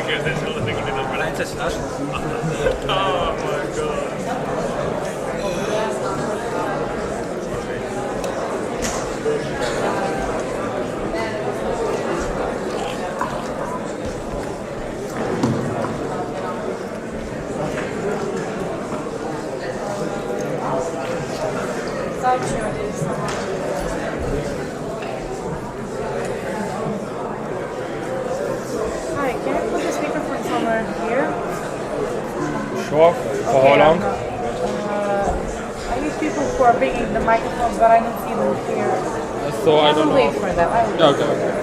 ¿Quieres decir lo tengo en las balanzas? Oh my god. Hi, can you put the speakerphone somewhere here? Sure. For how long? I need people who are bringing the microphones, but I don't see them here. So I don't will know. wait for them. I will Yeah, okay.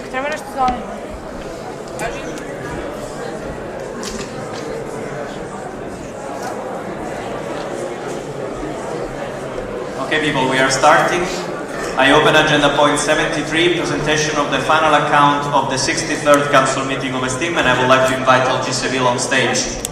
Trebaš ti zovem? Okay, people, we are starting. I open agenda point 73, presentation of the final account of the 63rd Council meeting of Esteem, and I would like to invite LG Seville on stage.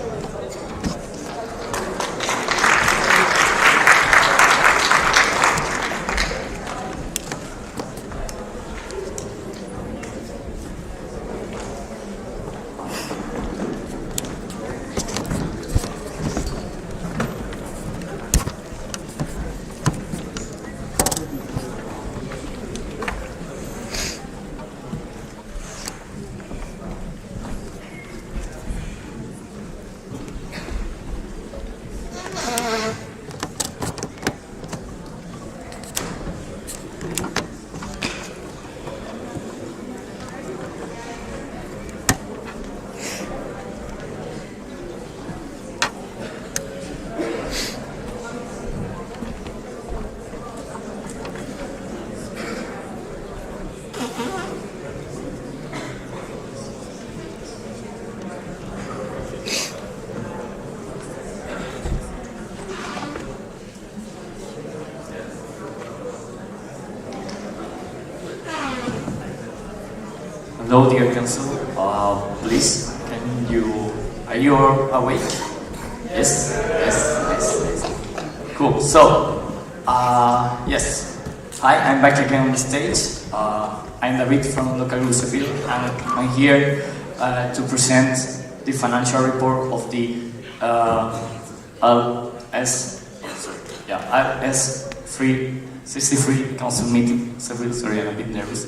Hello, dear council. Please, are you awake? Yes? Yes. Cool. So, yes. Hi, I'm back again on the stage. I'm David from local Seville, and I'm here to present the financial report of the LS63 council meeting. Seville, sorry, I'm a bit nervous.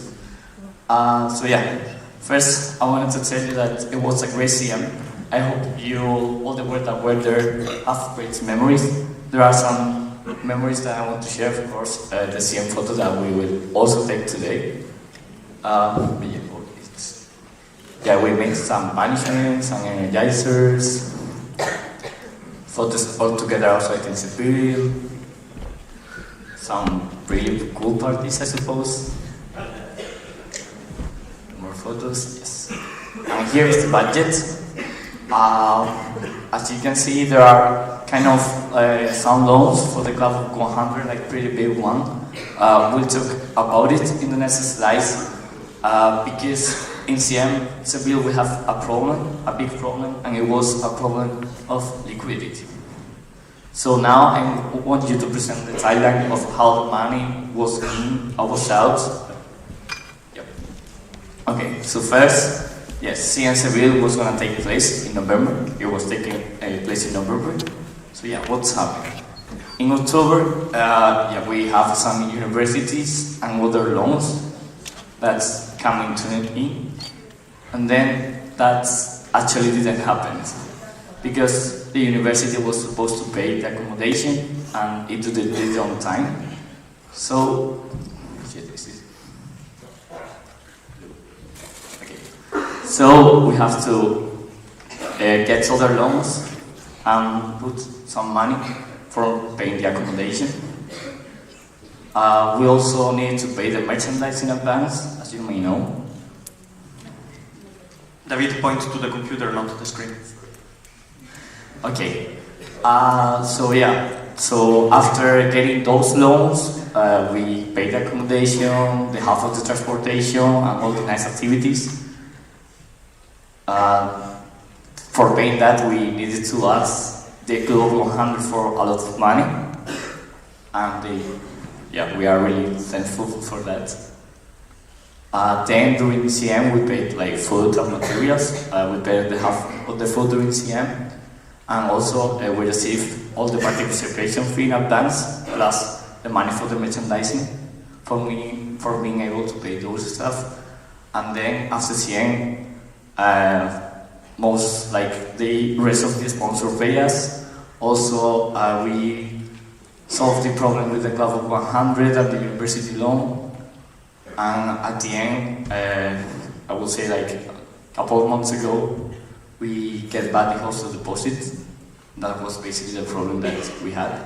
So yeah, first I wanted to tell you that it was a great CM. I hope you, all the work that were there, have great memories. There are some memories that I want to share, of course, the CM photo that we will also take today. We made some punishments, some energizers, photos all together outside in Seville, some really cool parties, I suppose. Photos, yes. And here is the budget. As you can see, there are kind of some loans for the club of 100, like pretty big one. We'll talk about it in the next slides because in CM Seville we have a problem, a big problem, and it was a problem of liquidity. So now I want you to present the timeline of how the money was in or was out. Okay, so first, yes, CN Seville was going to take place in November. It was taking place in November. So yeah, what's happening? In October, we have some universities and other loans that's coming to in. And then that actually didn't happen because the university was supposed to pay the accommodation and it did it on time. So, so we have to get other loans and put some money for paying the accommodation. We also need to pay the merchandise in advance, as you may know. David, point to the computer, not to the screen. Okay. So after getting those loans, we paid the accommodation, the half of the transportation, and all the nice activities. For paying that, we needed to ask the Club 100 for a lot of money, and we are really thankful for that. Then during CM, we paid like food and materials. We paid the half of the food during CM, and also we received all the participation fee in advance, plus the money for the merchandising, for being able to pay those stuff. And then after CM, most like the rest of the sponsor pay us. Also, we solved the problem with the Club of 100 and the university loan. And at the end, I would say like a couple of months ago, we get back the hostel deposit. That was basically the problem that we had.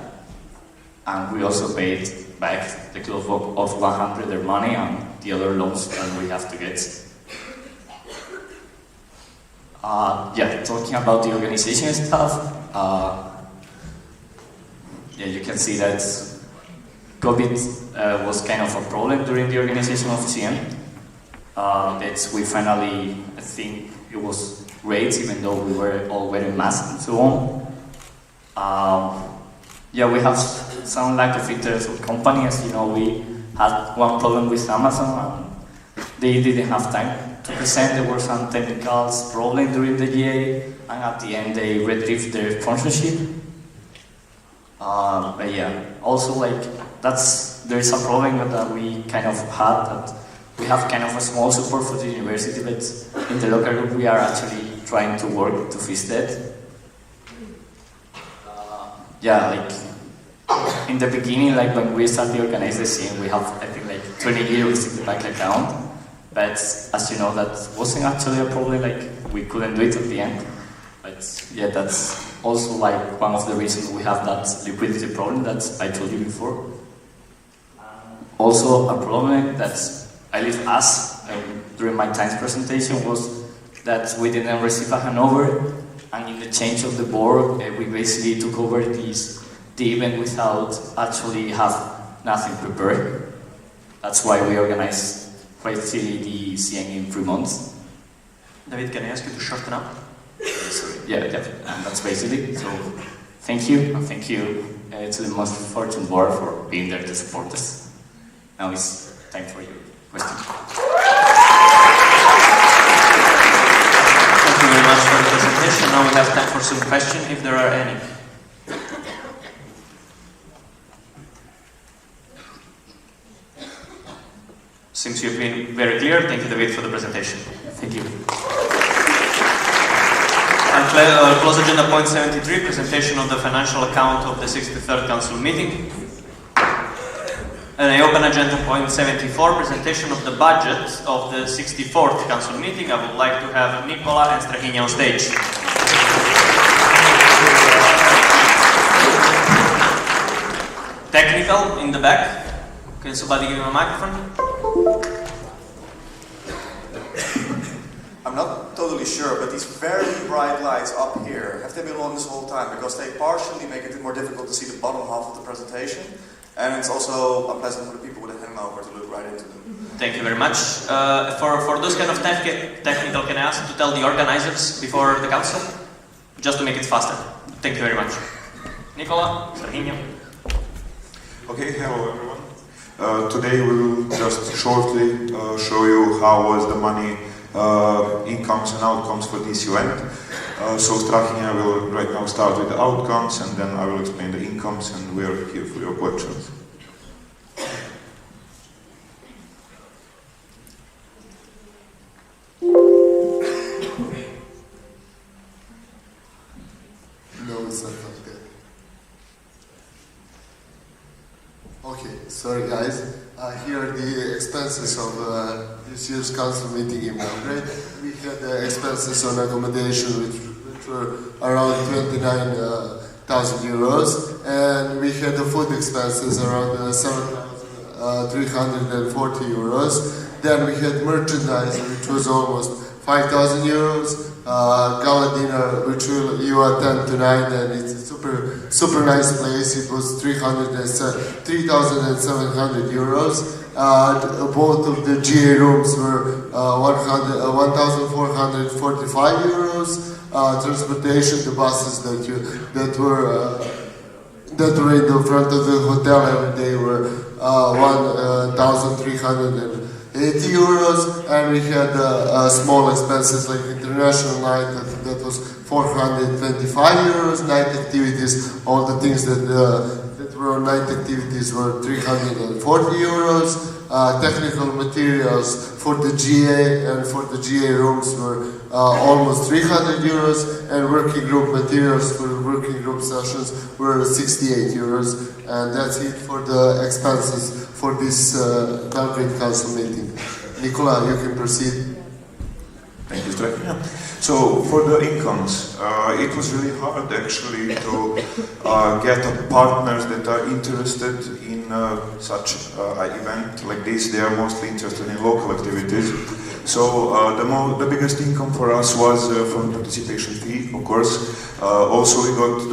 And we also paid back the Club of 100 their money and the other loans that we have to get. Talking about the organization stuff, you can see that COVID was kind of a problem during the organization of CM. That we finally, I think it was great, even though we were all wearing masks and so on. We have some lack of interest with companies. You know, we had one problem with Amazon and they didn't have time to present. There were some technical problems during the GA, and at the end they retrieved their sponsorship. Also there is a problem that we kind of had, that we have kind of a small support for the university, but in the local group we are actually trying to work to fix that. In the beginning, like when we started the organization, we have I think like 20 euros in the bank account, but as you know, that wasn't actually a problem. Like we couldn't do it at the end. But that's also like one of the reasons we have that liquidity problem that I told you before. Also, a problem that I leave us during my times presentation was that we didn't receive a handover, and in the change of the board, we basically took over the event without actually have nothing prepared. That's why we organized quite silly the CN in 3 months. David, can I ask you to shorten up? And that's basically it. So thank you, and thank you to the Most Fortune board for being there to support us. Now it's time for your questions. Thank you very much for the presentation. Now we have time for some questions, if there are any. Since you've been very clear, thank you, David, for the presentation. Thank you. I'll close agenda point 73, presentation of the financial account of the 63rd Council meeting. And I open agenda point 74, presentation of the budget of the 64th Council meeting. I would like to have Nicola and Strahinja on stage. Technical in the back. Can somebody give him a microphone? I'm not totally sure, but these very bright lights up here, have they been on this whole time? Because they partially make it more difficult to see the bottom half of the presentation, and it's also unpleasant for the people with a hangover to look right into them. Thank you very much. For those kind of technical, can I ask to tell the organizers before the council? Just to make it faster. Thank you very much. Nicola, Strahinja. Okay, hello everyone. Today we will just shortly show you how was the money incomes and outcomes for this event. So Strahinja will right now start with the outcomes, and then I will explain the incomes, and we are here for your questions. No, it's not like that. Okay, sorry guys. Here are the expenses of this year's council meeting in Belgrade. We had expenses on accommodation which were around 29,000 euros, and we had the food expenses around 7,340 euros. Then we had merchandise which was almost 5,000 euros. Gala dinner, which you attend tonight, and it's a super nice place. It was 3,700 euros. Both of the GA rooms were 1,445 euros. Transportation, the buses that were in the front of the hotel every day were 1,380 euros, and we had small expenses like international night that was 425 euros. Night activities, all the things that were on night activities were 340 euros. Technical materials for the GA and for the GA rooms were almost 300 euros, and working group materials for working group sessions were 68 euros. And that's it for the expenses for this Belgrade Council meeting. Nicola, you can proceed. Thank you, Strahinja. So for the incomes, it was really hard actually to get partners that are interested in such an event like this. They are mostly interested in local activities. So the biggest income for us was from participation fee, of course. Also we got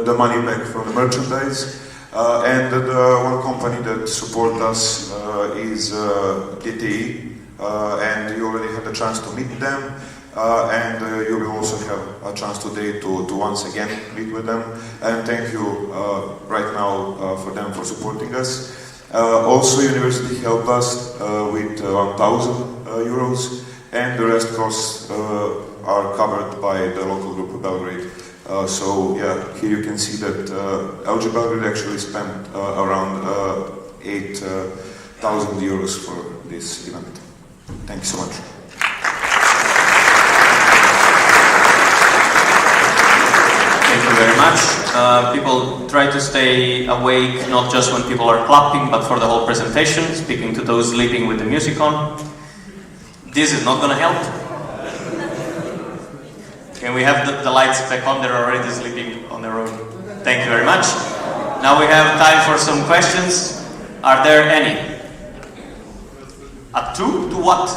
the money back from the merchandise. And the one company that supports us is DTE, and you already had a chance to meet them, and you will also have a chance today to once again meet with them. And thank you right now for them for supporting us. Also, university helped us with 1,000 euros, and the rest costs are covered by the local group of Belgrade. So yeah, here you can see that LG Belgrade actually spent around 8,000 euros for this event. Thank you so much. Thank you very much. People try to stay awake not just when people are clapping, but for the whole presentation, speaking to those sleeping with the music on. This is not going to help. Can we have the lights back on? They're already sleeping on their own. Thank you very much. Now we have time for some questions. Are there any? At 2? To what?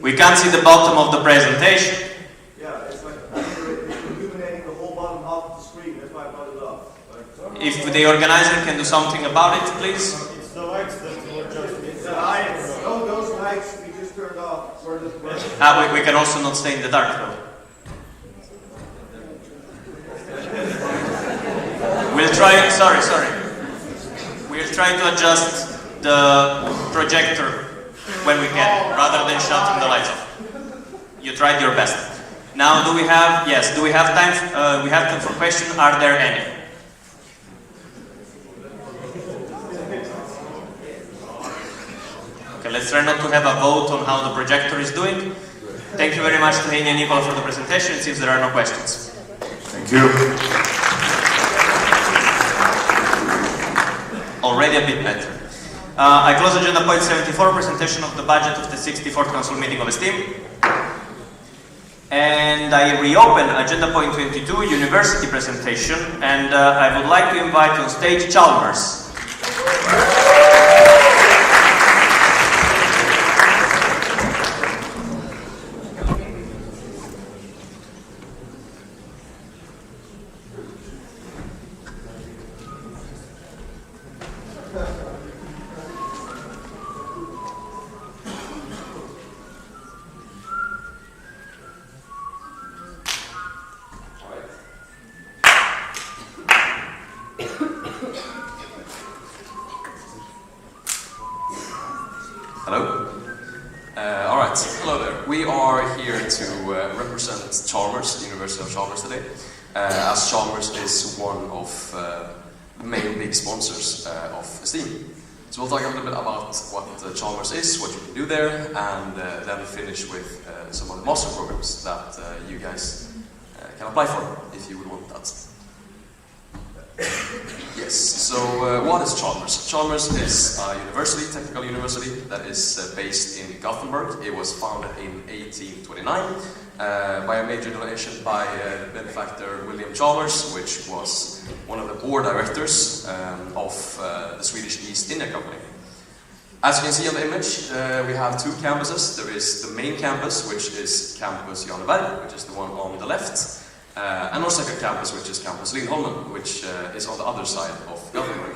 We can't see the bottom of the presentation. Yeah, it's like illuminating the whole bottom half of the screen. That's why I brought it up. If the organizer can do something about it, please. It's the lights that were just. It's the lights. No, those lights we just turned off. We can also not stay in the dark though. We'll try, sorry. We'll try to adjust the projector when we can, rather than shutting the lights off. You tried your best. Now do we have time? We have time for questions. Are there any? Okay, let's try not to have a vote on how the projector is doing. Thank you very much to Heini and Nicola for the presentation. It seems there are no questions. Thank you. Already a bit better. I close agenda point 74, presentation of the budget of the 64th Council meeting of Esteem. And I reopen agenda point 22, university presentation, and I would like to invite on stage Chalmers. All right, hello there. We are here to represent Chalmers, the University of Chalmers today, as Chalmers is one of the main big sponsors of STEAM. So we'll talk a little bit about what Chalmers is, what you can do there, and then finish with some of the master programs that you guys can apply for, if you would want that. Yes, so what is Chalmers? Chalmers is a university, technical university, that is based in Gothenburg. It was founded in 1829 by a major donation by benefactor William Chalmers, which was one of the board directors of the Swedish East India Company. As you can see on the image, we have two campuses. There is the main campus, which is Campus Janeberg, which is the one on the left, and our second campus, which is Campus Lindholmen, which is on the other side of Gothenburg.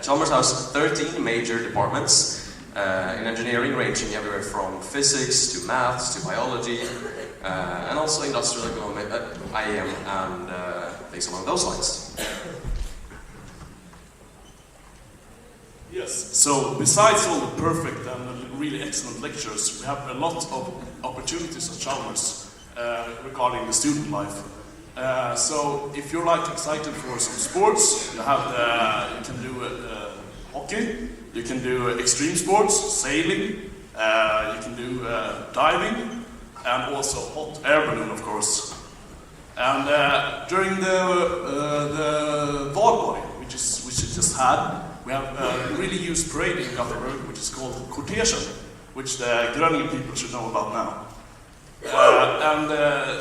Chalmers has 13 major departments in engineering, ranging everywhere from physics to maths to biology, and also industrial economic, IEM, and things along those lines. Yes, so besides all the perfect and really excellent lectures, we have a lot of opportunities at Chalmers regarding the student life. So if you're like excited for some sports, you can do hockey, you can do extreme sports, sailing, you can do diving, and also hot air balloon, of course. And during the Valborg, which we just had, we have a really used parade in Gothenburg, which is called Kortegen, which the Groningen people should know about now.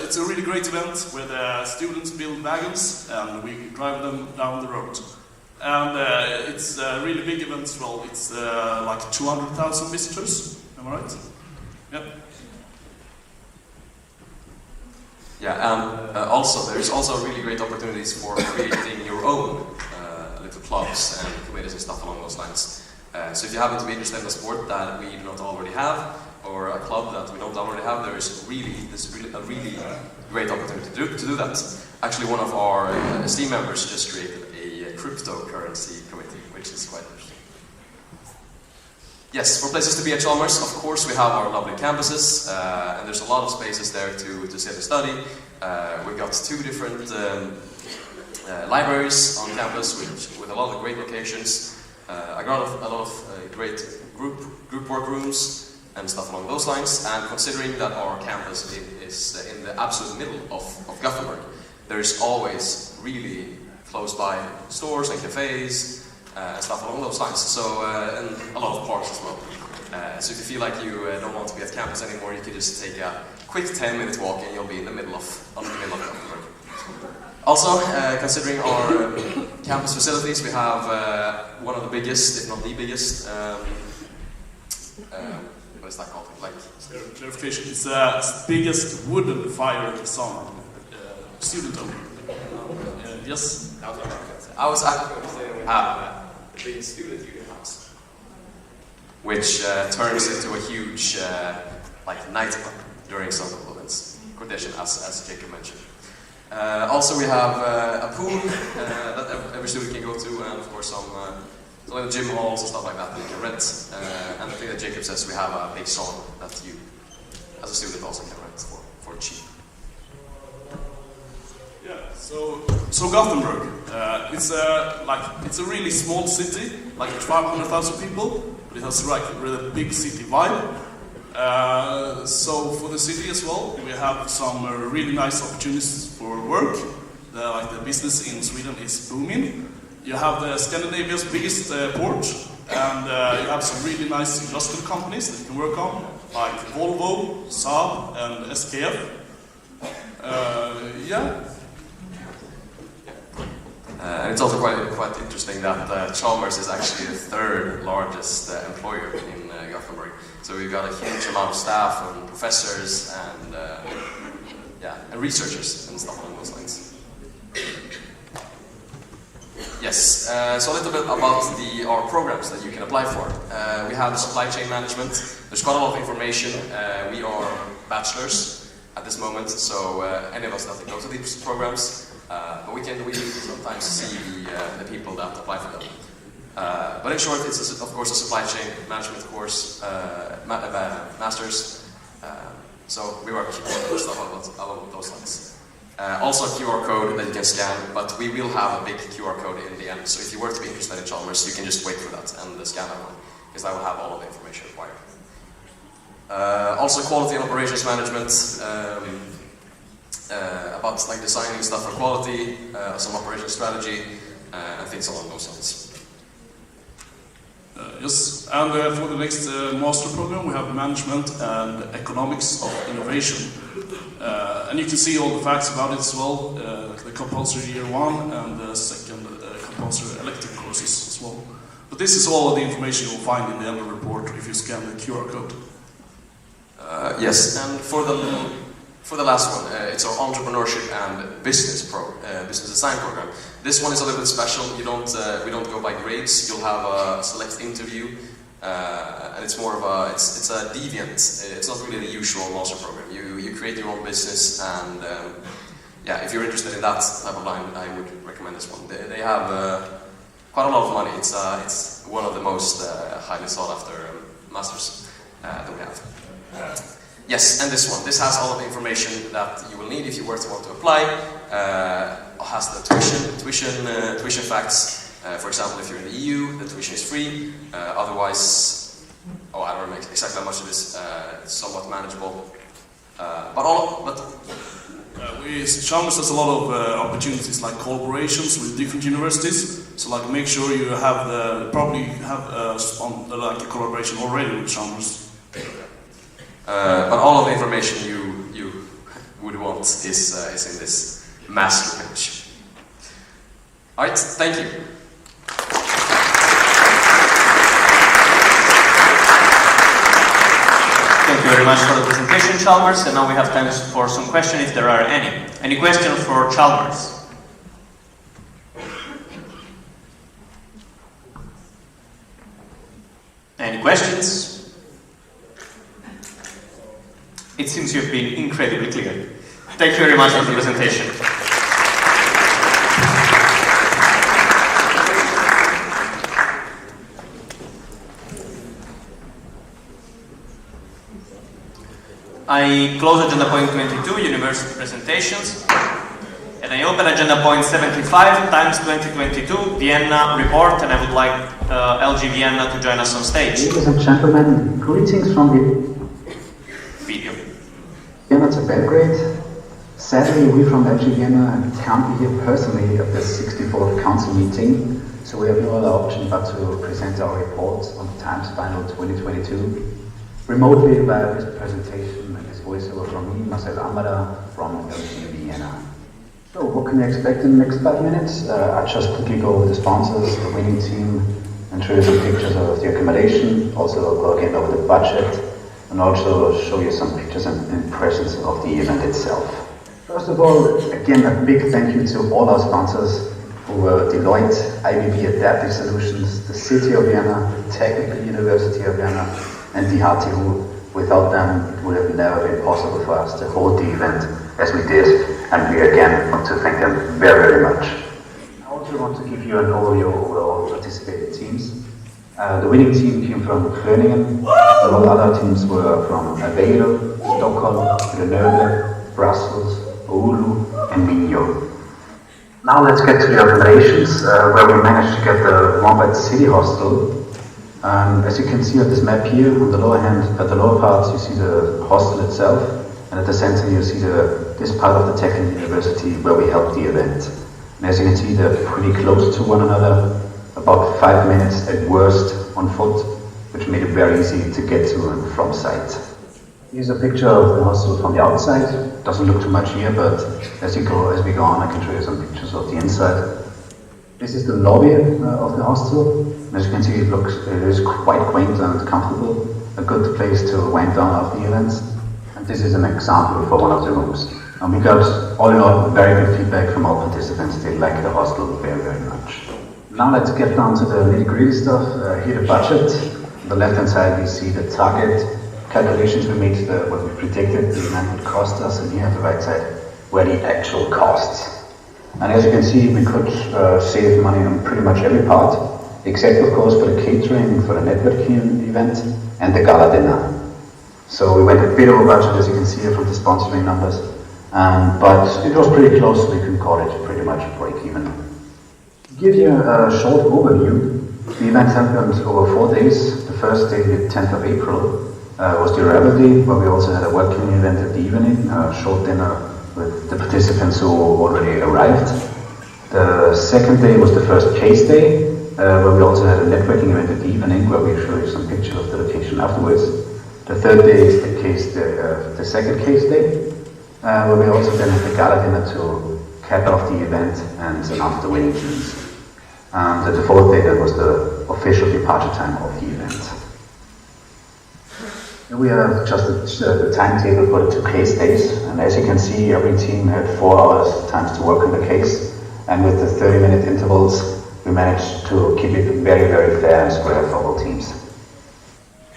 It's a really great event where the students build wagons and we drive them down the road. And it's a really big event as well. It's like 200,000 visitors, am I right? Yep. Yeah, and also there's also really great opportunities for creating your own little clubs and committees and stuff along those lines. So if you happen to be interested in a sport that we do not already have, or a club that we don't already have, there's really a really great opportunity to do that. Actually, one of our STEAM members just created a cryptocurrency committee, which is quite interesting. Yes, for places to be at Chalmers, of course, we have our lovely campuses, and there's a lot of spaces there to sit and study. We've got two different libraries on campus, with a lot of great locations. A lot of great group work rooms and stuff along those lines. And considering that our campus is in the absolute middle of Gothenburg, there's always really close by stores and cafes and stuff along those lines. So and a lot of parks as well. So if you feel like you don't want to be at campus anymore, you can just take a quick 10-minute walk and you'll be in the middle of Gothenburg. Also, considering our campus facilities, we have one of the biggest, if not the biggest, what is that called? Like clarification, it's the biggest wooden fire sauna, student owned. Yes? I was actually going to say that we have the biggest student union house, which turns into a huge nightclub during summer events. Kortegen, as Jacob mentioned. Also, we have a pool that every student can go to, and of course some little gym halls and stuff like that you can rent. And the thing that Jacob says, we have a big sauna that you, as a student, also can rent for cheap. Yeah. So Gothenburg, it's a really small city, like 500,000 people, but it has like a really big city vibe. So for the city as well, we have some really nice opportunities for work. The business in Sweden is booming. You have the Scandinavia's biggest port, and you have some really nice industrial companies that you can work on, like Volvo, Saab, and SKF. Yeah. It's also quite interesting that Chalmers is actually the third largest employer in Gothenburg. So we've got a huge amount of staff and professors and and researchers and stuff along those lines. Yes, so a little bit about our programs that you can apply for. We have supply chain management. There's quite a lot of information. We are bachelors at this moment, so any of us that go to these programs, but we sometimes see the people that apply for them. But in short, it's of course a supply chain management course, masters. So we work on stuff along those lines. Also a QR code that you can scan, but we will have a big QR code in the end. So if you were to be interested in Chalmers, you can just wait for that and scan that one, because I will have all of the information required. Also quality and operations management, about like designing stuff for quality, some operation strategy, and things along those lines. Yes, and for the next master program we have management and economics of innovation. And you can see all the facts about it as well, the compulsory year 1 and the second compulsory elective courses as well. But this is all of the information you'll find in the end of the report if you scan the QR code. Yes, and for the last one, it's our entrepreneurship and business design program. This one is a little bit special. We don't go by grades. You'll have a select interview, and it's more of it's a deviant. It's not really the usual master program. You create your own business, and yeah, if you're interested in that type of line, I would recommend this one. They have quite a lot of money. It's one of the most highly sought after masters that we have. Yes, and this one. This has all of the information that you will need if you were to want to apply. Has the tuition facts. For example, if you're in the EU, the tuition is free. Otherwise, I don't remember exactly how much it is. It's somewhat manageable. Chalmers has a lot of opportunities like collaborations with different universities. So like make sure you have like a collaboration already with Chalmers. But all of the information you would want is in this master page. Alright, thank you. Thank you very much for the presentation, Chalmers. And now we have time for some questions if there are any. Any questions for Chalmers? Any questions? It seems you've been incredibly clear. Thank you very much for the presentation. I close agenda point 22, university presentations, and I open agenda point 75, times 2022, Vienna report, and I would like LG Vienna to join us on stage. Ladies and gentlemen, greetings from the Video. Vienna to Belgrade. Sadly, we from LG Vienna can't be here personally at the 64th council meeting, so we have no other option but to present our report on the Times Final 2022 remotely via this presentation and this voiceover from me, Marcel Amada from LG Vienna. So what can you expect in the next 5 minutes? I just quickly go over the sponsors, the winning team, and show you some pictures of the accommodation, also go again over the budget, and also show you some pictures and impressions of the event itself. First of all, again, a big thank you to all our sponsors who were Deloitte, IBB Adaptive Solutions, the City of Vienna, the Technical University of Vienna, and the HTU. Without them, it would have never been possible for us to hold the event as we did, and we again want to thank them very, very much. I also want to give you an overview of all participating teams. The winning team came from Groningen, a lot of other teams were from Aveiro, Stockholm, Grenoble, Brussels, Oulu, and Minho. Now let's get to the accommodations, where we managed to get the Wombat City Hostel. As you can see on this map here, on the lower hand, at the lower part you see the hostel itself, and at the center you see this part of the Technical University where we held the event. And as you can see, they're pretty close to one another, about 5 minutes at worst on foot, which made it very easy to get to and from site. Here's a picture of the hostel from the outside. Doesn't look too much here, but as we go on, I can show you some pictures of the inside. This is the lobby of the hostel. As you can see, it is quite quaint and comfortable. A good place to wind down after the events. And this is an example for one of the rooms. And we got, all in all, very good feedback from all participants. They like the hostel very, very much. Now let's get down to the nitty-gritty stuff. Here the budget. On the left-hand side, we see the target calculations we made, what we predicted the event would cost us, and here on the right side, where the actual costs. And as you can see, we could save money on pretty much every part. except of course for the catering, for the networking event, and the gala dinner. So we went a bit over budget, as you can see here from the sponsoring numbers, but it was pretty close, so we can call it pretty much break even. To give you a short overview, the event happened over 4 days. The first day, the 10th of April, was the arrival day, where we also had a working event at the evening, a short dinner with the participants who already arrived. The second day was the first case day, where we also had a networking event at the evening, where we show you some pictures of the location afterwards. The third day is the second case day, where we also then had the gala dinner to cap off the event and announce the winning teams. And the fourth day, that was the official departure time of the event. We have just the timetable for the 2 case days, and as you can see, every team had 4 hours times to work on the case, and with the 30-minute intervals, we managed to keep it very, very fair and square for all teams.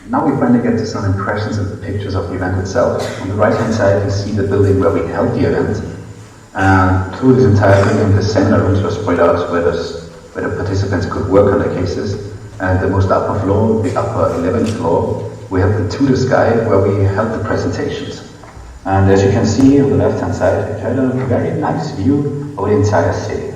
Now we finally get to some impressions and the pictures of the event itself. On the right-hand side, you see the building where we held the event, and through this entire building, the seminar rooms were spread out where the participants could work on the cases, and the most upper floor, the upper 11th floor, we have the Tudor Sky where we held the presentations. And as you can see on the left-hand side, it had a very nice view of the entire city.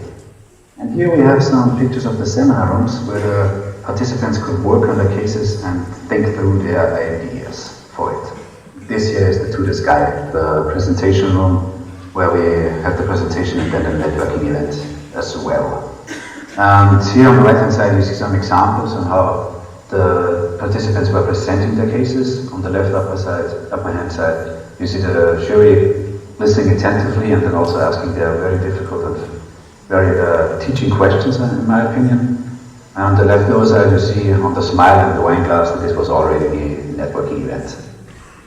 And here we have some pictures of the seminar rooms where the participants could work on the cases and think through their ideas for it. This here is the Tudor Sky, the presentation room where we have the presentation and then the networking event as well. And here on the right-hand side you see some examples on how the participants were presenting their cases. On the left upper hand side, you see the jury listening attentively and then also asking their very difficult and very teaching questions, in my opinion. And on the left lower side, you see on the smile and the wine glass that this was already a networking event.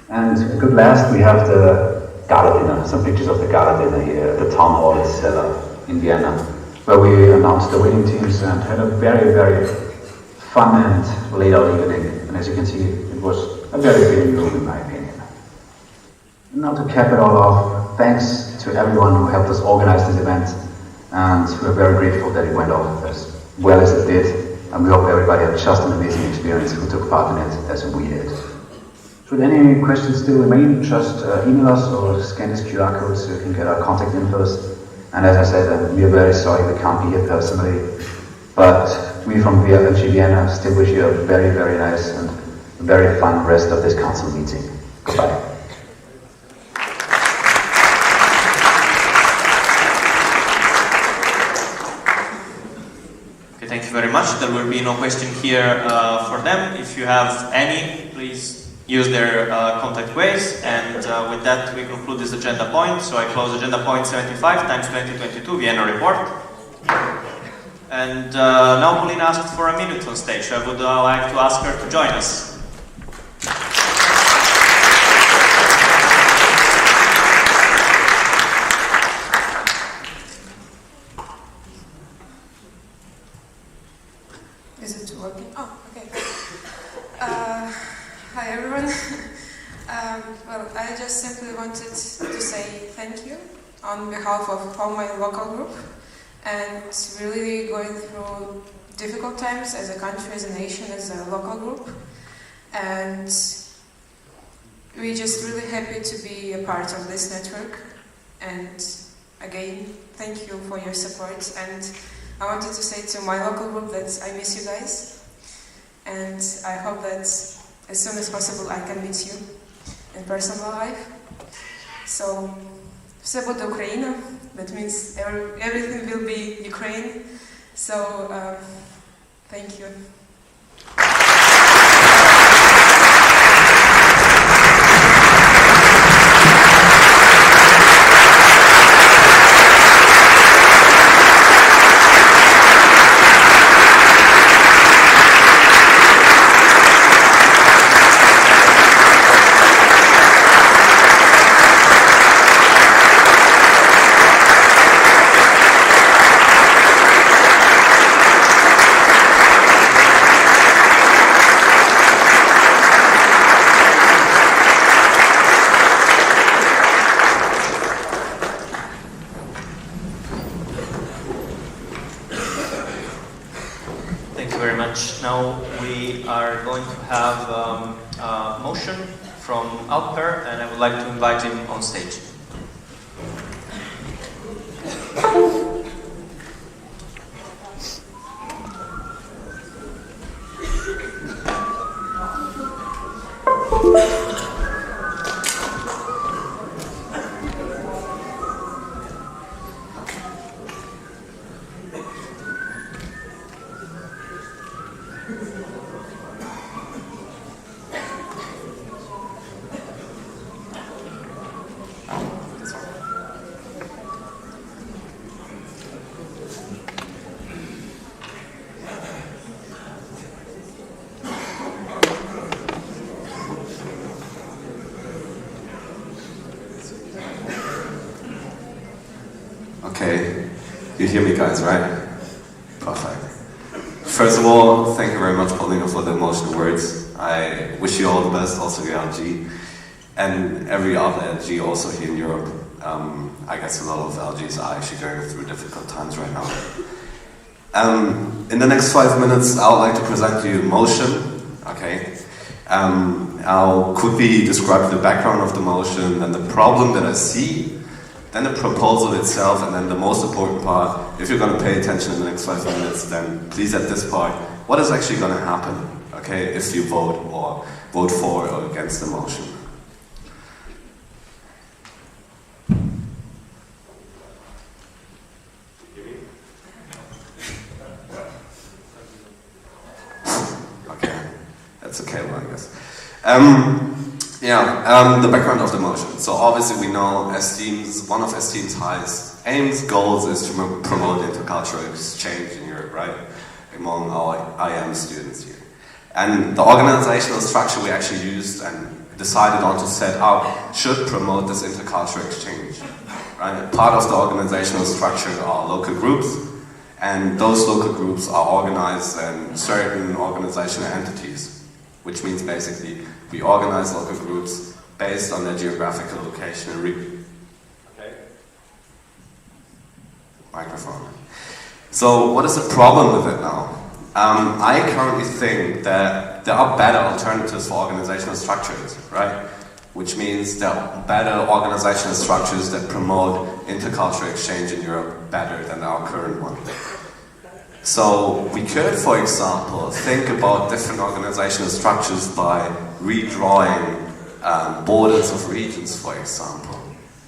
And a good last, we have the gala dinner, some pictures of the gala dinner here at the town hall at Cella in Vienna, where we announced the winning teams and had a very, very fun and laid out evening, and as you can see, it was a very fitting room in my opinion. And now to cap it all off, thanks to everyone who helped us organize this event, and we're very grateful that it went off as well as it did, and we hope everybody had just an amazing experience who took part in it as we did. Should any questions still remain, just email us or scan this QR code so you can get our contact infos. And as I said, we are very sorry we can't be here personally, but we from LXIV Vienna still wish you a very, very nice and very fun rest of this council meeting. Goodbye. Okay, thank you very much. There will be no question here for them. If you have any, please use their contact ways. And with that, we conclude this agenda point. So I close agenda point 75 times 2022 Vienna report. And now Pauline asked for a minute on stage. I would like to ask her to join us. Is it working? Oh, okay. Hi everyone. Well, I just simply wanted to say thank you on behalf of all my local group. And really going through difficult times as a country, as a nation, as a local group. And we're just really happy to be a part of this network. And again, thank you for your support. And I wanted to say to my local group that I miss you guys. And I hope that as soon as possible I can meet you in personal life. So, все буде Україна. That means everything will be Ukraine. So, thank you. from Alper, and I would like to invite him on stage. Okay, you hear me guys, right? Perfect. First of all, thank you very much, Paulina, for the emotional words. I wish you all the best, also your LG, and every other LG also here in Europe. I guess a lot of LGs are actually going through difficult times right now. In the next 5 minutes, I would like to present to you motion, okay? I'll quickly describe the background of the motion, then the problem that I see, then the proposal itself, and then the most important part. If you're going to pay attention in the next 5 minutes, then please at this part, what is actually going to happen, okay, if you vote for or against the motion. Okay, that's okay, well, I guess. The background of the motion. So obviously we know one of Esteem's highest aims, goals is to promote intercultural exchange in Europe, right? Among our IM students here. And the organizational structure we actually used and decided on to set up should promote this intercultural exchange, right? Part of the organizational structure are local groups, and those local groups are organized in certain organizational entities, which means basically we organize local groups based on their geographical location and microphone. So what is the problem with it now? I currently think that there are better alternatives for organizational structures, right? Which means there are better organizational structures that promote intercultural exchange in Europe better than our current one. So we could, for example, think about different organizational structures by redrawing borders of regions, for example,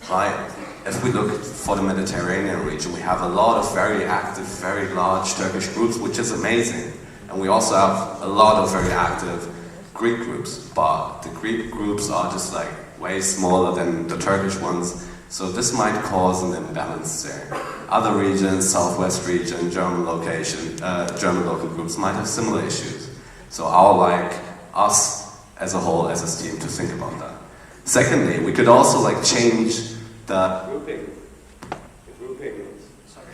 right? If we look for the Mediterranean region, we have a lot of very active, very large Turkish groups, which is amazing. And we also have a lot of very active Greek groups, but the Greek groups are just like way smaller than the Turkish ones, so this might cause an imbalance there. Other regions, Southwest region, German local groups might have similar issues. So I would like us as a whole, as a team, to think about that. Secondly, we could also like change the grouping. Sorry.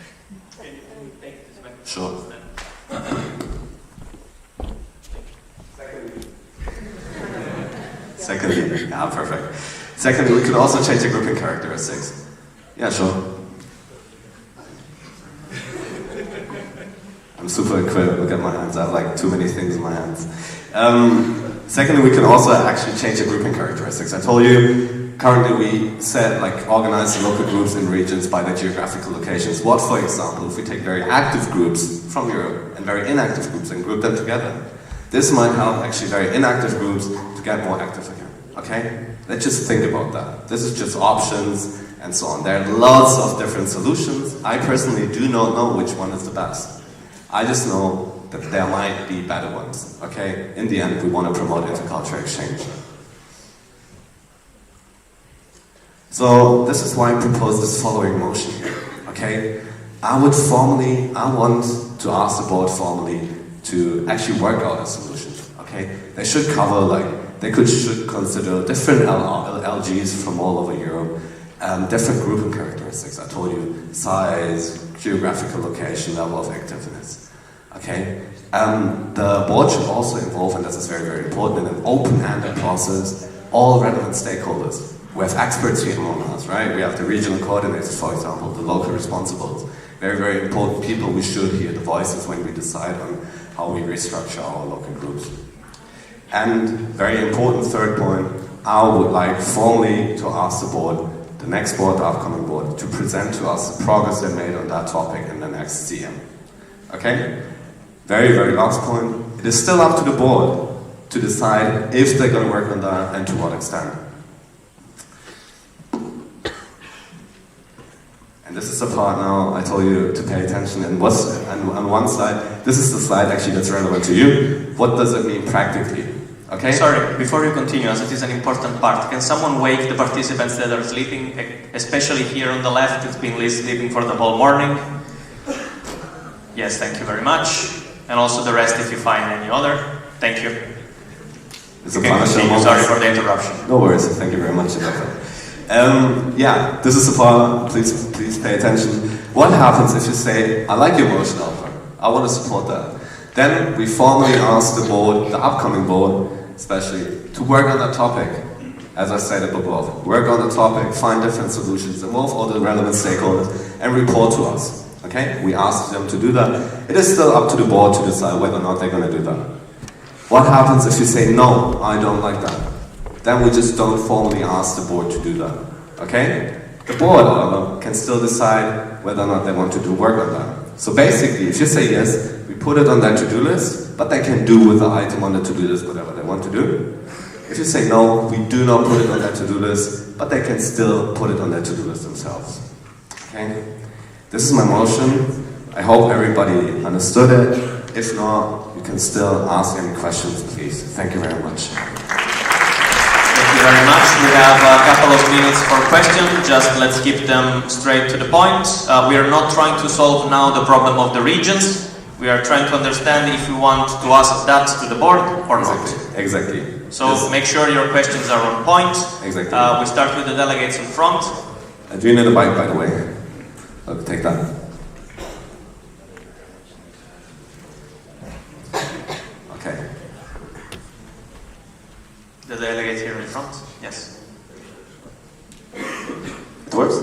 Sure. Secondly, yeah, perfect. Secondly, we could also change the grouping characteristics. Yeah, sure. I'm super equipped, look at my hands, I have like too many things in my hands. Secondly, we can also actually change the grouping characteristics. I told you, currently we organize the local groups in regions by their geographical locations. What, for example, if we take very active groups from Europe and very inactive groups and group them together? This might help actually very inactive groups to get more active again, okay? Let's just think about that. This is just options and so on. There are lots of different solutions. I personally do not know which one is the best. I just know that there might be better ones, okay? In the end, we want to promote intercultural exchange. So this is why I propose this following motion here, okay? I want to ask the board formally to actually work out a solution, okay? They should cover, should consider different LGs from all over Europe, different grouping characteristics. I told you, size, geographical location, level of activeness, okay? The board should also involve, and this is very, very important, in an open-ended process, all relevant stakeholders. We have experts here among us, right? We have the regional coordinators, for example, the local responsibles. Very, very important people. We should hear the voices when we decide on how we restructure our local groups. And very important third point, I would like formally to ask the board, the next board, the upcoming board, to present to us the progress they made on that topic in the next CM. Okay? Very, very last point. It is still up to the board to decide if they're going to work on that and to what extent. And this is the part now I told you to pay attention. And on one slide, this is the slide actually that's relevant to you. What does it mean practically? Okay? Sorry, before you continue, as it is an important part, can someone wake the participants that are sleeping, especially here on the left, it's been sleeping for the whole morning? Yes, thank you very much. And also the rest if you find any other. Thank you. It's a punishment. Sorry for the interruption. No worries, thank you very much. Yeah, this is the part, please pay attention. What happens if you say, I like your motion, Alpha, I want to support that. Then we formally ask the board, the upcoming board, especially, to work on that topic. As I said above, work on the topic, find different solutions, involve all the relevant stakeholders, and report to us. Okay? We ask them to do that. It is still up to the board to decide whether or not they're going to do that. What happens if you say, no, I don't like that? Then we just don't formally ask the board to do that. Okay? The board, however, can still decide whether or not they want to do work on that. So basically, if you say yes, we put it on their to-do list, but they can do with the item on the to-do list whatever they want to do. If you say no, we do not put it on their to-do list, but they can still put it on their to-do list themselves. Okay? This is my motion. I hope everybody understood it. If not, you can still ask any questions, please. Thank you very much. Thank you very much. We have a couple of minutes for questions. Just let's keep them straight to the point. We are not trying to solve now the problem of the regions. We are trying to understand if you want to ask that to the board or not. Exactly. So make sure your questions are on point. Exactly. We start with the delegates in front. Do you need a bike, by the way? I'll take that. Okay. The delegate here in front. Yes. It works?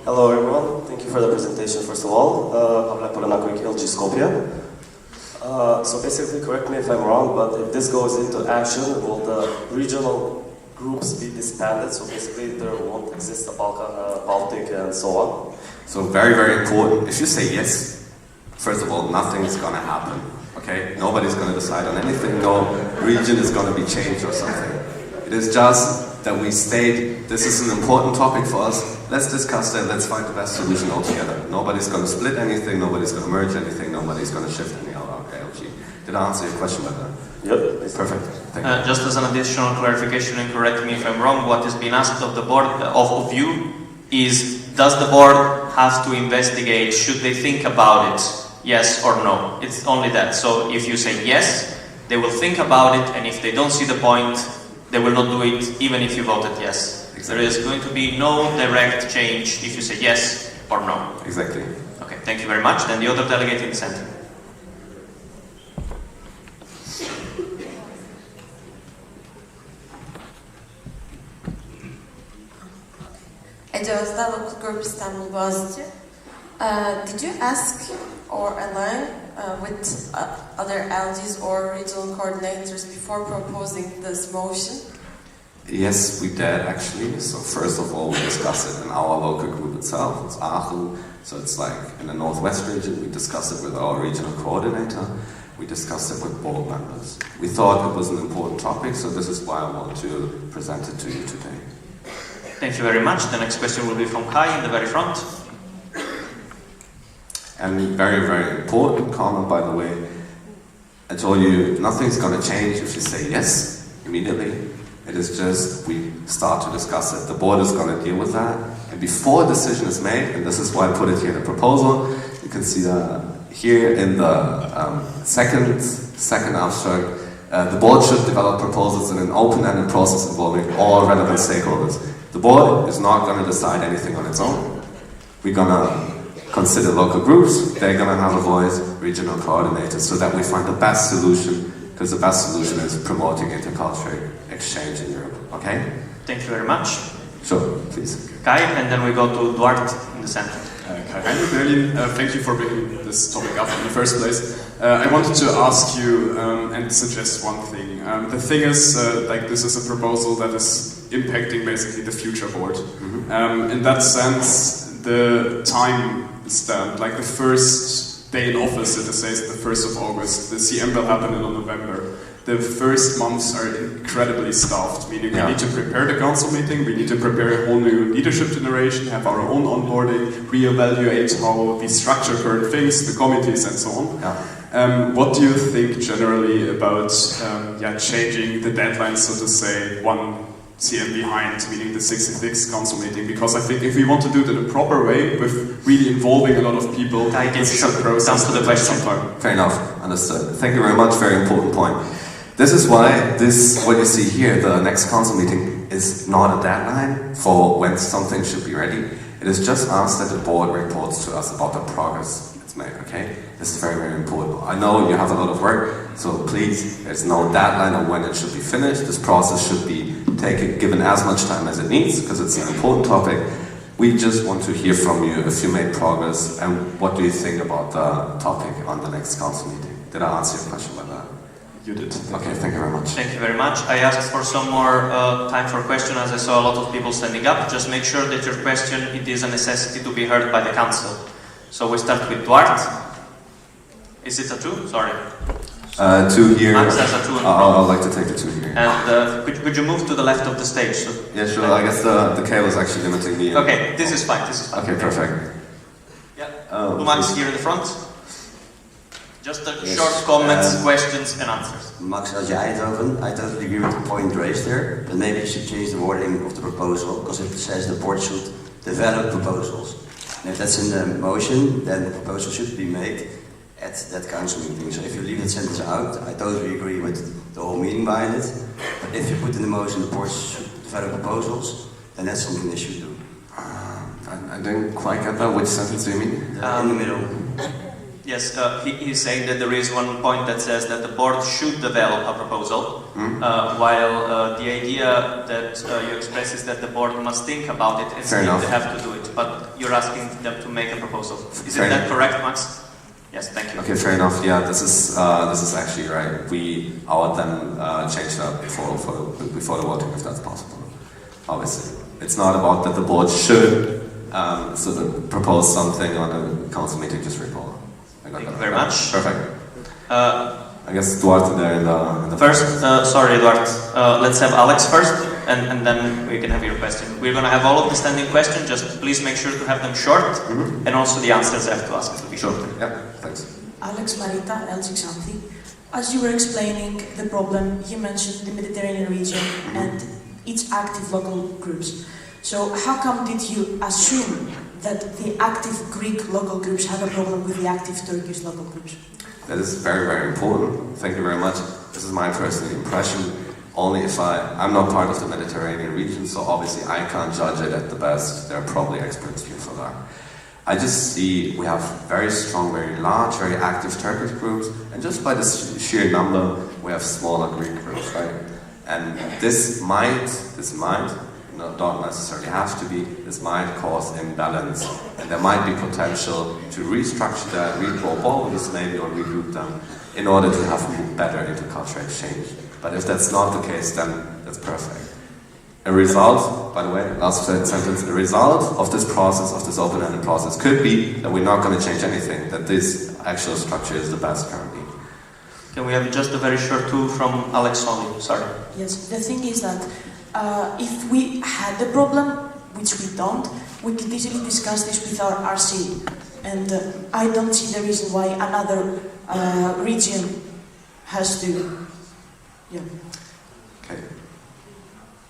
Hello everyone, thank you for the presentation first of all. Pavle Polenakovic, LG Skopje. So basically, correct me if I'm wrong, but if this goes into action, will the regional groups be disbanded? So basically there won't exist a Balkan, Baltic and so on? So very, very important. If you say yes, first of all, nothing's gonna happen. Okay? Nobody's gonna decide on anything. No region is gonna be changed or something. It is just that we state this is an important topic for us. Let's discuss that. Let's find the best solution altogether. Nobody's gonna split anything. Nobody's gonna merge anything. Nobody's gonna shift any LG. Did I answer your question about that? Yep. Perfect. Thank you. Just as an additional clarification, and correct me if I'm wrong, what is being asked of the board, of you, is does the board have to investigate? Should they think about it? Yes or no? It's only that. So if you say yes, they will think about it, and if they don't see the point, they will not do it, even if you voted yes. Exactly. There is going to be no direct change if you say yes or no. Exactly. Okay, thank you very much. Then the other delegate in the center. Ecevaz'da local group Istanbul Boğaziçi. Did you ask or align with other LGs or regional coordinators before proposing this motion? Yes, we did actually. So first of all, we discussed it in our local group itself. It's Aachen, so it's like in the northwest region. We discussed it with our regional coordinator. We discussed it with board members. We thought it was an important topic, so this is why I want to present it to you today. Thank you very much. The next question will be from Kai in the very front. And very, very important comment, by the way. I told you nothing's going to change if you say yes immediately. It is just we start to discuss it. The board is going to deal with that. And before a decision is made, and this is why I put it here in the proposal, you can see that here in the second abstract, the board should develop proposals in an open-ended process involving all relevant stakeholders. The board is not going to decide anything on its own. We're going to consider local groups, they're going to have a voice, regional coordinators, so that we find the best solution, because the best solution is promoting intercultural exchange in Europe. Okay? Thank you very much. Sure, please. Kai, and then we go to Duarte in the center. Kai Heinrich, Berlin. Thank you for bringing this topic up in the first place. I wanted to ask you and suggest one thing. The thing is, like this is a proposal that is impacting basically the future board. In that sense, the time stamp, like the first day in office, it says the 1st of August. The CM will happen in November. The first months are incredibly staffed, meaning we need to prepare the council meeting, we need to prepare a whole new leadership generation, have our own onboarding, reevaluate how we structure current things, the committees and so on. What do you think generally about changing the deadline, so to say, one CM behind, meaning the 66th council meeting? Because I think if we want to do it in a proper way, with really involving a lot of people, this is a process that takes some time. Fair enough, understood. Thank you very much, very important point. This is why what you see here, the next council meeting, is not a deadline for when something should be ready. It is just asked that the board reports to us about the progress it's made, okay? This is very, very important. I know you have a lot of work, so please, there's no deadline on when it should be finished. This process should be given as much time as it needs, because it's an important topic. We just want to hear from you if you made progress, and what do you think about the topic on the next council meeting? Did I answer your question by that? You did. Okay, thank you very much. Thank you very much. I asked for some more time for questions as I saw a lot of people standing up. Just make sure that your question, it is a necessity to be heard by the council. So we start with Duarte. Is it a 2? Sorry. 2 here. Max has a 2 in I'd like to take the 2 here. And could you move to the left of the stage? So yeah, sure. I guess the cable is actually limiting me. Okay, this is fine. This is fine. Okay, perfect. Yeah. Max here in the front. Just a short comments, questions and answers. Max, als jij het over, I totally agree with the point raised there, but maybe you should change the wording of the proposal, because it says the board should develop proposals. And if that's in the motion, then the proposal should be made at that council meeting. So if you leave that sentence out, I totally agree with the whole meaning behind it. But if you put in the motion the board should develop proposals, then that's something they should do. I didn't quite get that. Which sentence do you mean? In the middle. Yes, he's saying that there is one point that says that the board should develop a proposal, while the idea that you express is that the board must think about it and still they have to do it. But you're asking them to make a proposal. Is that correct, Max? Yes, thank you. Okay, fair enough. Yeah, this is actually right. I would then change that before the voting, if that's possible. Obviously, it's not about that the board should sort of propose something on a council meeting. Just report. Thank you very much. Perfect. I guess Duarte there in the first. Sorry, Duarte. Let's have Alex first, and then we can have your question. We're going to have all of the standing questions. Just please make sure to have them short, and also the answers I have to ask to be short. Yeah, thanks. Alex Marita, LXIV. As you were explaining the problem, you mentioned the Mediterranean region and its active local groups. So how come did you assume that the active Greek local groups have a problem with the active Turkish local groups? That is very, very important. Thank you very much. This is my personal impression. Only if I'm not part of the Mediterranean region, so obviously I can't judge it at the best. There are probably experts here for that. I just see we have very strong, very large, very active Turkish groups, and just by the sheer number, we have smaller Greek groups, right? And this might, don't necessarily have to be, this might cause imbalance, and there might be potential to restructure that, regroup all of this maybe, or regroup them in order to have a better intercultural exchange. But if that's not the case, then that's perfect. A result, by the way, last sentence, a result of this process, of this open-ended process, could be that we're not going to change anything, that this actual structure is the best currently. Can we have just a very short two from Alex Soli? Sorry. Yes, the thing is that if we had the problem, which we don't, we could easily discuss this with our RC. And I don't see the reason why another region has to. Yeah. Okay.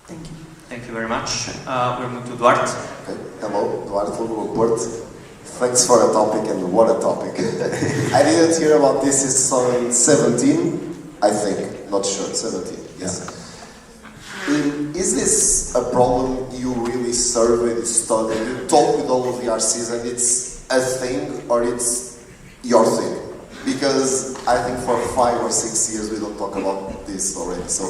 Thank you. Thank you very much. We'll move to Duarte. Okay. Hello, Duarte from Port. Thanks for the topic, and what a topic. I didn't hear about this in 17, I think. Not sure, 17. Yes. Is this a problem you really surveyed, studied, you talk with all of the RCs, and it's a thing, or it's your thing? Because I think for 5 or 6 years we don't talk about this already. So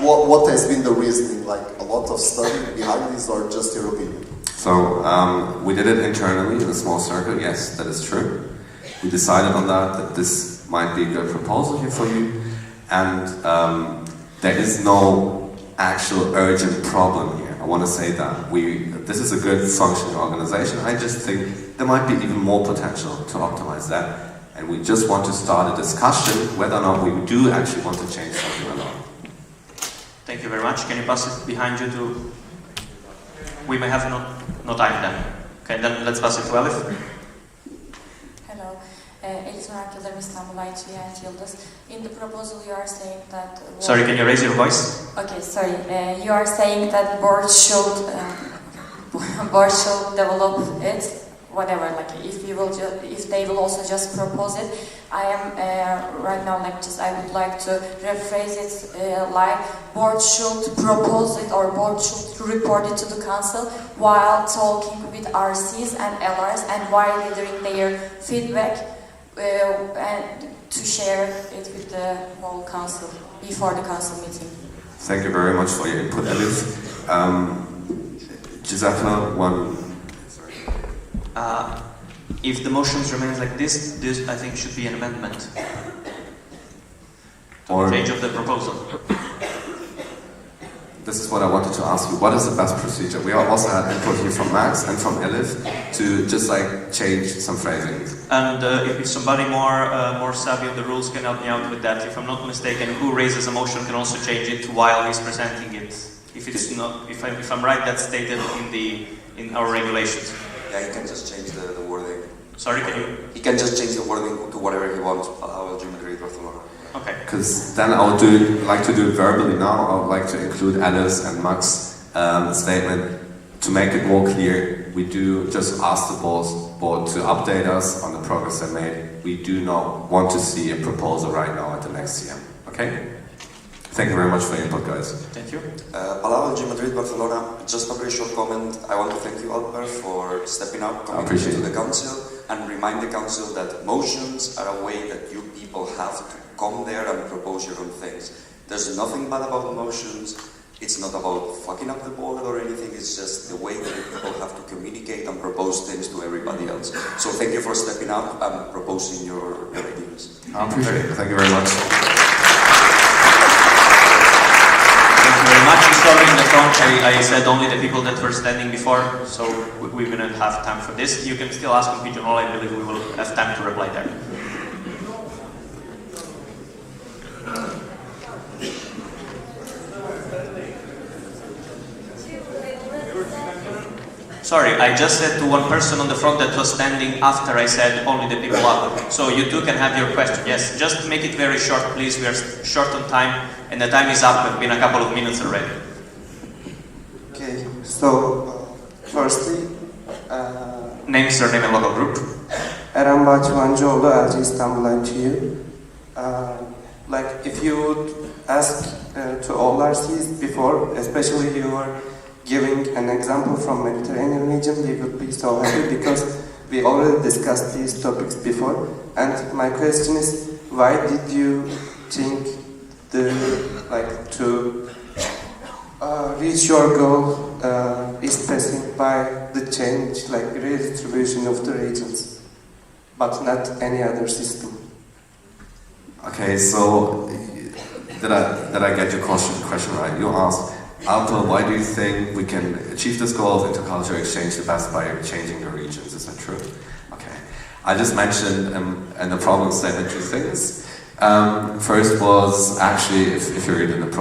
what has been the reasoning? Like a lot of study behind this, or just your opinion? So we did it internally in a small circle, yes, that is true. we decided on that this might be a good proposal here for you, and there is no actual urgent problem here. I want to say that this is a good functioning organization. I just think there might be even more potential to optimize that, and we just want to start a discussion whether or not we do actually want to change something or not. Thank you very much. Can you pass it behind you to... We may have no time then. Okay, then let's pass it to Elif. Hello. Elif Merkel'de İstanbul ITV and Yıldız. In the proposal you are saying that... Sorry, can you raise your voice? Okay, sorry. You are saying that board should develop it, whatever, like if they will also just propose it. I am right now I would like to rephrase it like board should propose it or board should report it to the council while talking with RCs and LRs and while gathering their feedback and to share it with the whole council before the council meeting. Thank you very much for your input, Elif. Giuseppe, one. If the motions remains like this I think should be an amendment to change of the proposal. This is what I wanted to ask you. What is the best procedure? We also had input here from Max and from Elif to just change some phrasing. And if somebody more savvy of the rules can help me out with that. If I'm not mistaken, who raises a motion can also change it while he's presenting it. If it's not, if I'm right, that's stated in our regulations. Yeah, he can just change the wording. Sorry, can you? He can just change the wording to whatever he wants. I will do Madrid, Barcelona. Okay. Because then I would like to do it verbally now. I would like to include Alice and Max's statement to make it more clear. We do just ask the board to update us on the progress they made. We do not want to see a proposal right now at the next CM. Okay? Thank you very much for your input, guys. Thank you. Palau LG Madrid, Barcelona. Just a very short comment. I want to thank you, Albert, for stepping up, coming to the council, and remind the council that motions are a way that you people have to come there and propose your own things. There's nothing bad about motions. It's not about fucking up the board or anything. It's just the way that people have to communicate and propose things to everybody else. So thank you for stepping up and proposing your ideas. I appreciate it. Thank you very much. Very much. Sorry, in the front I said only the people that were standing before, so we didn't have time for this. You can still ask on Pigeonhole. I believe we will have time to reply there. Sorry, I just said to one person on the front that was standing after I said only the people up. So you two can have your question. Yes, just make it very short, please. We are short on time, and the time is up. It's been a couple of minutes already. Okay, so firstly... Name, surname, and local group. Eren Bahçıvancıoğlu, LG İstanbul ITU. Like, if you would ask to all RCs before, especially you were giving an example from Mediterranean region, we would be so happy because we already discussed these topics before. And my question is, why did you think to reach your goal is specified by the change, like redistribution of the regions, but not any other system? Okay, so did I get your question right? You asked, Alpo, why do you think we can achieve this goal of intercultural exchange the best by changing the regions? Is that true? Okay. I just mentioned in the problem statement 2 things. First was actually, if you read in the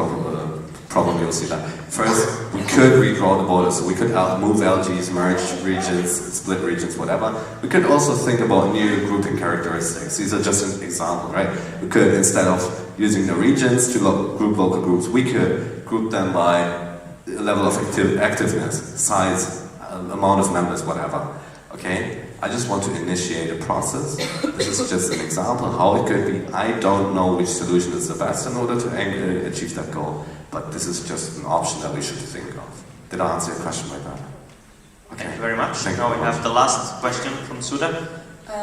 problem, you'll see that. First, we could redraw the borders, so we could move LGs, merge regions, split regions, whatever. We could also think about new grouping characteristics. These are just an example, right? We could, instead of using the regions to group local groups, we could group them by level of activeness, size, amount of members, whatever. Okay? I just want to initiate a process. This is just an example how it could be. I don't know which solution is the best in order to achieve that goal, but this is just an option that we should think of. Did I answer your question like that? Okay. Thank you very much. Now we have the last question from Suda.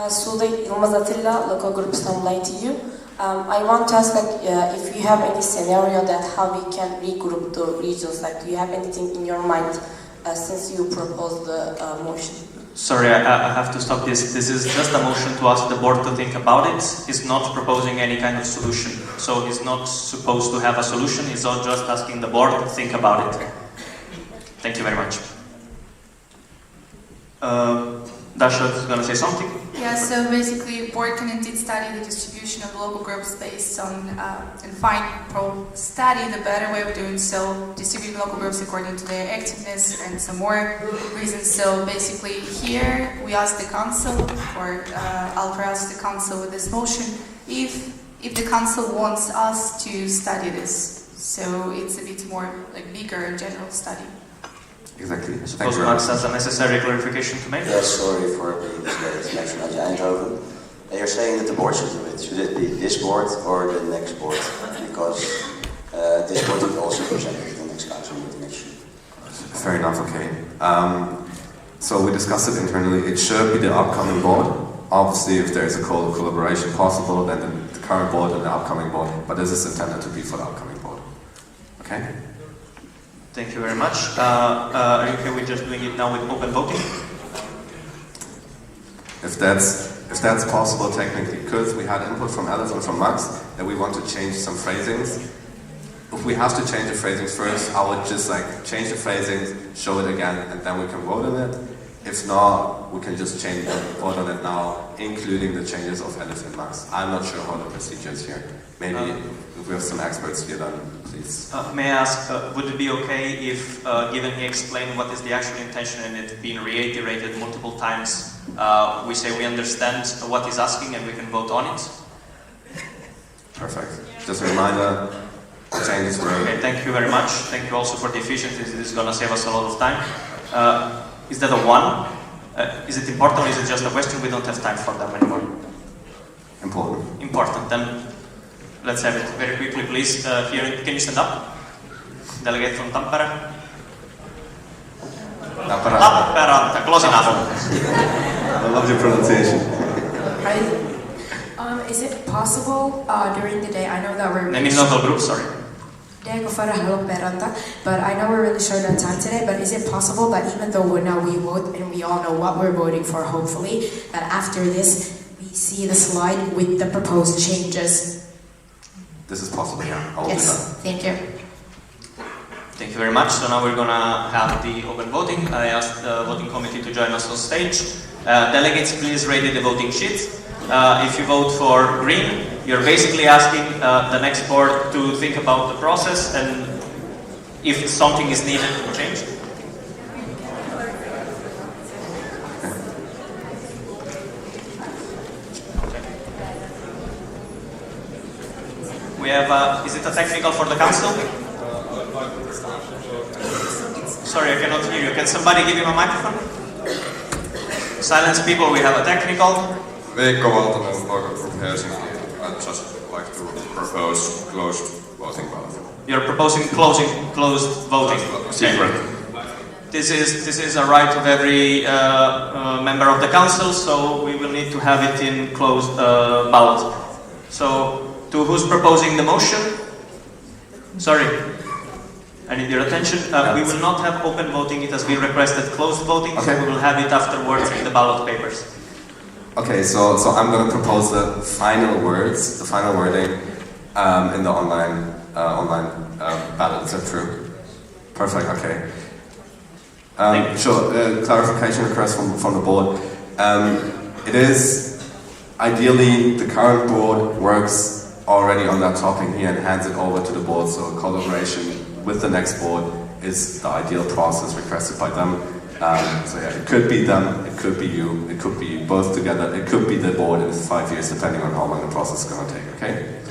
Suda Yılmaz Atilla, local group İstanbul ITU. I want to ask, if you have any scenario that how we can regroup the regions. Like, do you have anything in your mind since you proposed the motion? Sorry, I have to stop this. This is just a motion to ask the board to think about it. He's not proposing any kind of solution. So he's not supposed to have a solution. He's just asking the board to think about it. Thank you very much. Dasha is going to say something. Yeah, so basically, board can indeed study the distribution of local groups based on and study the better way of doing so, distributing local groups according to their activeness and some more reasons. So basically, here we ask the council, or I'll ask the council with this motion, if the council wants us to study this. So it's a bit more like bigger general study. Exactly. Suppose Max has a necessary clarification to make? Yes, sorry for being late. Connection at Eindhoven. You're saying that the board should do it. Should it be this board or the next board? Because this board would also present it to the next council meeting next year. Fair enough, okay. So we discussed it internally. It should be the upcoming board. Obviously, if there is a collaboration possible, then the current board and the upcoming board. But this is intended to be for the upcoming board. Okay? Thank you very much. Are you okay with just doing it now with open voting? If that's possible technically, because we had input from Alice and from Max that we want to change some phrasings. If we have to change the phrasings first, I would just change the phrasings, show it again, and then we can vote on it. If not, we can just vote on it now, including the changes of Alice and Max. I'm not sure how the procedure is here. Maybe if we have some experts here, then please. May I ask, would it be okay if, given he explained what is the actual intention and it being reiterated multiple times, we say we understand what he's asking and we can vote on it? Perfect. Just a reminder, the changes were... Okay, thank you very much. Thank you also for the efficiency. This is going to save us a lot of time. Is that a one? Is it important or is it just a question? We don't have time for them anymore. Important. Important. Then let's have it very quickly, please. Here, can you stand up? Delegate from Tampere. Tampere. Close enough. I love your pronunciation. Is it possible during the day? I know that we're... Name is local group, sorry. But I know we're really short on time today, but is it possible that even though we vote and we all know what we're voting for, hopefully, that after this we see the slide with the proposed changes? This is possible, yeah. I will do that. Thank you. Thank you very much. So now we're going to have the open voting. I asked the voting committee to join us on stage. Delegates, please ready the voting sheet. If you vote for green, you're basically asking the next board to think about the process and if something is needed to change. We have, is it a technical for the council? Sorry, I cannot hear you. Can somebody give him a microphone? Silence people, we have a technical. Veikko Valtonen, local group Helsinki. I'd just like to propose closed voting ballot. You're proposing closed voting. Secret. This is a right of every member of the council, so we will need to have it in closed ballot. So, to who's proposing the motion? Sorry, I need your attention. We will not have open voting. It has been requested closed voting, so we will have it afterwards in the ballot papers. Okay, so I'm going to propose the final words, the final wording in the online ballot. Is that true? Perfect. Okay. Sure. Clarification request from the board. It is ideally the current board works already on that topic here and hands it over to the board. So collaboration with the next board is the ideal process requested by them. So yeah, it could be them, it could be you, it could be you both together, it could be the board in 5 years, depending on how long the process is going to take, okay?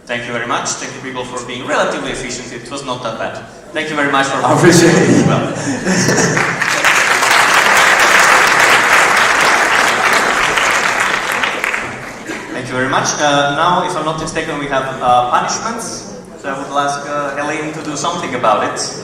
Thank you very much. Thank you people for being relatively efficient. It was not that bad. Thank you very much for... I appreciate it. Well. Thank you very much. Now, if I'm not mistaken, we have punishments. So I would ask Helene to do something about it.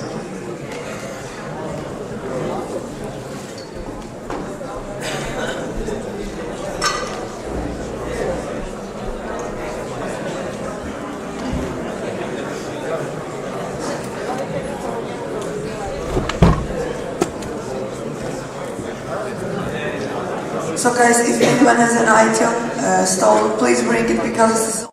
So guys, if anyone has an item stolen, please bring it because this is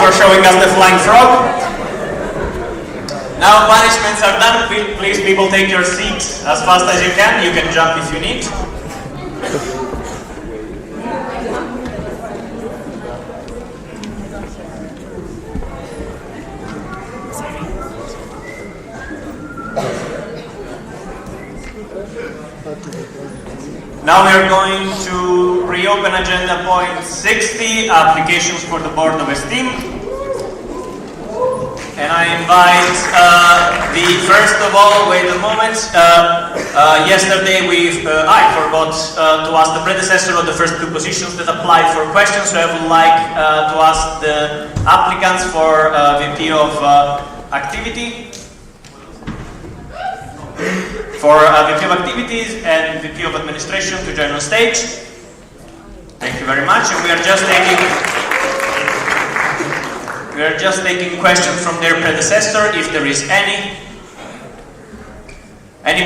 for showing us the flying frog. Now punishments are done. Please people take your seat as fast as you can. You can jump if you need. Now we are going to reopen agenda point 60, applications for the Board of Esteem. And I invite first of all, wait a moment, yesterday I forgot to ask the predecessor of the first two positions that applied for questions, so I would like to ask the applicants for VP of Activity, for VP of Activities and VP of Administration to join on stage. Thank you very much, and we are just taking questions from their predecessor, if there is any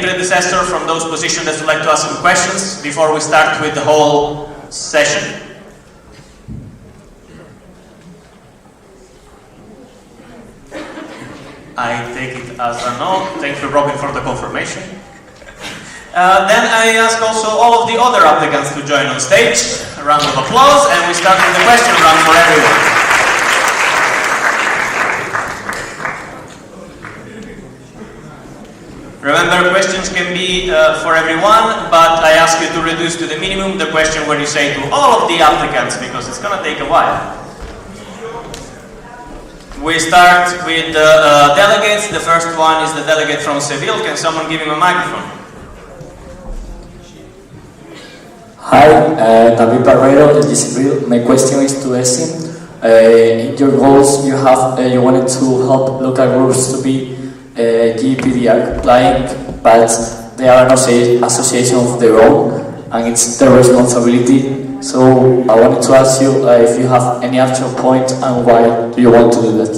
predecessor from those positions that would like to ask some questions before we start with the whole session. I take it as a no. Thank you, Robin, for the confirmation. Then I ask also all of the other applicants to join on stage. A round of applause, and we start with the question round for everyone. Remember, questions can be for everyone, but I ask you to reduce to the minimum the question where you say to all of the applicants, because it's going to take a while. We start with the delegates. The first one is the delegate from Seville. Can someone give him a microphone? Hi, David Barreiro, LG Seville. My question is to Esim. In your goals, you wanted to help local groups to be GPD applying, but they are an association of their own, and it's their responsibility. So I wanted to ask you if you have any actual point and why do you want to do that?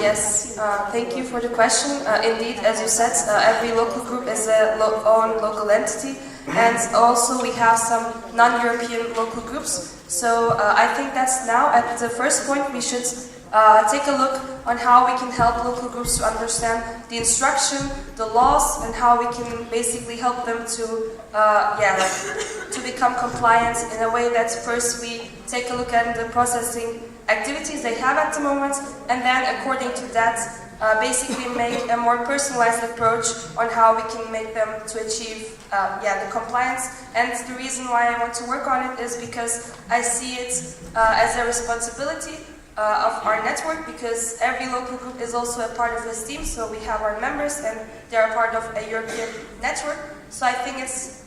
Yes, thank you for the question. Indeed, as you said, every local group is a own local entity, and also we have some non-European local groups. So I think that's now at the first point we should take a look on how we can help local groups to understand the instruction, the laws, and how we can basically help them to to become compliant in a way that first we take a look at the processing activities they have at the moment, and then according to that basically make a more personalized approach on how we can make them to achieve the compliance. And the reason why I want to work on it is because I see it as a responsibility of our network, because every local group is also a part of this team, so we have our members and they are part of a European network. So I think it's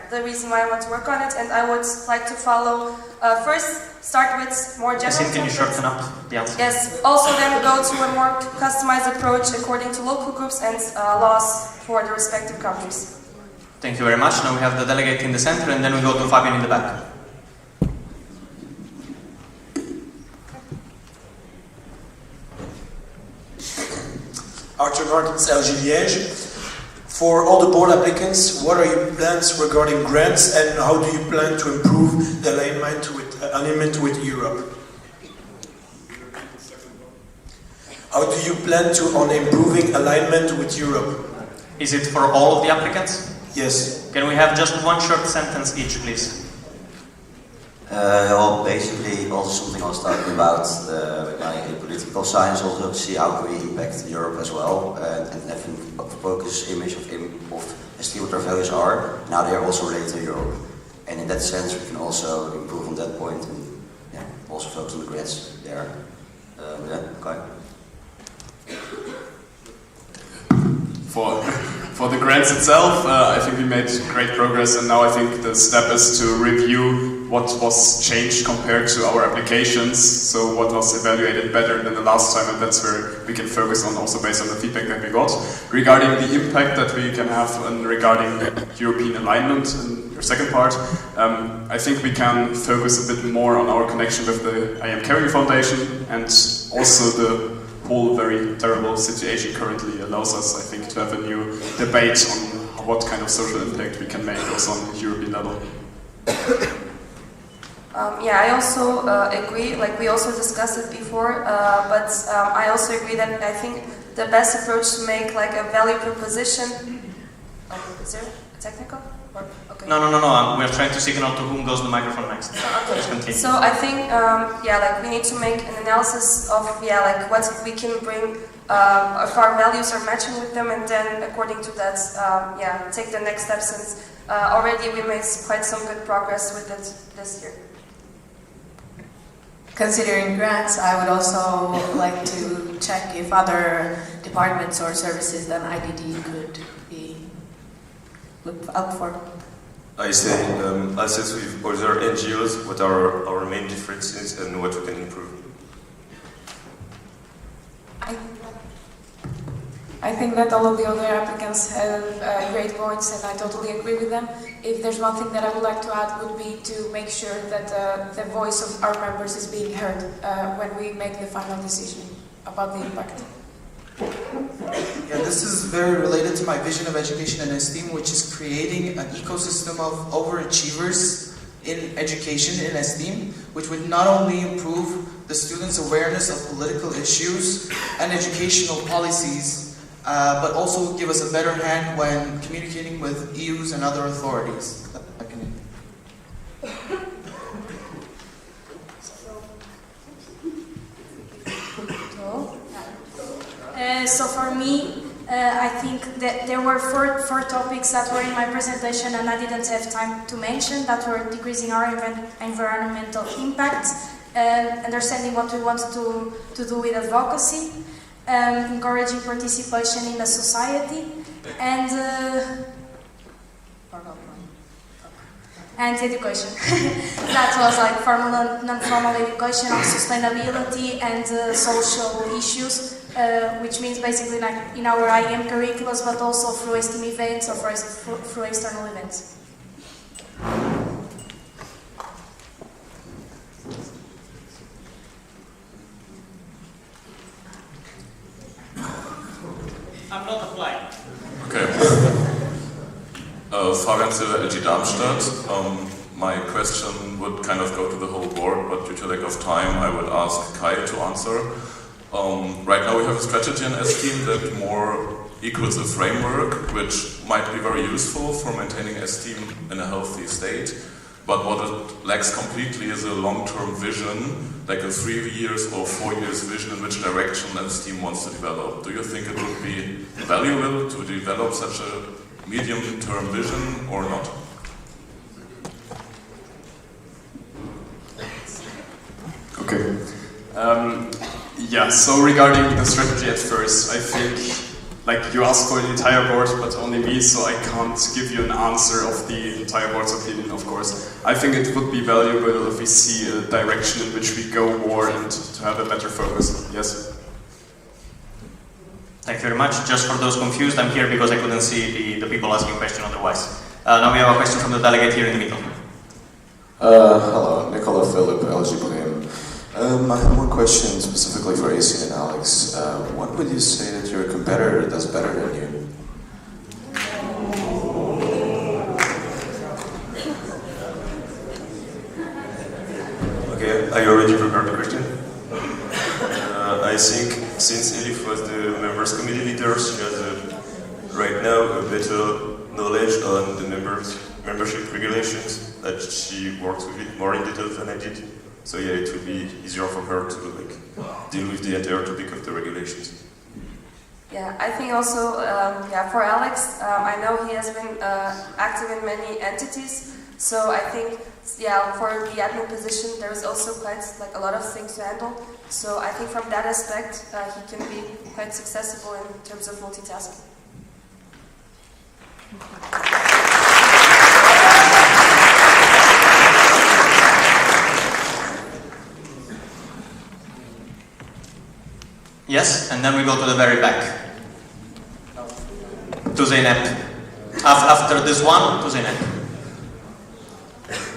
the reason why I want to work on it, and I would like to follow first start with more general. Can you shorten up the answer? Yes, also then go to a more customized approach according to local groups and laws for the respective countries. Thank you very much. Now we have the delegate in the center, and then we go to Fabian in the back. Arthur Martins, LXIV. For all the board applicants, what are your plans regarding grants, and how do you plan to improve the alignment with Europe? How do you plan on improving alignment with Europe? Is it for all of the applicants? Yes. Can we have just one short sentence each, please? Well, basically, also something I was talking about with my political science, also to see how can we impact Europe as well, and having a focus image of see what our values are. Now they are also related to Europe, and in that sense, we can also improve on that point, and also focus on the grants there. Okay. For the grants itself, I think we made great progress, and now I think the step is to review what was changed compared to our applications, so what was evaluated better than the last time, and that's where we can focus on, also based on the feedback that we got. Regarding the impact that we can have and regarding European alignment, in your second part, I think we can focus a bit more on our connection with the I Am Caring Foundation, and also the whole very terrible situation currently allows us, I think, to have a new debate on what kind of social impact we can make also on the European level. Yeah, I also agree, like we also discussed it before, but I also agree that I think the best approach to make like a value proposition, is there a technical? Or, okay. No, we're trying to signal to whom goes the microphone next. Okay. Just continue. So I think, yeah, like we need to make an analysis of, yeah, like what we can bring, if our values are matching with them, and then according to that, yeah, take the next steps, since already we made quite some good progress with it this year. Considering grants, I would also like to check if other departments or services than IDD could be looked out for. I say, assess with other NGOs what are our main differences and what we can improve. I think that all of the other applicants have great points, and I totally agree with them. If there's one thing that I would like to add, would be to make sure that the voice of our members is being heard when we make the final decision about the impact. Yeah, this is very related to my vision of education and esteem, which is creating an ecosystem of overachievers in education in esteem, which would not only improve the students' awareness of political issues and educational policies, but also give us a better hand when communicating with EUs and other authorities. So for me, I think that there were four topics that were in my presentation and I didn't have time to mention, that were decreasing our environmental impact, understanding what we want to do with advocacy, encouraging participation in the society, and education. That was like formal and non-formal education on sustainability and social issues, which means basically like in our IM curriculums, but also through STEAM events or through external events. I'm not applying. Okay. Fabian Silver, LG Darmstadt. My question would kind of go to the whole board, but due to lack of time, I would ask Kai to answer. Right now we have a strategy in S-Team that more equals a framework, which might be very useful for maintaining S-Team in a healthy state. But what it lacks completely is a long-term vision, like a 3 years or 4 years vision in which direction S-Team wants to develop. Do you think it would be valuable to develop such a medium-term vision or not? Okay. Yeah, so regarding the strategy at first, I think, like, you asked for the entire board, but only me, so I can't give you an answer of the entire board's opinion, of course. I think it would be valuable if we see a direction in which we go more and to have a better focus. Yes? Thank you very much. Just for those confused, I'm here because I couldn't see the people asking questions otherwise. Now we have a question from the delegate here in the middle. Hello, Nicola Philip, LGIV. I have one question specifically for AC and Alex. What would you say that your competitor does better than you? Okay, I already prepared the question. I think since Elif was the members committee leader, she has right now a better knowledge on the membership regulations, that she works with it more in detail than I did. So yeah, it would be easier for her to deal with the entire topic of the regulations. Yeah, I think also, yeah, for Alex, I know he has been active in many entities, so I think, yeah, for the admin position, there's also quite a lot of things to handle. So I think from that aspect, he can be quite successful in terms of multitasking. Yes, and then we go to the very back. To Zeynep. After this one, to Zeynep.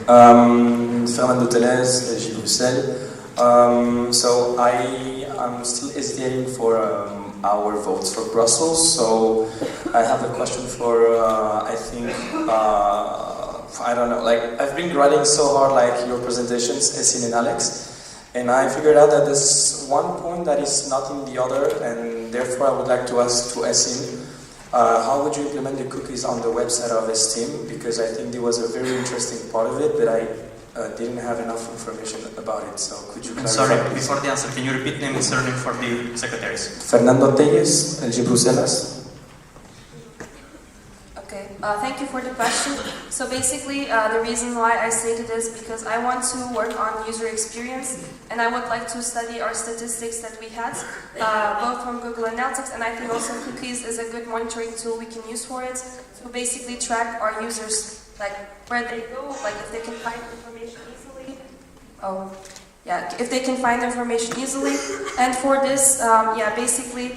Fernando Teles, LG Bruxelles. So I am still hesitating for our votes for Brussels. So I have a question for, I think, I don't know, like I've been grinding so hard like your presentations, Essine and Alex, and I figured out that there's one point that is not in the other, and therefore I would like to ask to Essine, how would you implement the cookies on the website of Esteem? Because I think there was a very interesting part of it, but I didn't have enough information about it, so could you clarify? Sorry, please? before the answer, can you repeat name and surname for the secretaries? Fernando Telles, LG Bruselas. Okay, thank you for the question. So basically, the reason why I stated this because I want to work on user experience, and I would like to study our statistics that we had, both from Google Analytics, and I think also cookies is a good monitoring tool we can use for it. To basically track our users, like where they go, like if they can find information easily. Oh, yeah, if they can find information easily. And for this, yeah, basically,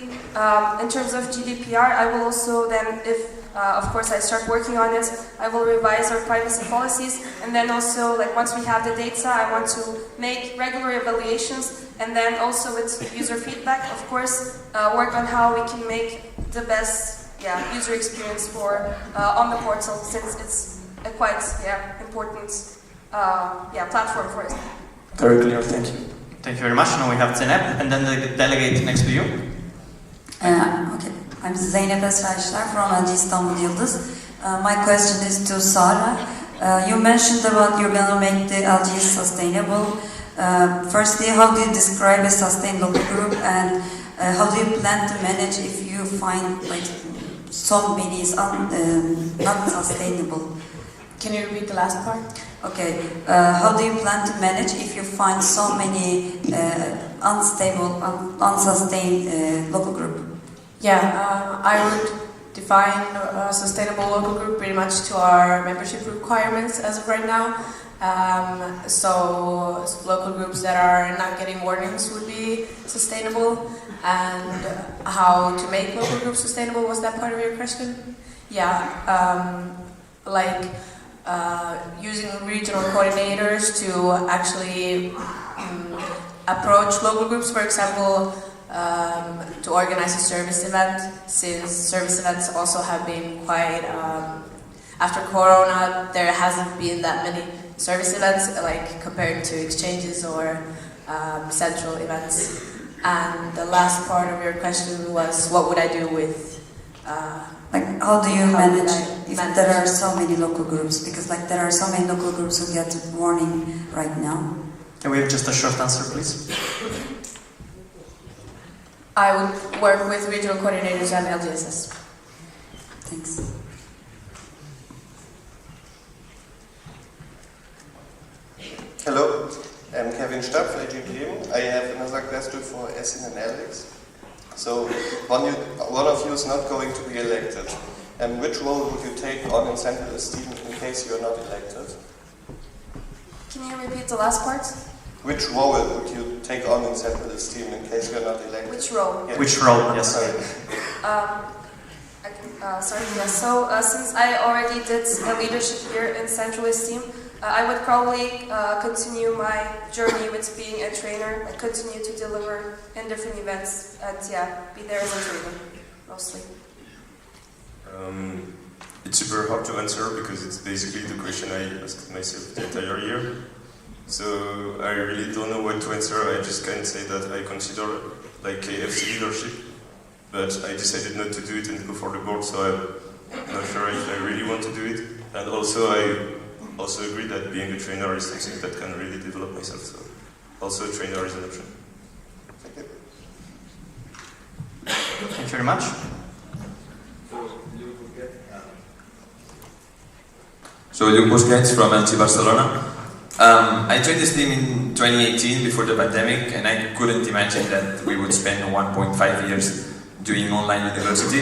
in terms of GDPR, I will also then, if of course I start working on it, I will revise our privacy policies, and then also, like once we have the data, I want to make regular evaluations, and then also with user feedback, of course, work on how we can make the best user experience for on the portal, since it's a quite important platform for us. Very clear, thank you. Thank you very much. Now we have Zeynep, and then the delegate next to you. Okay, I'm Zeynep Esraçlar from LG İstanbul Yıldız. My question is to Sarah. You mentioned about you're going to make the LG sustainable. Firstly, how do you describe a sustainable group, and how do you plan to manage if you find like so many is not sustainable? Can you repeat the last part? Okay, how do you plan to manage if you find so many unstable, unsustained local group? Yeah, I would define a sustainable local group pretty much to our membership requirements as of right now. So local groups that are not getting warnings would be sustainable. And how to make local groups sustainable, was that part of your question? Yeah, like using regional coordinators to actually approach local groups, for example, to organize a service event, since service events also have been quite, after Corona, there hasn't been that many service events, like compared to exchanges or central events. And the last part of your question was, what would I do with... like, how do you manage if there are so many local groups? Because like there are so many local groups who get warning right now. Can we have just a short answer, please? I would work with regional coordinators and LGSS. Thanks. Hello, I'm Kevin Stab for LGIV. I have another question for Essine and Alex. So, one of you is not going to be elected. Which role would you take on in Central Esteem in case you are not elected? Can you repeat the last part? Which role would you take on in Central Esteem in case you are not elected? Which role? Yeah. Which role, yes. Sorry. Sorry, yes. So, since I already did a leadership here in Central Esteem, I would probably continue my journey with being a trainer, and continue to deliver in different events, and be there as a trainer, mostly. It's super hard to answer because it's basically the question I asked myself the entire year. So I really don't know what to answer. I just can say that I consider like KFC leadership, but I decided not to do it and go for the board, so I'm not sure if I really want to do it. And also I also agree that being a trainer is something that can really develop myself, so also a trainer is an option. Thank you. Thank you very much. So Luke Busquets from LG Barcelona. I joined this team in 2018 before the pandemic, and I couldn't imagine that we would spend 1.5 years doing online university.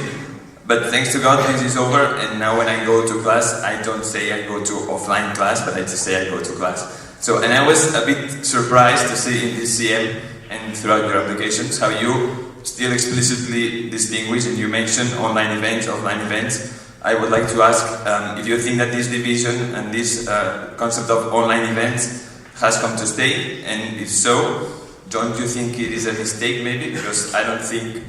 But thanks to God, this is over, and now when I go to class, I don't say I go to offline class, but I just say I go to class. So, and I was a bit surprised to see in this CM and throughout your applications how you still explicitly distinguish, and you mention online events, offline events. I would like to ask if you think that this division and this concept of online events has come to stay, and if so, don't you think it is a mistake maybe? Because I don't think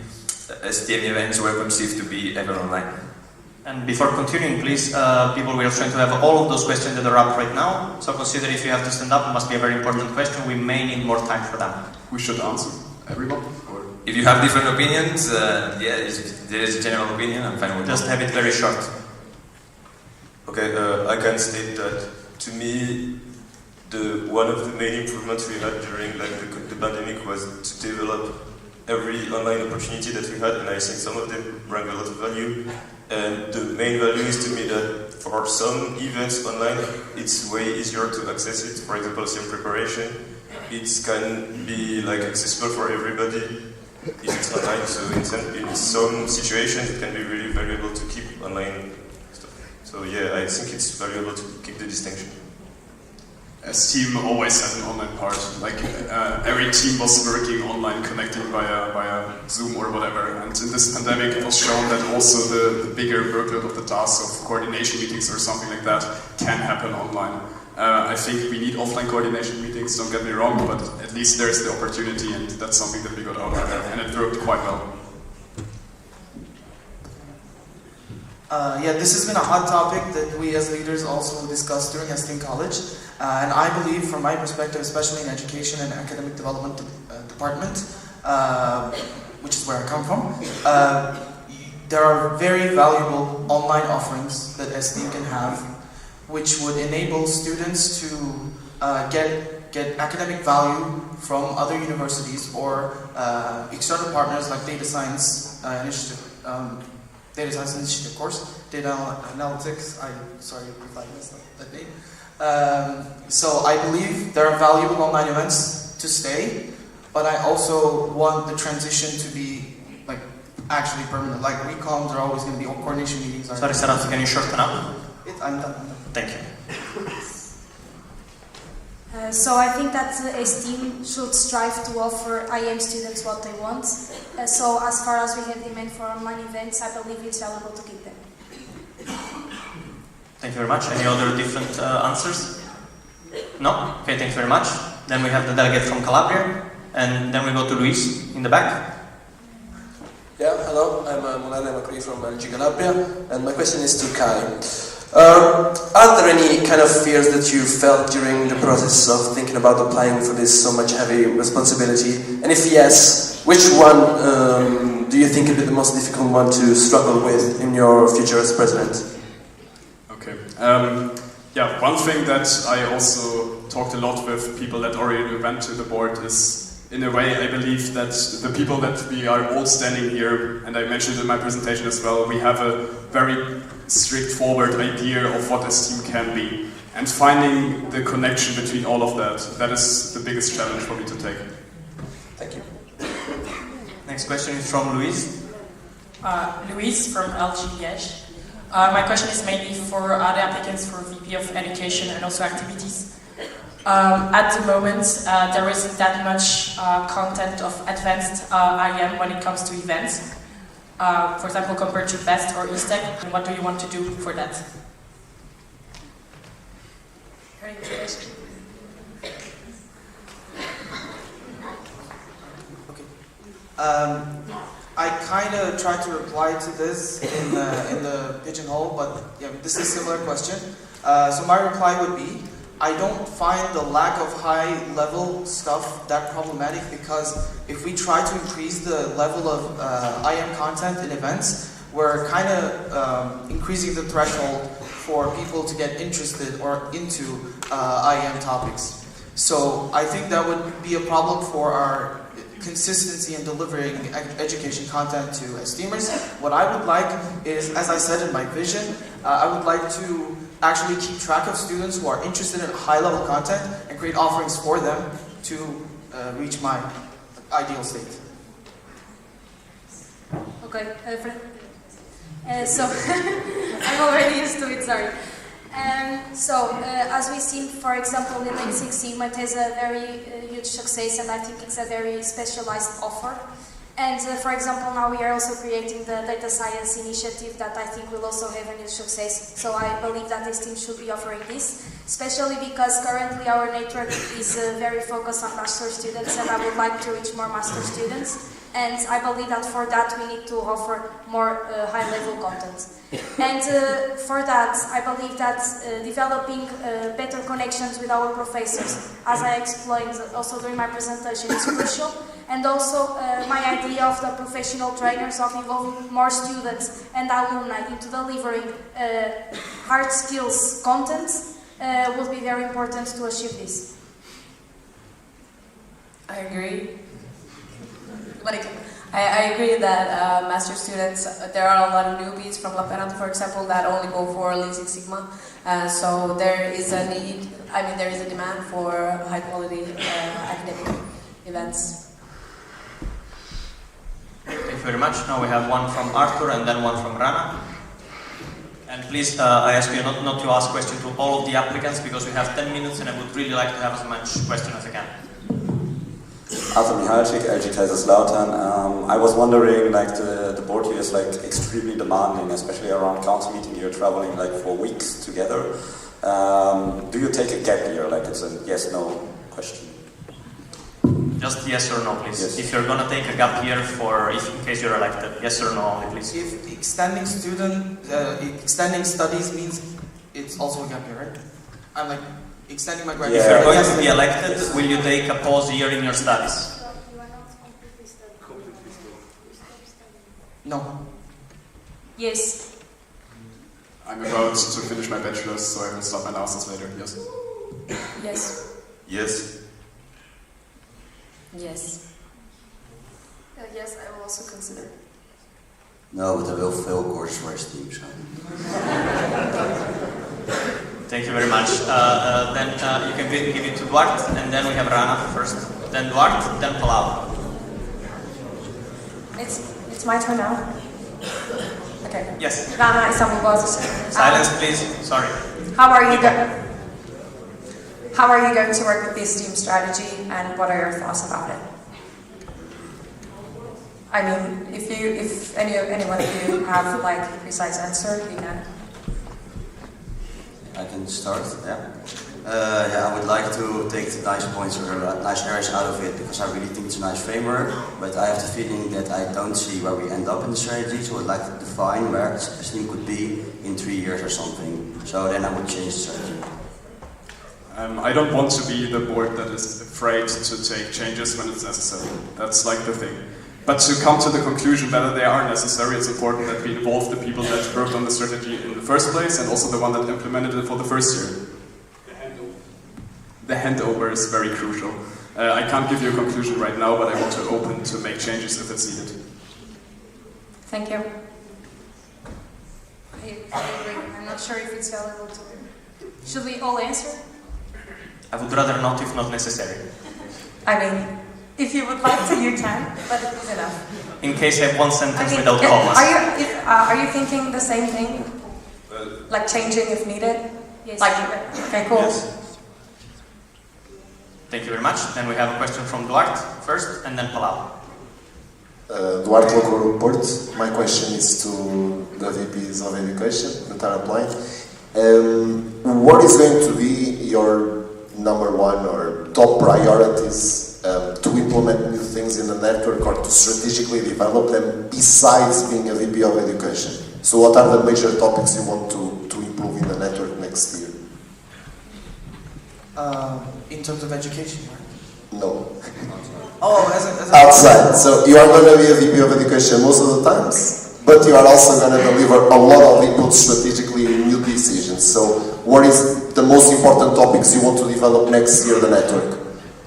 STM events were conceived to be ever online. And before continuing, please, people, we are trying to have all of those questions that are up right now. So consider if you have to stand up, it must be a very important question. We may need more time for that. We should answer everyone? Or? If you have different opinions, yeah, there is a general opinion, I'm fine with Just have it very short. Okay, I can state that to me, one of the main improvements we had during the pandemic was to develop every online opportunity that we had, and I think some of them bring a lot of value. And the main value is to me that for some events online, it's way easier to access it. For example, SIM preparation, it can be accessible for everybody if it's online. So in some situations, it can be really valuable to keep online stuff. So yeah, I think it's valuable to keep the distinction. Steam always has an online part. Every team was working online, connecting via Zoom or whatever. And in this pandemic, it was shown that also the bigger workload of the tasks of coordination meetings or something like that can happen online. I think we need offline coordination meetings, don't get me wrong, but at least there's the opportunity, and that's something that we got out of there, and it worked quite well. Yeah, this has been a hot topic that we as leaders also discussed during STEAM College. And I believe, from my perspective, especially in education and academic development department, which is where I come from, there are very valuable online offerings that STEAM can have, which would enable students to get academic value from other universities or external partners like Data Science Initiative course, Data Analytics. Sorry if I messed up that name. So I believe there are valuable online events to stay, but I also want the transition to be actually permanent. Like recom, there are always going to be coordination meetings. Sorry, Sarah, can you shorten up? I'm done. Thank you. So I think that STEAM should strive to offer IM students what they want. So as far as we have demand for online events, I believe it's valuable to keep them. Thank you very much. Any other different answers? No? Okay, thank you very much. Then we have the delegate from Calabria, and then we go to Luis in the back. Yeah, hello, I'm Mulane Macri from LG Calabria, and my question is to Kai. Are there any kind of fears that you felt during the process of thinking about applying for this so much heavy responsibility? And if yes, which one do you think would be the most difficult one to struggle with in your future as president? Okay. Yeah, one thing that I also talked a lot with people that already went to the board is, in a way, I believe that the people that we are all standing here, and I mentioned in my presentation as well, we have a very straightforward idea of what a STEAM can be. And finding the connection between all of that is the biggest challenge for me to take. Thank you. Next question is from Luis. Luis from LXIV. My question is mainly for the applicants for VP of Education and also activities. At the moment, there isn't that much content of advanced IM when it comes to events. For example, compared to BEST or ESTEC, and what do you want to do for that? I kind of tried to reply to this in the pigeonhole, but yeah, this is a similar question. So my reply would be, I don't find the lack of high-level stuff that problematic, because if we try to increase the level of IM content in events, we're kind of increasing the threshold for people to get interested or into IM topics. So I think that would be a problem for our consistency in delivering education content to STEAMers. What I would like is, as I said in my vision, I would like to actually keep track of students who are interested in high-level content and create offerings for them to reach my ideal state. Okay, so I'm already used to it, sorry. As we've seen, for example, in LXIV, it has a very huge success, and I think it's a very specialized offer. And for example, now we are also creating the Data Science Initiative that I think will also have a huge success. So I believe that this team should be offering this, especially because currently our network is very focused on master students, and I would like to reach more master students. and I believe that for that we need to offer more high-level content. And for that, I believe that developing better connections with our professors, as I explained also during my presentation, is crucial. And also my idea of the professional trainers of involving more students and alumni into delivering hard skills content would be very important to achieve this. I agree. I agree that master students, there are a lot of newbies from La Perante, for example, that only go for Lean Six Sigma. So there is a need, there is a demand for high quality academic events. Thank you very much. Now we have one from Arthur and then one from Rana. And please, I ask you not to ask questions to all of the applicants because we have 10 minutes and I would really like to have as much question as I can. Arthur Michalczyk, LG Kaiserslautern. I was wondering, the board here is extremely demanding, especially around council meeting. You're traveling for weeks together. Do you take a gap year? It's a yes/no question. Just yes or no, please. Yes. If you're gonna take a gap year in case you're elected, yes or no only, please. If extending studies means it's also a gap year, right? I'm extending my graduation. If you're going to be elected, will you take a pause year in your studies? No. Yes. I'm about to finish my bachelor's, so I will start my master's later. Yes. Yes. Yes. Yes. Yes, I will also consider. No, but I will fill courses for his team, so. Thank you very much. Then you can give it to Duarte, and then we have Rana first. Then Duarte, then Palau. It's my turn now. Okay. Yes. Rana Istanbul. Silence, please. Sorry. How are you going to work with this team strategy, and what are your thoughts about it? If anyone of you have a precise answer, you can. I can start, yeah. I would like to take the nice points or nice areas out of it because I really think it's a nice framework, but I have the feeling that I don't see where we end up in the strategy, so I'd like to define where this team could be in 3 years or something. So then I would change the strategy. I don't want to be the board that is afraid to take changes when it's necessary. That's the thing. But to come to the conclusion whether they are necessary, it's important that we involve the people that worked on the strategy in the first place and also the one that implemented it for the first year. The handover is very crucial. I can't give you a conclusion right now, but I want to open to make changes if it's needed. Thank you. I agree. I'm not sure if it's valuable to. Should we all answer? I would rather not if not necessary. If you would like to, you can, but it's enough. In case I have one sentence without commas. Are you thinking the same thing? Changing if needed? Yes. Okay, cool. Yes. Thank you very much. Then we have a question from Duarte first, and then Palau. Duarte Loco Report. My question is to the VPs of Education that are applying. What is going to be your number one or top priorities to implement new things in the network or to strategically develop them besides being a VP of Education? So what are the major topics you want to improve in the network next year? In terms of education, right? No. Oh, as a outside. So you are going to be a VP of Education most of the times, but you are also going to deliver a lot of input strategically in new decisions. So what is the most important topics you want to develop next year in the network?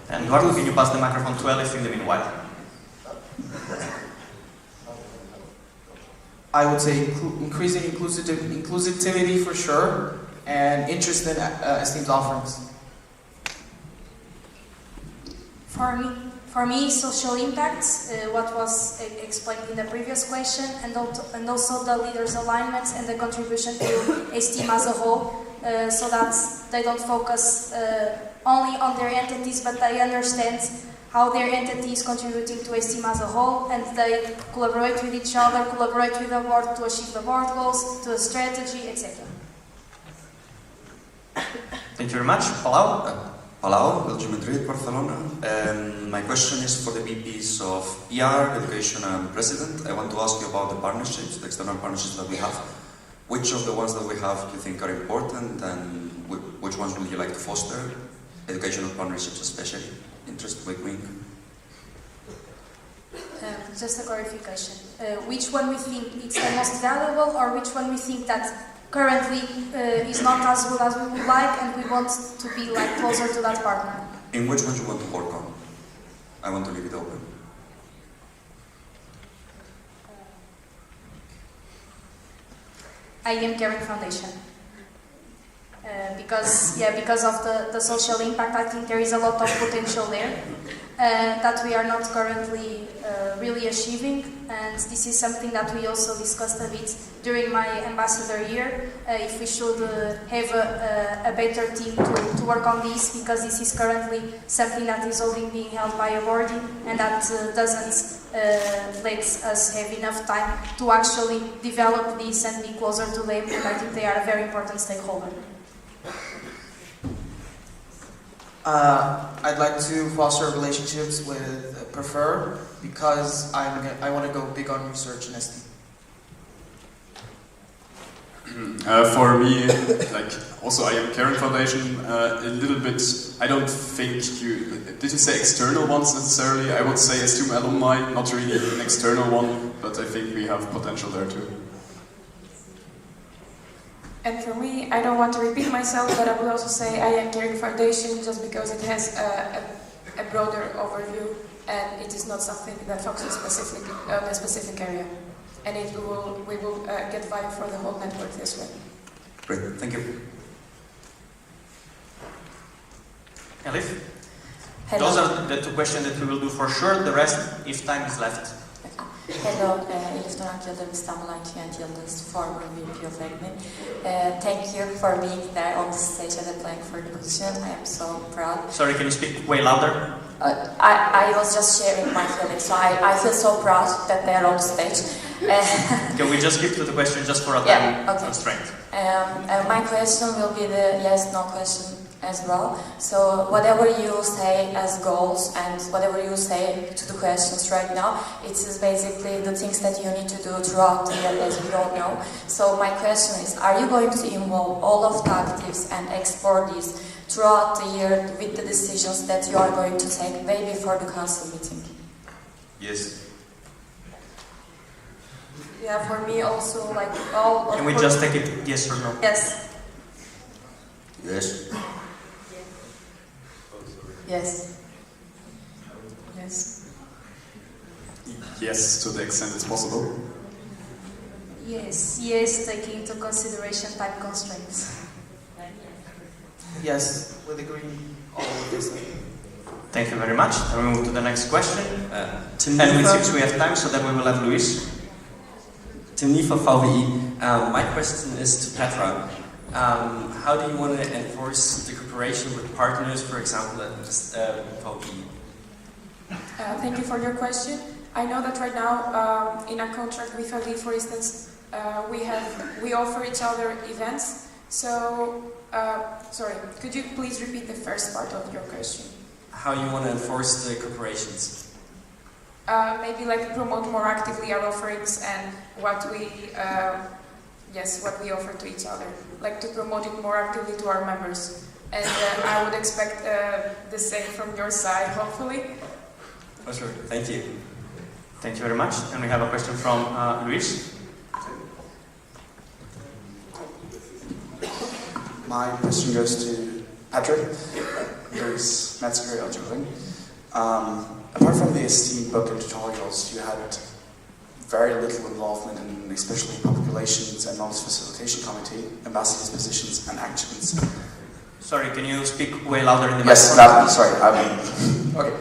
And Eduardo, can you pass the microphone to Elif in the meanwhile? I would say increasing inclusivity for sure, and interest in esteemed offerings. For me, social impact, what was explained in the previous question, and also the leaders' alignments and the contribution to esteem as a whole, so that they don't focus only on their entities, but they understand how their entity is contributing to esteem as a whole, and they collaborate with each other, collaborate with the board to achieve the board goals, to a strategy, etc. Thank you very much. Palau? Palau, LG Madrid, Barcelona. My question is for the VPs of PR, Education and President. I want to ask you about the partnerships, the external partnerships that we have. Which of the ones that we have do you think are important, and which ones would you like to foster? Educational partnerships especially. Interest, wink. Just a clarification. Which one we think is the most valuable, or which one we think that currently is not as good as we would like, and we want to be like closer to that partner? In which one you want to work on? I want to leave it open. I am Caring Foundation. Because of the social impact, I think there is a lot of potential there that we are not currently really achieving, and this is something that we also discussed a bit during my ambassador year, if we should have a better team to work on this, because this is currently something that is only being held by a board, and that doesn't let us have enough time to actually develop this and be closer to them, and I think they are a very important stakeholder. I'd like to foster relationships with Prefer, because I want to go big on research and STEAM. For me, also I am Caring Foundation, a little bit, I don't think did you say external ones necessarily? I would say STEAM alumni, not really an external one, but I think we have potential there too. And for me, I don't want to repeat myself, but I would also say I am Caring Foundation just because it has a broader overview, and it is not something that focuses specifically on a specific area. And we will get value for the whole network this way. Great, thank you. Elif? Hello. Those are the two questions that we will do for sure, the rest, if time is left. Hello, Elif Yıldırım, İstanbul IT and Yıldız, former VP of Admin. Thank you for being there on the stage and applying for the position. I am so proud. Sorry, can you speak way louder? I was just sharing my feelings, so I feel so proud that they are on the stage. Can we just skip to the question just for a time constraint? My question will be the yes/no question as well. So whatever you say as goals and whatever you say to the questions right now, it is basically the things that you need to do throughout the year, as we all know. So my question is, are you going to involve all of the actives and explore these throughout the year with the decisions that you are going to take way before the council meeting? Yes. Yeah, for me also, like all. Can we just take it yes or no? Yes. Yes. Yes. Yes. Yes, to the extent it's possible. Yes, taking into consideration time constraints. Yes, with agreeing all of this. Thank you very much. Then we move to the next question. And it seems we have time, so then we will have Luis. To NIFA VVI, my question is to Petra. How do you want to enforce the cooperation with partners, for example, at VVI? Thank you for your question. I know that right now, in a contract with VVI, for instance, we offer each other events. So, sorry, could you please repeat the first part of your question? How you want to enforce the cooperations? Maybe like promote more actively our offerings and what we offer to each other. Like to promote it more actively to our members. And I would expect the same from your side, hopefully. For sure. Thank you. Thank you very much. And we have a question from Luis. My question goes to Patrick. There's Metzger eligibility. Apart from the esteemed book and tutorials, you had very little involvement in especially public relations and knowledge facilitation committee, ambassadors' positions and actions. Sorry, can you speak way louder in the Yes, microphone? sorry. Okay.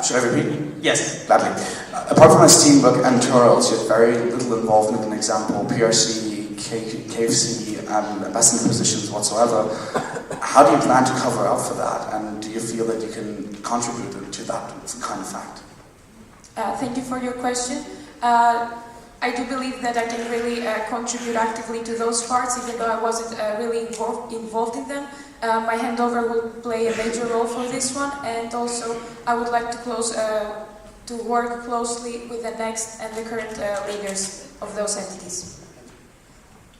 Should I repeat? Yes. Gladly. Apart from esteemed book and tutorials, you had very little involvement in, example, PRC, KFC, and ambassador positions whatsoever. How do you plan to cover up for that, and do you feel that you can contribute to that kind of fact? Thank you for your question. I do believe that I can really contribute actively to those parts, even though I wasn't really involved in them. My handover will play a major role for this one, and also I would like to work closely with the next and the current leaders of those entities.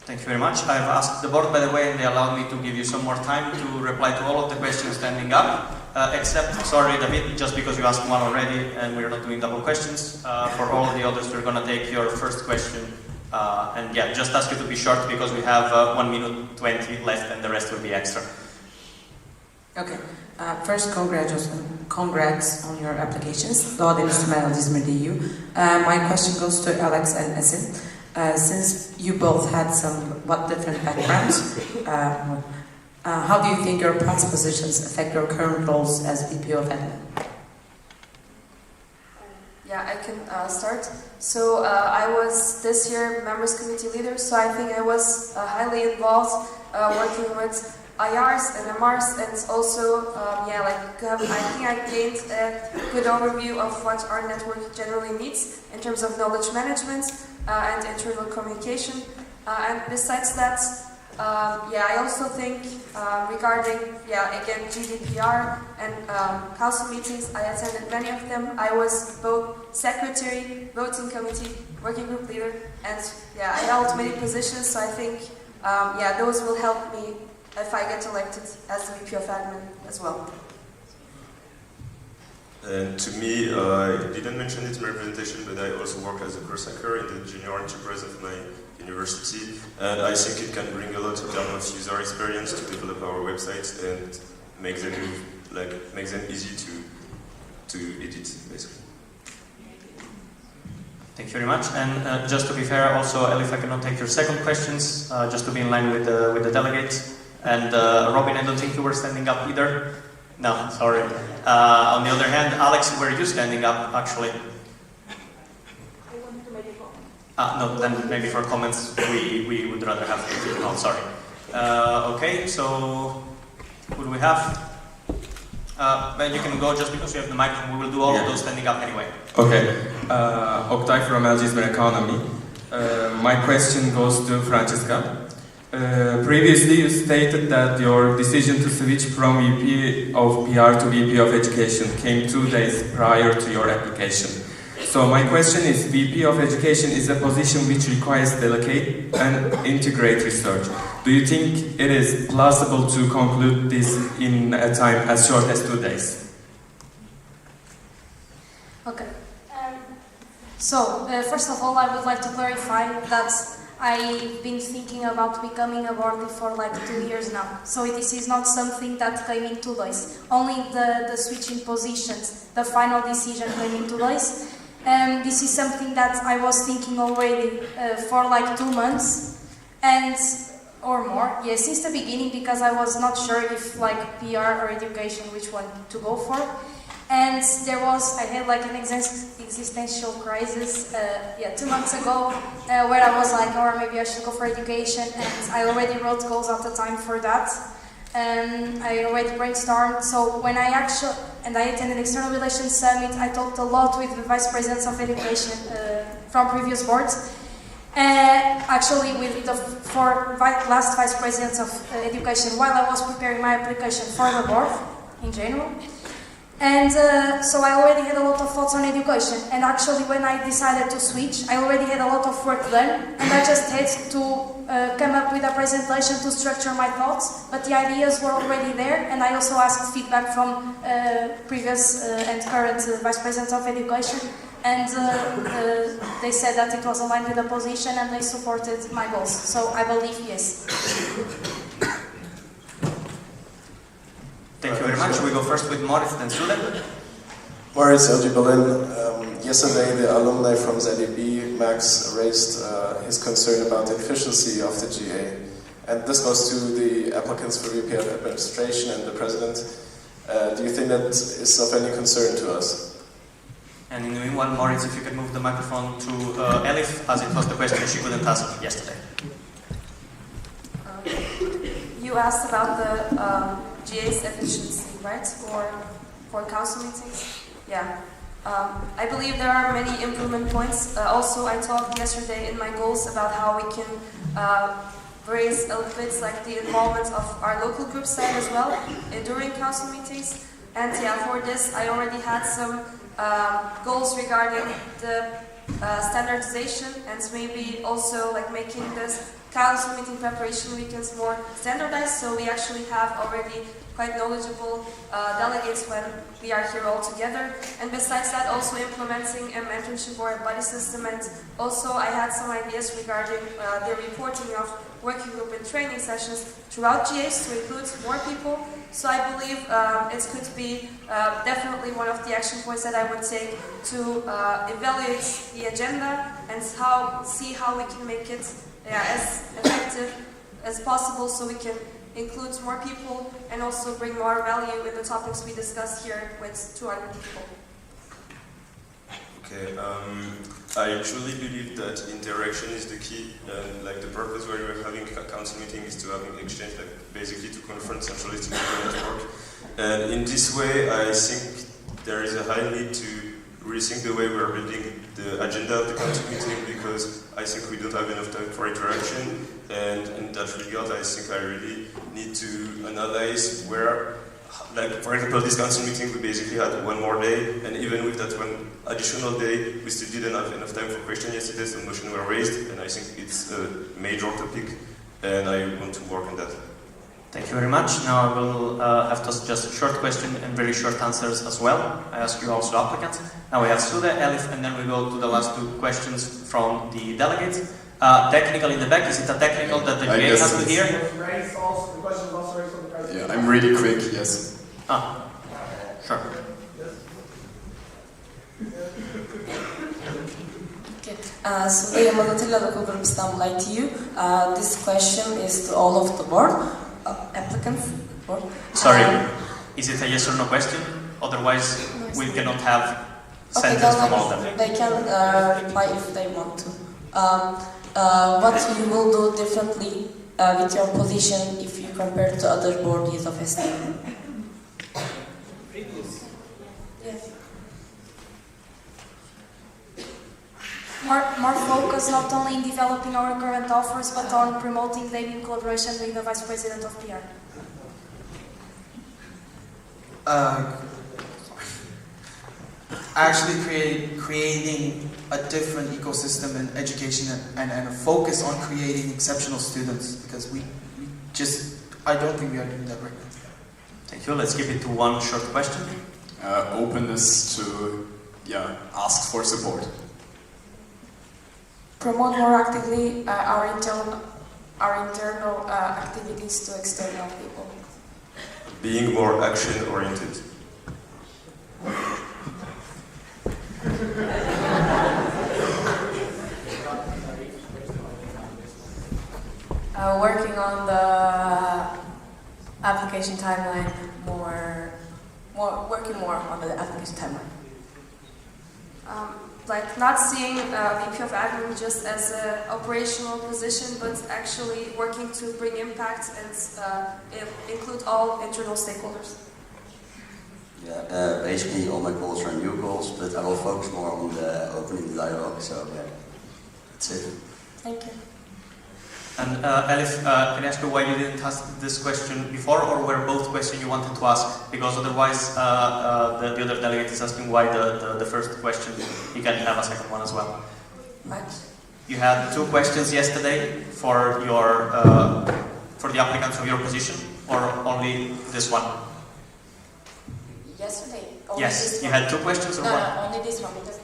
Thank you very much. I've asked the board, by the way, and they allowed me to give you some more time to reply to all of the questions standing up. Except, sorry David, just because you asked one already and we're not doing double questions. For all the others, we're going to take your first question. And yeah, just ask you to be short because we have 1 minute 20 left and the rest will be extra. Okay. First, congrats on your applications. Doğru dizme EU. My question goes to Alex and Esin. Since you both had somewhat different backgrounds, how do you think your past positions affect your current roles as VP of Admin? Yeah, I can start. So I was this year members committee leader, so I think I was highly involved working with IRs and MRs, and also I think I gained a good overview of what our network generally needs in terms of knowledge management and internal communication. And besides that, I also think regarding, again, GDPR and council meetings, I attended many of them. I was both secretary, voting committee, working group leader, and I held many positions, so I think, those will help me if I get elected as the VP of Admin as well. And to me, I didn't mention it in my presentation, but I also work as a course hacker in the junior enterprise of my university, and I think it can bring a lot in terms of user experience to develop our websites and make them easy to edit, basically. Thank you very much. And just to be fair, also, Elif, I cannot take your second questions, just to be in line with the delegates. And Robin, I don't think you were standing up either. No, sorry. On the other hand, Alex, were you standing up, actually? No, then maybe for comments, we would rather have you. No, sorry. Okay, so who do we have? Then you can go just because you have the microphone. We will do all of those standing up anyway. Okay. Oktay from LXIV Economy. My question goes to Francesca. Previously, you stated that your decision to switch from VP of PR to VP of Education came 2 days prior to your application. So my question is, VP of Education is a position which requires delegate and integrate research. Do you think it is plausible to conclude this in a time as short as 2 days? Okay. So, first of all, I would like to clarify that I've been thinking about becoming a board for like 2 years now. So this is not something that came in 2 days. Only the switching positions, the final decision came in 2 days. This is something that I was thinking already for like 2 months and or more. Yeah, since the beginning, because I was not sure if like PR or education, which one to go for. And I had like an existential crisis 2 months ago where I was like, or maybe I should go for education, and I already wrote goals at the time for that. I already brainstormed, so when I attended External Relations Summit, I talked a lot with the Vice Presidents of Education from previous boards. Actually with the 4 last Vice Presidents of Education while I was preparing my application for the board in general. And so I already had a lot of thoughts on education, and actually when I decided to switch, I already had a lot of work done, and I just had to come up with a presentation to structure my thoughts, but the ideas were already there, and I also asked feedback from previous and current Vice Presidents of Education, and they said that it was aligned with the position and they supported my goals, so I believe yes. Thank you very much. We go first with Moritz, then Sule. Moritz, LG Berlin. Yesterday, the alumni from ZDB, Max, raised his concern about the efficiency of the GA. And this goes to the applicants for VP of Administration and the President. Do you think that is of any concern to us? And in the meanwhile, Moritz, if you could move the microphone to Elif, as it was the question she couldn't ask yesterday. You asked about the GA's efficiency, right? For council meetings? Yeah. I believe there are many improvement points. Also, I talked yesterday in my goals about how we can raise a little bit like the involvement of our local group side as well during council meetings. And yeah, for this I already had some goals regarding the standardization and maybe also like making this council meeting preparation weekends more standardized, so we actually have already quite knowledgeable delegates when we are here all together. And besides that, also implementing a mentorship or a buddy system. And also I had some ideas regarding the reporting of working group and training sessions throughout GAs to include more people. So I believe it could be definitely one of the action points that I would take to evaluate the agenda and see how we can make it as effective as possible, so we can include more people and also bring more value in the topics we discuss here with 200 people. Okay, I truly believe that interaction is the key, and like the purpose where we're having a council meeting is to have an exchange, like basically to confront centralistic network. And in this way, I think there is a high need to rethink the way we're building the agenda of the council meeting, because I think we don't have enough time for interaction, and in that regard I think I really need to analyze where, like for example this council meeting we basically had one more day, and even with that one additional day we still didn't have enough time for questions yesterday, so motions were raised, and I think it's a major topic and I want to work on that. Thank you very much. Now I will have just a short question and very short answers as well. I ask you also applicants. Now we have Sude, Elif, and then we go to the last two questions from the delegates. Technical in the back, is it a technical that the GA has to hear? Yeah, I'm really quick, yes. Sure. Sude Yamalatilla, local group Istanbul ITU. This question is to all of the board. Applicants. Sorry, is it a yes or no question? Otherwise, we cannot have sentence from all of them. They can reply if they want to. What you will do differently with your position if you compare to other boards of STM? Yes. More focus not only in developing our current offers, but on promoting them in collaboration with the Vice President of PR. Actually creating a different ecosystem in education and a focus on creating exceptional students, because I don't think we are doing that right now. Thank you. Let's keep it to one short question. Openness to ask for support. Promote more actively our internal activities to external people. Being more action-oriented. Working on the application timeline working more on the application timeline. Like not seeing VP of Admin just as an operational position, but actually working to bring impact and include all internal stakeholders. Yeah, basically all my goals are new goals, but I will focus more on the opening the dialogue, so yeah, that's it. Thank you. And Elif, can I ask you why you didn't ask this question before, or were both questions you wanted to ask? Because otherwise the other delegate is asking why the first question, you can have a second one as well. What? You had two questions yesterday for your for the applicants of your position, or only this one? Yesterday. Yes, you had two questions or no, one? No, only this one. Because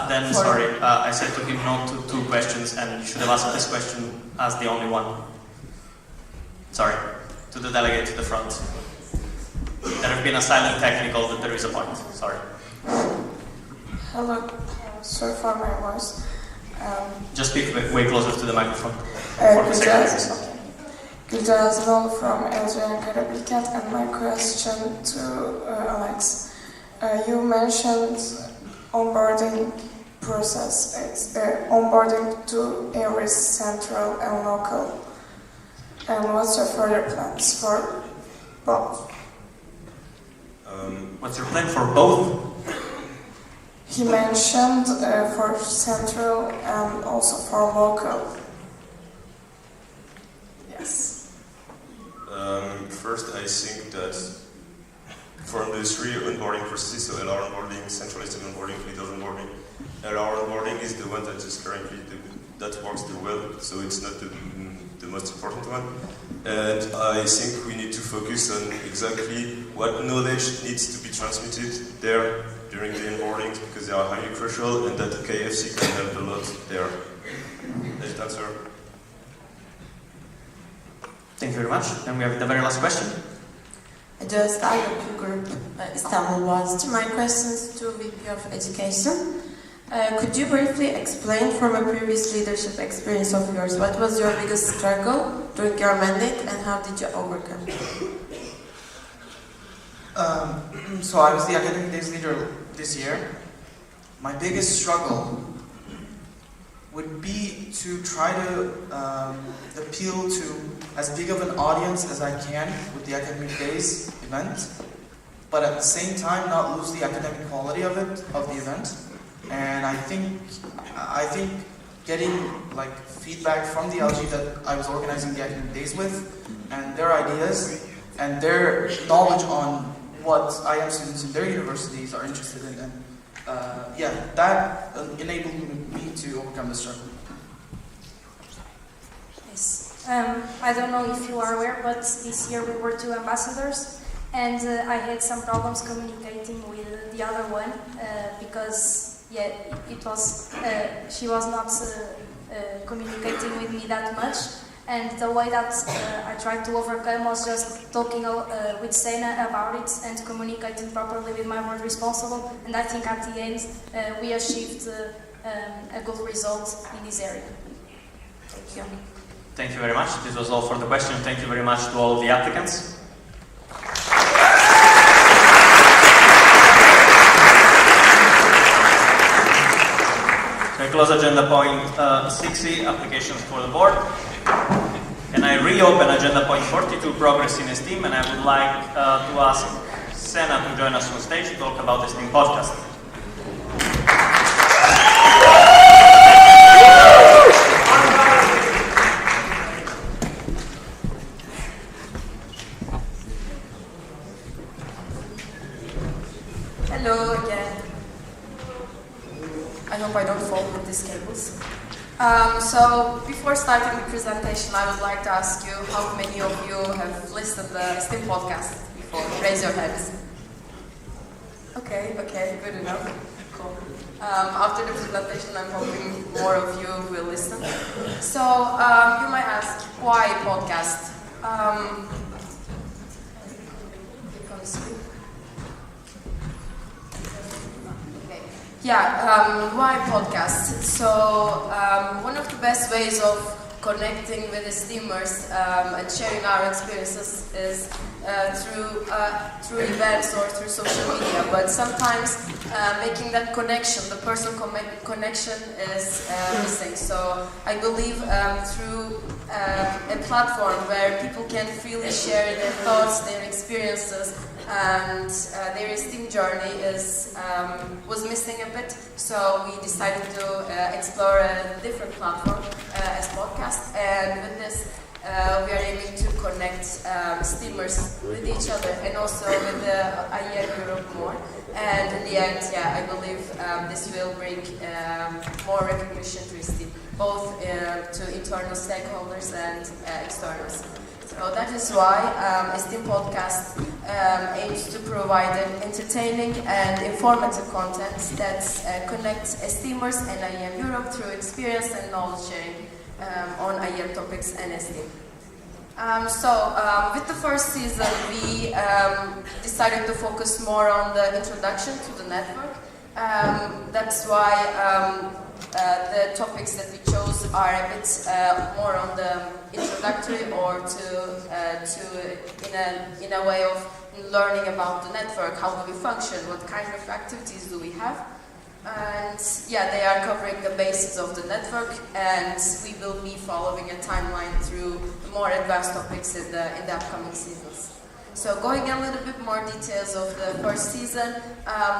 Then, sorry, I said to him no to two questions, and you should have asked this question as the only one. Sorry, to the delegate to the front. There have been a silent technical, but there is a point. Sorry. Hello, sorry for my voice. Just speak way closer to the microphone. For the second. Gülcan Azmal from LXIV Karabikent, and my question to Alex. You mentioned onboarding process, onboarding to every central and local. And what's your further plans for both? What's your plan for both? he mentioned for central and also for local. Yes. First, I think that from the three onboarding processes, so LR onboarding, centralized onboarding, leader onboarding, LR onboarding is the one that is currently that works the well, so it's not the most important one. And I think we need to focus on exactly what knowledge needs to be transmitted there during the onboardings, because they are highly crucial, and that KFC can help a lot there. Does it answer? Thank you very much. And we have the very last question. The startup group Istanbul was my questions to VP of Education. Could you briefly explain from a previous leadership experience of yours, what was your biggest struggle during your mandate and how did you overcome it? So I was the Academic Days leader this year. My biggest struggle would be to try to appeal to as big of an audience as I can with the Academic Days event, but at the same time not lose the academic quality of the event. And I think getting like feedback from the LG that I was organizing the Academic Days with, and their ideas and their knowledge on what IM students in their universities are interested in, and that enabled me to overcome the struggle. Yes. I don't know if you are aware, but this year we were 2 ambassadors, and I had some problems communicating with the other one because it was she was not communicating with me that much, and the way that I tried to overcome was just talking with Sena about it and communicating properly with my board responsible, and I think at the end we achieved a good result in this area. Thank you. Thank you very much. This was all for the question. Thank you very much to all of the applicants. I close agenda point 60, applications for the board. And I reopen agenda point 42, progress in STEAM, and I would like to ask Sena to join us on stage to talk about the STEAM podcast. Hello again. I hope I don't fall with these cables. So before starting the presentation, I would like to ask you how many of you have listened to the STEAM podcast before? Raise your hands. Okay, good enough. Cool. After the presentation, I'm hoping more of you will listen. So you might ask, why podcast? Why podcast? So one of the best ways of connecting with the STEAMers and sharing our experiences is through events or through social media. But sometimes making that connection, the personal connection, is missing. So I believe through a platform where people can freely share their thoughts, their experiences, and their STEAM journey was missing a bit, so we decided to explore a different platform as podcast, and with this we are aiming to connect STEAMers with each other and also with the IEM Europe more, and in the end, I believe this will bring more recognition to STEAM, both to internal stakeholders and externals. So that is why STEAM podcast aims to provide an entertaining and informative content that connects STEAMers and IEM Europe through experience and knowledge sharing on IEM topics and STEAM. With the first season, we decided to focus more on the introduction to the network. That's why the topics that we chose are a bit more on the introductory or in a way of learning about the network, how do we function, what kind of activities do we have. And they are covering the basis of the network, and we will be following a timeline through more advanced topics in the upcoming seasons. So going a little bit more details of the first season,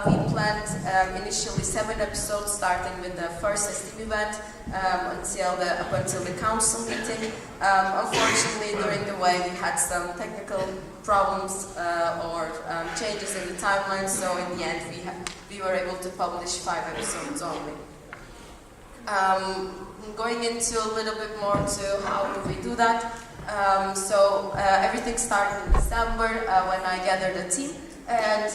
we planned initially 7 episodes, starting with the first esteem event up until the council meeting. Unfortunately, during the way we had some technical problems or changes in the timeline, so in the end we were able to publish 5 episodes only. Going into a little bit more to how do we do that. Everything started in December when I gathered a team, and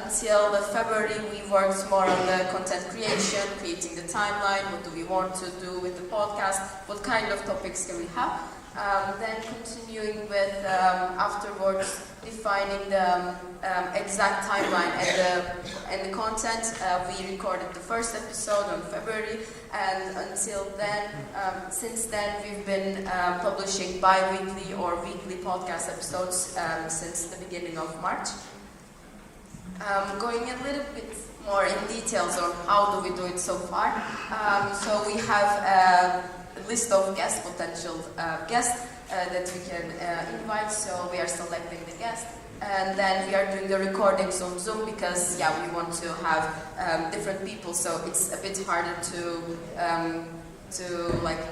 until February we worked more on the content creation, creating the timeline, what do we want to do with the podcast, what kind of topics can we have. Then continuing with afterwards defining the exact timeline and the content. We recorded the first episode on February, and until then, since then we've been publishing bi-weekly or weekly podcast episodes since the beginning of March. Going a little bit more in details on how do we do it so far. So we have a list of potential guests that we can invite, so we are selecting the guests, and then we are doing the recordings on Zoom because we want to have different people, so it's a bit harder to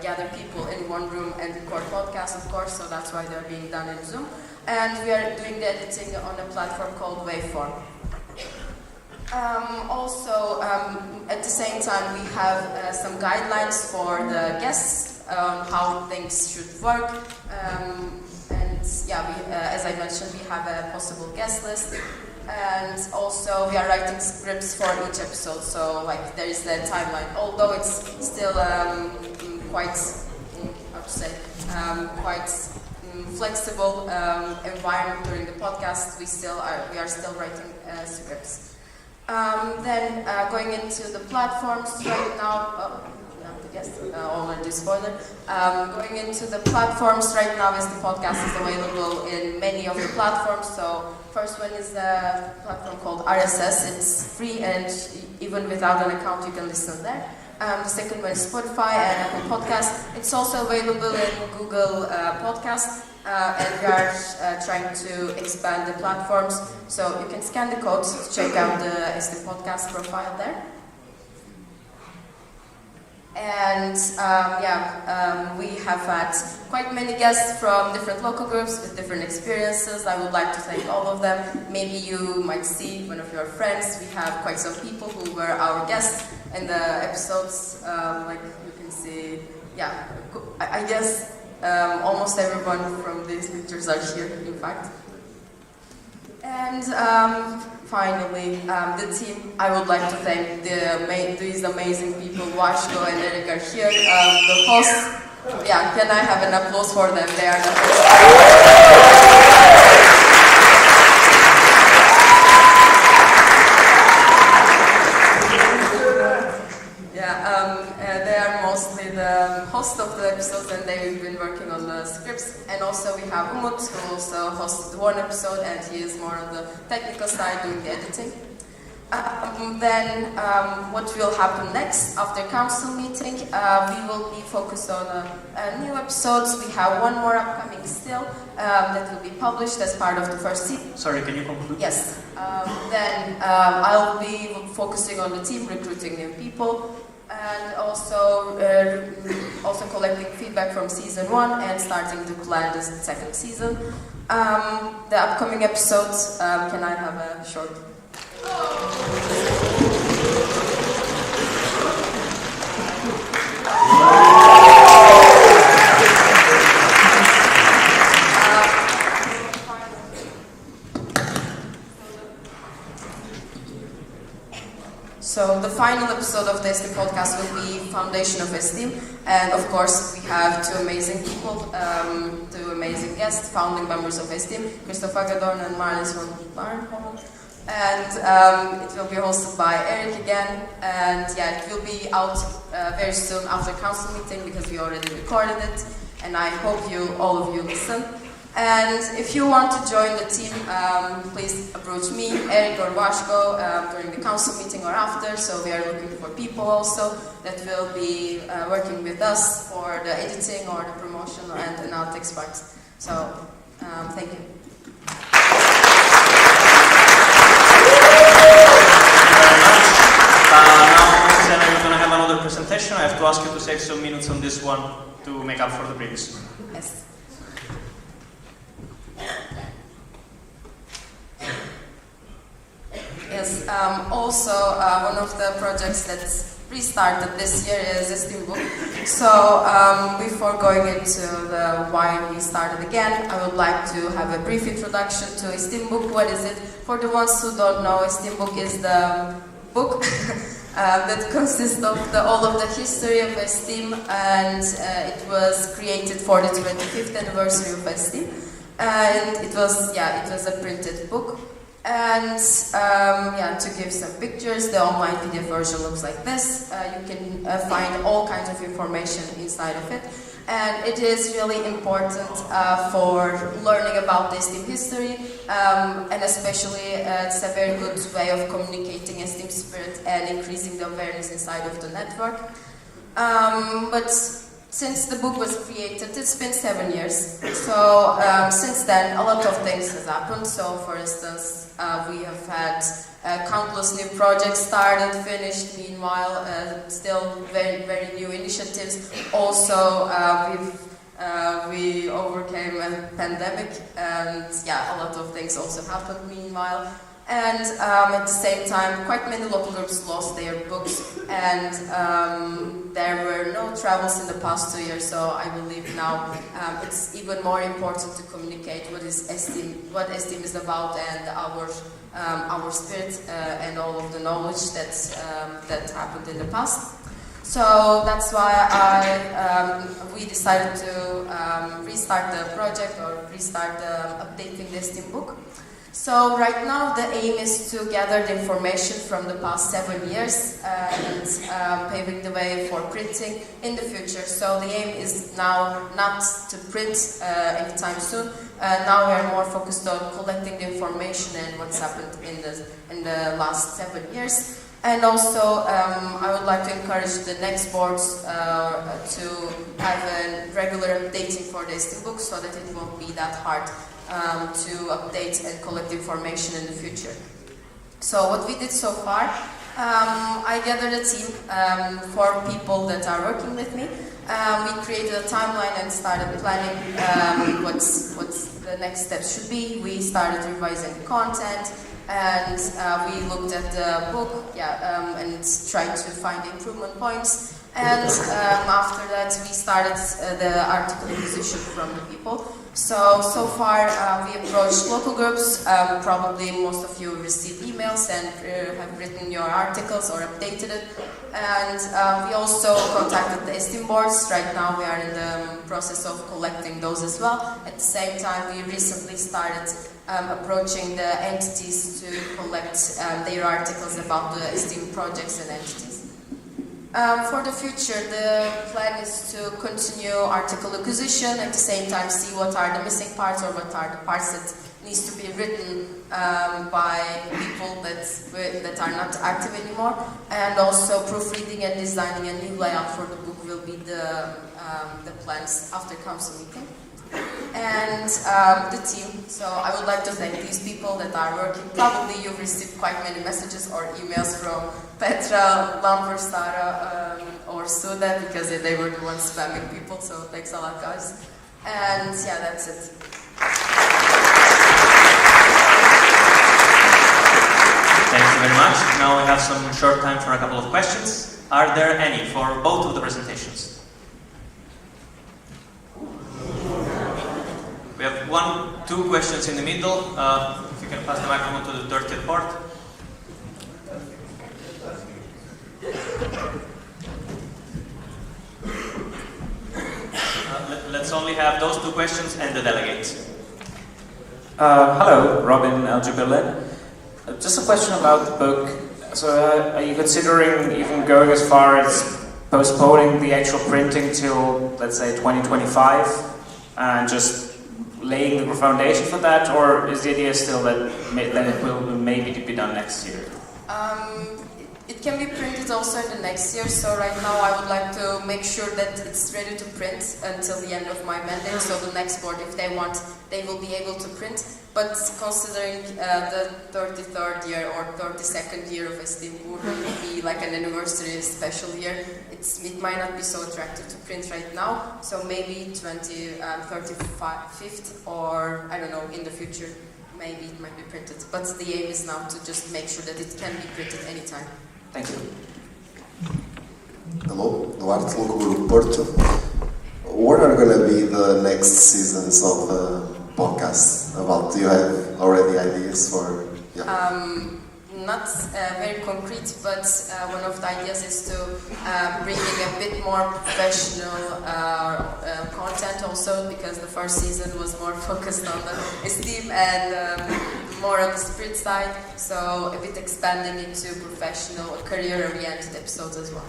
gather people in one room and record podcasts, of course, so that's why they're being done in Zoom. And we are doing the editing on a platform called Waveform. At the same time, we have some guidelines for the guests on how things should work. As I mentioned, we have a possible guest list, and also we are writing scripts for each episode. So there is the timeline. Although it's still quite flexible environment during the podcast, we are still writing scripts. Then going into the platforms right now, already spoiler. Going into the platforms right now, as the podcast is available in many of the platforms. So first one is the platform called RSS. It's free, and even without an account you can listen there. The second one is Spotify and Apple Podcasts. It's also available in Google Podcasts. And we are trying to expand the platforms, so you can scan the codes to check out the SD Podcast profile there. And we have had quite many guests from different local groups with different experiences. I would like to thank all of them. Maybe you might see one of your friends. We have quite some people who were our guests in the episodes. You can see, I guess almost everyone from these pictures are here, in fact. And finally, the team, I would like to thank these amazing people. Washko and Eric are here. The hosts, can I have an applause for them? They are the hosts. They are mostly the host of the episodes, and they've been working on the scripts. And also we have Umut, who also hosted one episode, and he is more on the technical side doing the editing. What will happen next after council meeting? We will be focused on new episodes. We have one more upcoming still that will be published as part of the first season. Sorry, can you conclude? Yes. I'll be focusing on the team, recruiting new people, and also collecting feedback from season 1 and starting to plan the second season. The upcoming episodes, can I have a short? So the final episode of the SD podcast will be Foundation of Esteem, and of course we have two amazing people, two amazing guests, founding members of Esteem, Christoph Agadorn and Marlies van Barnholm. And it will be hosted by Eric again, and it will be out very soon after council meeting because we already recorded it, and I hope all of you listen. And if you want to join the team, please approach me, Eric or Washko during the council meeting or after. So we are looking for people also that will be working with us for the editing or the promotion and analytics parts. So thank you. to ask you to save some minutes on this one to make up for the previous. Yes. Yes, also one of the projects that restarted this year is a STEAM book. So before going into the why we started again, I would like to have a brief introduction to a STEAM book. What is it? For the ones who don't know, a STEAM book is the book that consists of all of the history of STEAM, and it was created for the 25th anniversary of STEAM. And it was a printed book. And to give some pictures, the online PDF version looks like this. You can find all kinds of information inside of it. And it is really important for learning about the STEAM history, and especially it's a very good way of communicating a STEAM spirit and increasing the awareness inside of the network. But since the book was created, it's been 7 years. So since then, a lot of things has happened. So for instance, we have had countless new projects started, finished, meanwhile, still very, very new initiatives. Also, we overcame a pandemic, and a lot of things also happened meanwhile. And at the same time, quite many local groups lost their books, and there were no travels in the past 2 years. So I believe now it's even more important to communicate what STEAM is about, and our spirit and all of the knowledge that happened in the past. So that's why we decided to restart the project, or restart updating the STEAM book. So right now the aim is to gather the information from the past 7 years and paving the way for printing in the future. So the aim is now not to print anytime soon. Now we are more focused on collecting the information and what's happened in the last 7 years. And also I would like to encourage the next boards to have a regular updating for the STEAM book, so that it won't be that hard to update and collect information in the future. So what we did so far, I gathered a team for people that are working with me. We created a timeline and started planning what's the next steps should be. We started revising the content, and we looked at the book and tried to find improvement points. And after that, we started the article acquisition from the people. So far we approached local groups. Probably most of you received emails and have written your articles or updated it. And we also contacted the STEAM boards. Right now we are in the process of collecting those as well. At the same time, we recently started approaching the entities to collect their articles about the STEAM projects and entities. For the future, the plan is to continue article acquisition, at the same time see what are the missing parts, or what are the parts that needs to be written by people that are not active anymore. And also proofreading and designing a new layout for the book will be the plans after council meeting. And the team, so I would like to thank these people that are working. Probably you've received quite many messages or emails from Petra, Lamper, Sara, or Suda, because they were the ones spamming people, so thanks a lot, guys. And that's it. Thank you very much. Now we have some short time for a couple of questions. Are there any for both of the presentations? We have 2 questions in the middle. If you can pass the microphone to the 30th port. Let's only have those 2 questions and the delegates. Hello, Robin Aljubilin. Just a question about the book. So are you considering even going as far as postponing the actual printing till, let's say, 2025, and just laying the foundation for that, or is the idea still that it will maybe be done next year? It can be printed also in the next year, so right now I would like to make sure that it's ready to print until the end of my mandate, so the next board, if they want, they will be able to print. But considering the 33rd year or 32nd year of STEAM would be like an anniversary special year, it might not be so attractive to print right now, so maybe 35th or I don't know, in the future. Maybe it might be printed, but the aim is now to just make sure that it can be printed anytime. Thank you. Hello, Duarte Loco Porto. What are going to be the next seasons of the podcast about? Do you have already ideas for? Yeah. Not very concrete, but one of the ideas is to bring in a bit more professional content also, because the first season was more focused on the esteem and more on the spirit side, so a bit expanding into professional, career-oriented episodes as well.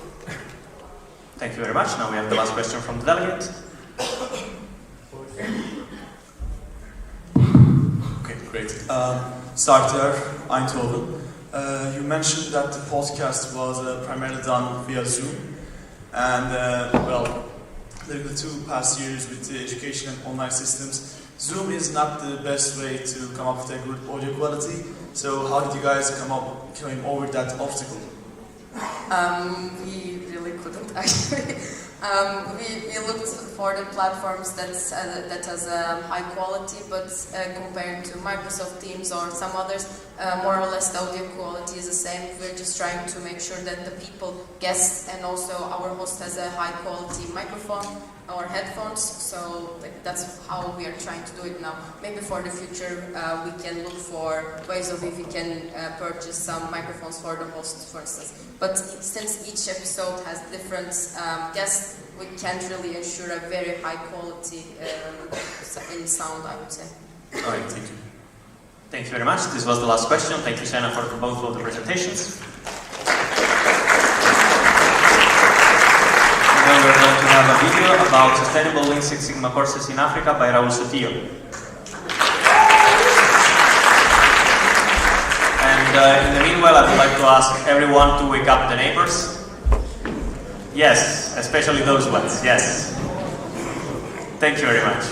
Thank you very much. Now we have the last question from the delegate. Okay, great. Starter Eindhoven. You mentioned that the podcast was primarily done via Zoom, and well, during the 2 past years with the education and online systems, Zoom is not the best way to come up with a good audio quality. So how did you guys came over that obstacle? We really couldn't actually. We looked for the platforms that has high quality, but compared to Microsoft Teams or some others, more or less the audio quality is the same. We're just trying to make sure that the guests, and also our host has a high quality microphone or headphones, so that's how we are trying to do it now. Maybe for the future we can look for ways of if we can purchase some microphones for the host, for instance. But since each episode has different guests, we can't really ensure a very high quality in sound, I would say. All right, thank you. Thank you very much. This was the last question. Thank you, Sena, for both of the presentations. Now we're going to have a video about sustainable Lean Six Sigma courses in Africa by Raul Sotillo. And in the meanwhile, I would like to ask everyone to wake up the neighbors. Yes, especially those ones, yes. Thank you very much.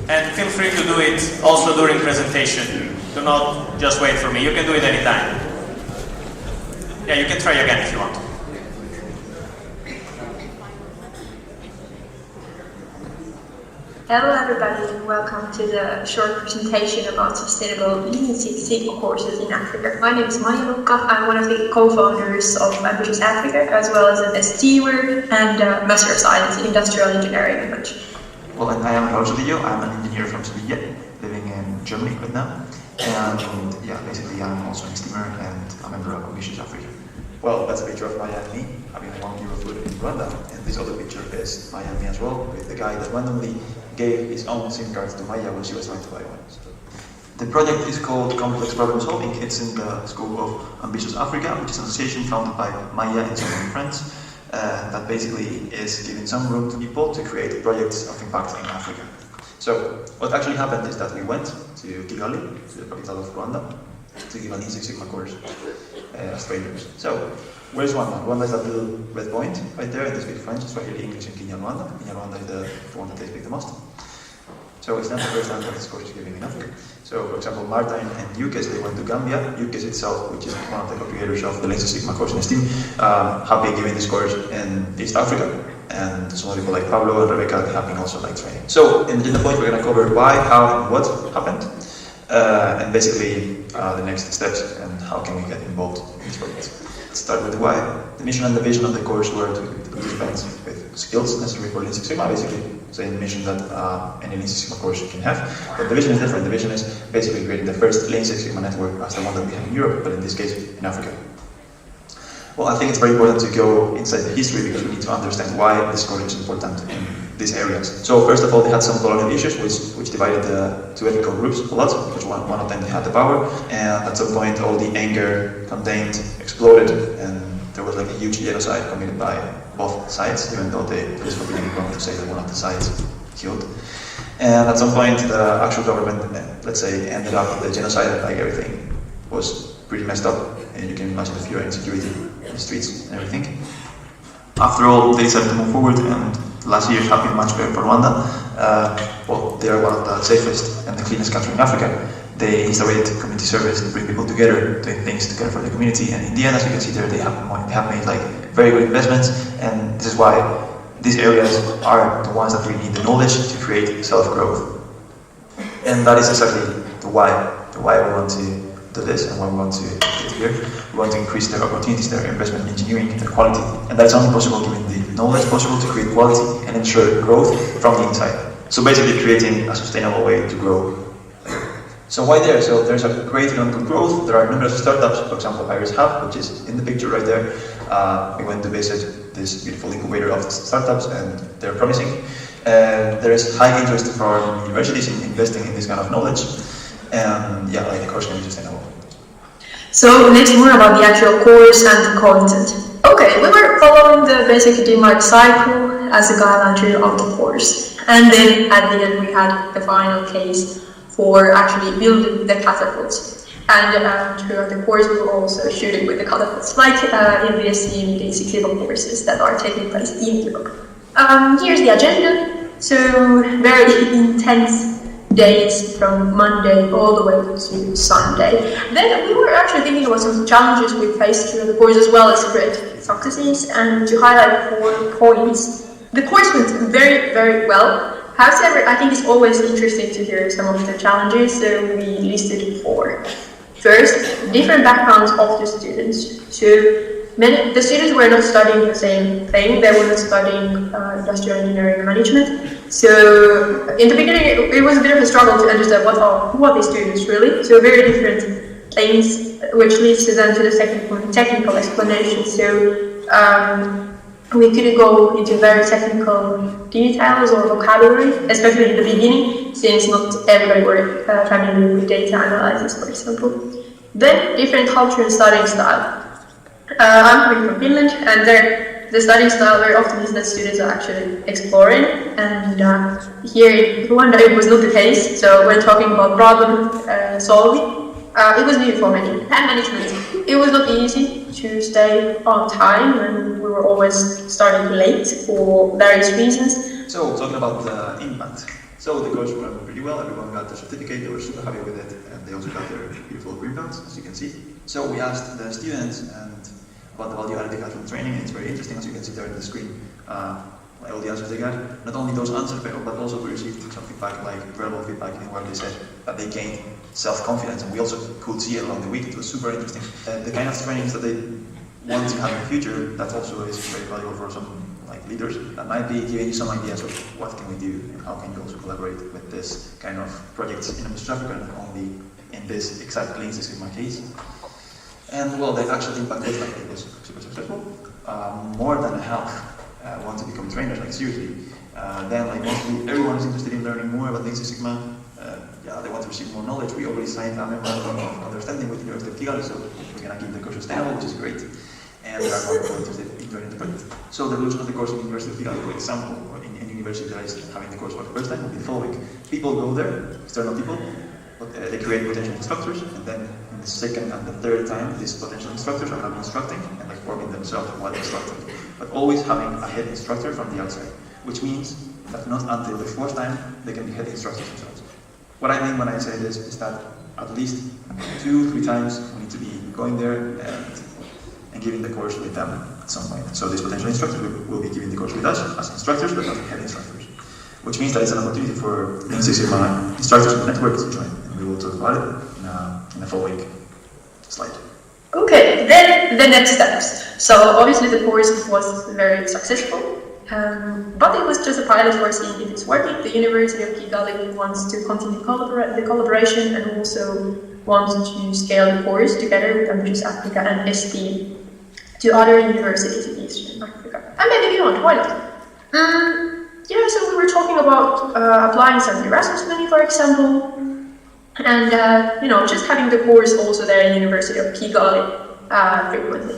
And feel free to do it also during presentation. Do not just wait for me, you can do it anytime. Yeah, you can try again if you want. Hello everybody, and welcome to the short presentation about sustainable Lean Six Sigma courses in Africa. My name is Maya Luka. I'm one of the co-founders of Ambitious Africa, as well as an STWer and Master of Science in Industrial Engineering. Well, and I am Raul Sotillo. I'm an engineer from Sevilla, living in Germany right now. And yeah, basically I'm also an STEAmer and a member of Ambitious Africa. Well, that's a picture of Maya and me having a long Eurofood in Rwanda. And this other picture is Maya and me as well, with the guy that randomly gave his own SIM cards to Maya when she was trying to buy one. So the project is called Complex Problem Solving. It's in the scope of Ambitious Africa, which is an association founded by Maya and some of her friends that basically is giving some room to people to create projects of impact in Africa. So what actually happened is that we went to Kigali, to the capital of Rwanda, to give an Lean Six Sigma course as trainers. So where's Rwanda? Rwanda is that little red point right there, and they speak French, Swahili, English, and Kinyarwanda. Kinyarwanda is the one that they speak the most. So it's not the first time that this course is given in Africa. So for example, Martin and Yukes, they went to Gambia. Yukes itself, which is one of the co-creators of the Lean Six Sigma course in STEAM, have been giving this course in East Africa. And some people like Pablo and Rebecca have been also like training. So in the point, we're going to cover why, how, and what happened. And basically the next steps and how can we get involved in these projects. Let's start with the why. The mission and the vision of the course were to equip the participants with skills necessary for Lean Six Sigma, basically same mission that any Lean Six Sigma course can have. But the vision is different. The vision is basically creating the first Lean Six Sigma network as the one that we have in Europe, but in this case in Africa. Well, I think it's very important to go inside the history because we need to understand why this course is important in these areas. So first of all, they had some colonial issues which divided the two ethnic groups a lot, because one of them had the power, and at some point all the anger contained exploded, and there was like a huge genocide committed by both sides, even though the police were beginning to say that one of the sides killed. And at some point the actual government, let's say, ended up the genocide, like everything was pretty messed up, and you can imagine the fear and insecurity in the streets and everything. After all, they decided to move forward, and last year have been much better for Rwanda. Well, they are one of the safest and the cleanest country in Africa. They installed community service to bring people together, doing things together for the community, and in the end, as you can see there, they have made like very good investments, and this is why these areas are the ones that really need the knowledge to create self-growth. And that is exactly the why we want to do this and why we want to get here. We want to increase their opportunities, their investment in engineering, their quality, and that's only possible given the knowledge possible to create quality and ensure growth from the inside. So basically creating a sustainable way to grow. So why there? So there's a great economic growth. There are numerous startups, for example, Iris Hub, which is in the picture right there. We went to visit this beautiful incubator of startups, and they're promising. There is high interest from universities in investing in this kind of knowledge, and yeah, like the course can be sustainable. So let's more about the actual course and the content. Okay, we were following the basic DMARC cycle as a guideline of the course, and then at the end we had the final case for actually building the catapults. And throughout the course, we were also shooting with the catapults, like in the STEAM basic civil courses that are taking place in Europe. Here's the agenda. So very intense days from Monday all the way to Sunday. Then we were actually thinking about some challenges we faced through the course as well as great successes, and to highlight 4 points. The course went very, very well. However, I think it's always interesting to hear some of the challenges, so we listed 4. First, different backgrounds of the students. So the students were not studying the same thing, they were not studying industrial engineering management. So in the beginning it was a bit of a struggle to understand who are these students really. So very different things, which leads to then to the technical explanation. So we couldn't go into very technical details or vocabulary, especially in the beginning, since not everybody were familiar with data analysis, for example. Then, different culture and studying style. I'm coming from Finland, and the studying style very often is that students are actually exploring, and here in Rwanda it was not the case. So when talking about problem solving, it was new for many. Time management, it was not easy to stay on time, and we were always starting late for various reasons. So talking about the impact. So the course went pretty well, everyone got their certificate, they were super happy with it, and they also got their beautiful green belts, as you can see. So we asked the students about the value-added classroom training, and it's very interesting, as you can see there on the screen. All the answers they got, not only those answers, but also we received some feedback, like verbal feedback, in where they said that they gained self-confidence, and we also could see it along the week. It was super interesting. The kind of trainings that they want to have in the future, that also is very valuable for some leaders that might be giving you some ideas of what can we do and how can you also collaborate with this kind of projects in West Africa, and not only in this exact Lean Six Sigma case. And well, the actual impact was super successful. More than half want to become trainers, like seriously. Then mostly everyone is interested in learning more about Lean Six Sigma. They want to receive more knowledge. We already signed a memorandum of understanding with the University of Kigali, so we're going to keep the course sustainable, which is great. And there are more people interested in joining the project. So the evolution of the course in the University of Kigali, for example, or in any university that is having the course for the first time, will be the following. People go there, external people, but they create potential instructors, and then in the second and the third time, these potential instructors are going to be instructing and forming themselves while instructing. But always having a head instructor from the outside, which means that not until the fourth time they can be head instructors themselves. What I mean when I say this is that at least 2-3 times we need to be going there and giving the course with them at some point. So these potential instructors will be giving the course with us as instructors, but not head instructors. Which means that it's an opportunity for Lean Six Sigma instructors in the network to join, and we will talk about it in the following slide. Okay, then the next steps. So obviously the course was very successful, but it was just a pilot for seeing if it's working. The University of Kigali wants to continue the collaboration and also wants to scale the course together with Ambitious Africa and ST to other universities in Eastern Africa. And maybe beyond, why not? So we were talking about applying some Erasmus money, for example, and just having the course also there in the University of Kigali frequently.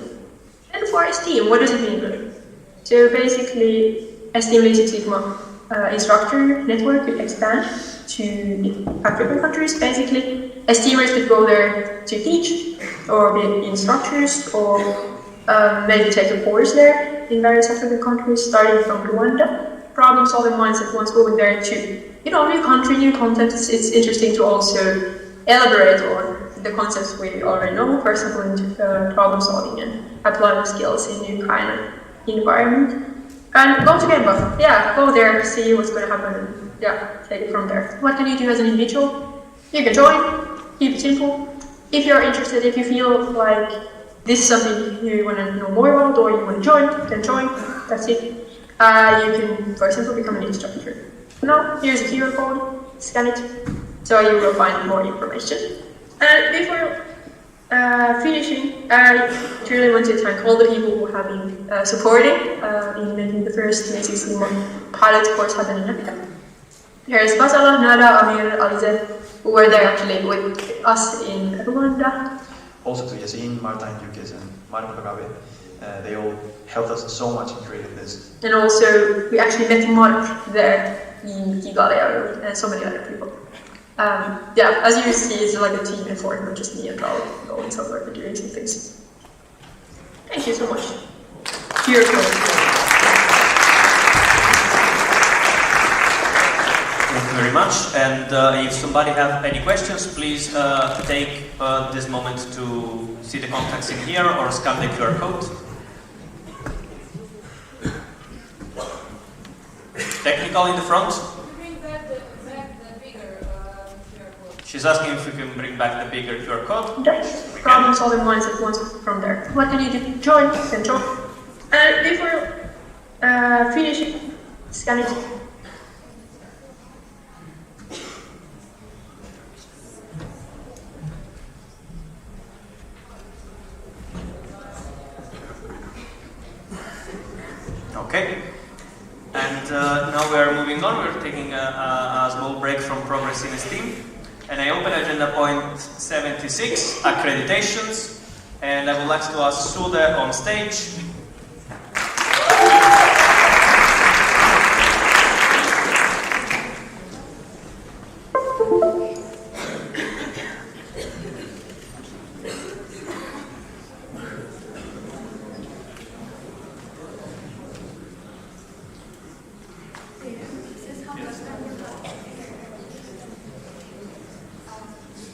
And for STEAM, what does it mean? So basically, STEAM Lean Six Sigma instructor network could expand to African countries, basically, Esteemers could go there to teach, or be instructors, or maybe take a course there in various African countries, starting from Rwanda. Problem-solving mindset once going there to, new country, new concepts. It's interesting to also elaborate on the concepts we already know, for example, in problem-solving and applying skills in new kind of environment. And go to Gemba. Yeah, go there, see what's going to happen, and take it from there. What can you do as an individual? You can join, keep it simple. If you're interested, if you feel like this is something you want to know more about or you want to join, then join. That's it. You can, for example, become an instructor. Now, here's a QR code, scan it, so you will find more information. And before finishing, I truly want to thank all the people who have been supporting in making the first 16-month pilot course happen in Africa. Here's Basala, Nada, Amir, Alize, who were there actually with us in Rwanda. Also to Yasin, Martin Yukis, and Martin Kagabe. They all helped us so much in creating this. And also, we actually met Mark there in Kigali and so many other people. As you see, it's like a team effort, not just me and Raul going somewhere and doing some things. Thank you so much. Cheers. Thank you very much. And if somebody have any questions, please take this moment to see the contacts in here or scan the QR code. Technical in the front. Bring back the bigger QR code. She's asking if we can bring back the bigger QR code. Problem-solving mindset once from there. What can you do? Join, then join. And before finishing, scan it. Okay. And now we are moving on. We're taking a small break from progress in STEAM. And I open agenda point 76, accreditations. And I would like to ask Sude on stage.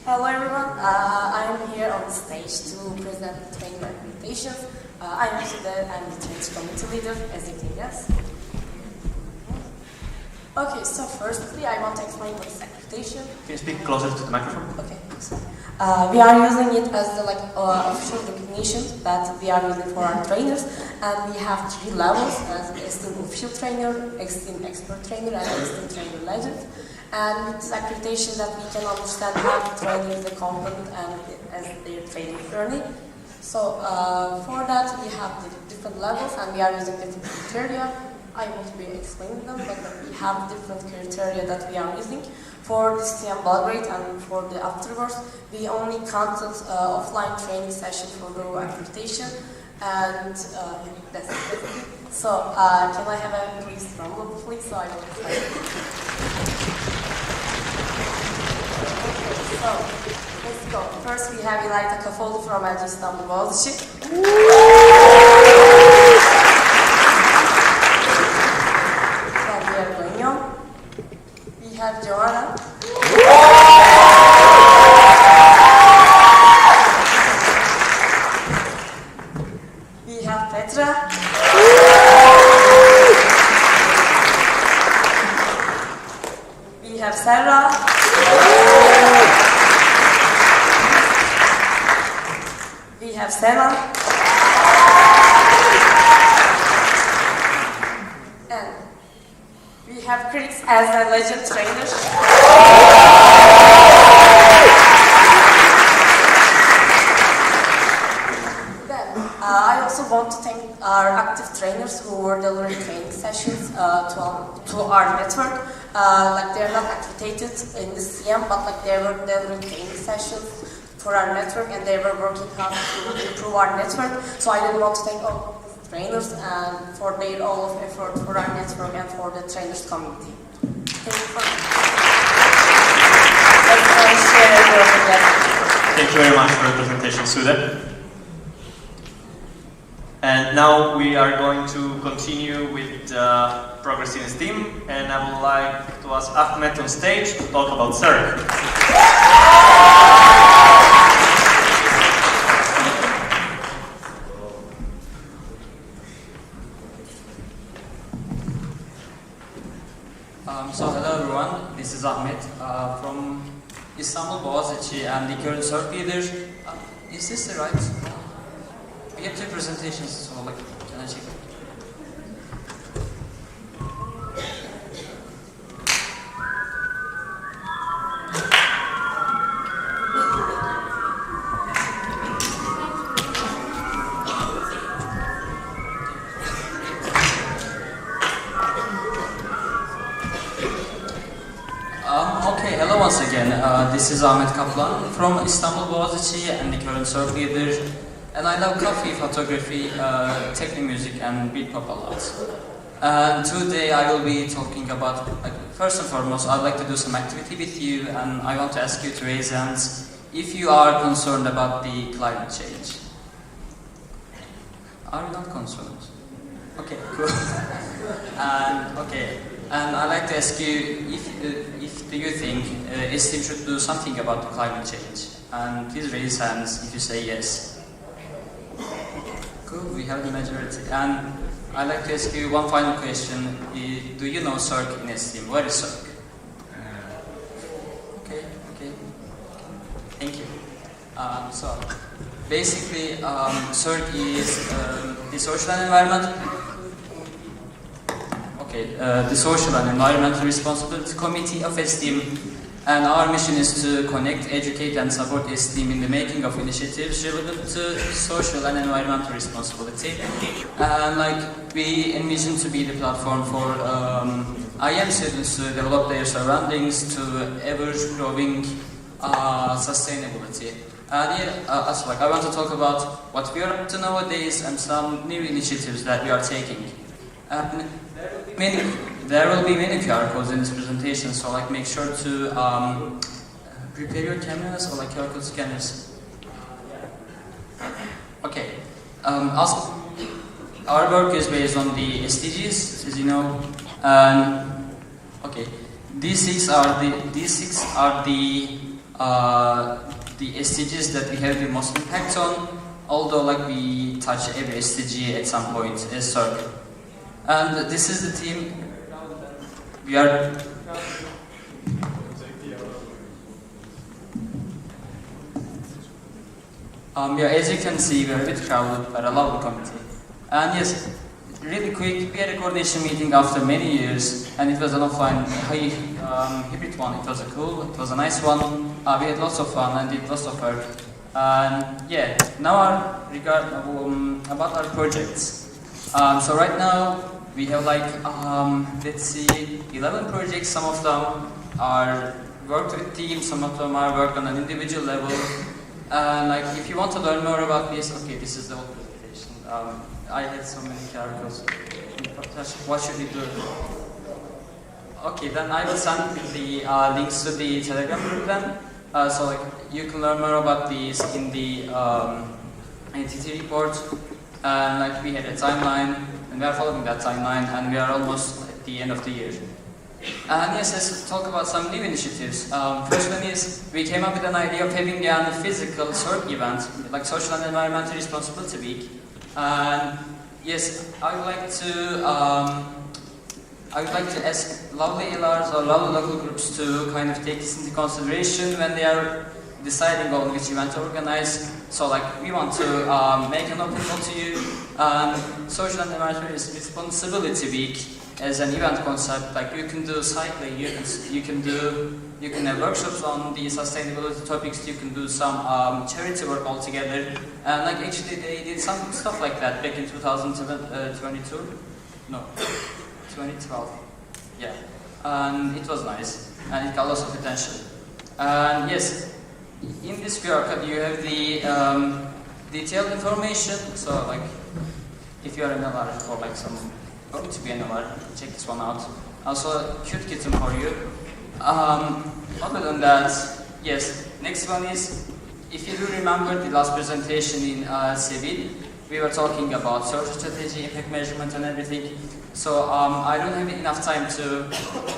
Hello everyone, I'm here on stage to present the training accreditations. I'm Sude, I'm the training committee leader, as you can guess. Okay, so firstly I want to explain what is accreditation. Can you speak closer to the microphone? Okay. We are using it as the official recognition that we are using for our trainers, and we have 3 levels as STEAM official trainer, STEAM expert trainer, and STEAM trainer legend. And with this accreditation that we can understand how the trainer is a component and as their training journey. So for that we have the different levels and we are using different criteria. I won't be explaining them, but we have different criteria that we are using. For the STEAM Belgrade and for the afterwards, we only counted offline training session for the accreditation, and that's it. So can I have a please drum roll, please? So I will explain. So let's go. First we have İlayda Kafoğlu from İstanbul Boğaziçi. Then we have Daniel. We have Joanna. We have Petra. We have Sarah. We have Sema. And we have Chris as a legend trainer. Then I also want to thank our active trainers who were delivering training sessions to our network. Like they're not accredited in the CM, but like they were delivering training sessions for our network, and they were working hard to improve our network. So I really want to thank all the trainers and for their all of effort for our network and for the trainers community. Thank you for Thank you very much for the presentation, Sude. And now we are going to continue with Progress in STEAM, and I would like to ask Ahmed on stage to talk about CERC. So hello everyone, this is Ahmed from Istanbul Boğaziçi and the current CERC leader. Is this the right? We have 2 presentations, so can I check? Okay, hello once again. This is Ahmet Kaplan from Istanbul Boğaziçi and the current CERC leader. And I love coffee, photography, techno music and beatpop a lot. And today I will be talking about, first and foremost, I'd like to do some activity with you, and I want to ask you to raise hands if you are concerned about the climate change. Are you not concerned? Okay, cool. And I'd like to ask you if do you think STEAM should do something about the climate change? And please raise hands if you say yes. Cool, we have the majority. And I'd like to ask you one final question. Do you know CERC in STEAM? What is CERC? Okay. Thank you. So, basically, CERC is the Social and Environmental. The Social and Environmental Responsibility Committee of STEAM, and our mission is to connect, educate and support STEAM in the making of initiatives relevant to social and environmental responsibility. And we envision to be the platform for IM students to develop their surroundings to ever-growing sustainability. I want to talk about what we are up to nowadays and some new initiatives that we are taking. There will be many QR codes in this presentation, so make sure to prepare your cameras or QR code scanners. Okay. Also, our work is based on the SDGs, as you know. These six are the SDGs that we have the most impact on. Although we touch every SDG at some point as CERC. And this is the team. We are. As you can see, we are a bit crowded, but a lovely committee. And yes, really quick, we had a coordination meeting after many years, and it was an offline hybrid one. It was it was a nice one. We had lots of fun and did lots of work. And yeah, now about our projects. So right now, we have let's see, 11 projects. Some of them are worked with teams, some of them are worked on an individual level. And if you want to learn more about this, this is the whole presentation. I had so many characters. What should we do? Okay, then I will send the links to the Telegram group then. So you can learn more about these in the entity report. And we had a timeline, and we are following that timeline, and we are almost at the end of the year. And yes, let's talk about some new initiatives. First one is, we came up with an idea of having a physical CERC event, like Social and Environmental Responsibility Week. And yes, I would like to ask lovely LRs or lovely local groups to kind of take this into consideration when they are deciding on which event to organize. So we want to make an open call to you. Social and Environmental Responsibility Week as an event concept, you can do cycling, you can have workshops on the sustainability topics, you can do some charity work all together. And actually they did some stuff like that back in 2022? No, 2012. Yeah. And it was nice, and it got lots of attention. And yes, in this QR code you have the detailed information. So if you are an LR or someone going to be an LR, check this one out. Also, cute kitten for you. Other than that, yes, Next one is, if you do remember the last presentation in Seville, we were talking about social strategy, impact measurement and everything. So I don't have enough time to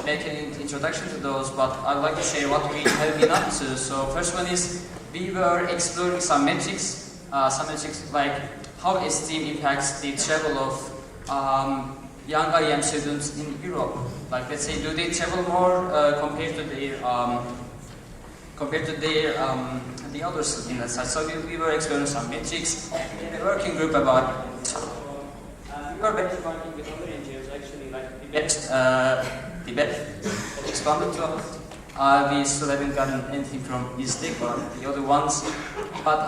make an introduction to those, but I'd like to share what we have been up to. So first one is, we were exploring some metrics like how esteem impacts the travel of young IEM students in Europe. Like, let's say, do they travel more compared to the others in that side? So we were exploring some metrics in a working group about it. We were benchmarking with other NGOs, actually, like the BEP expanded to us. We still haven't gotten anything from ISTIC or the other ones. But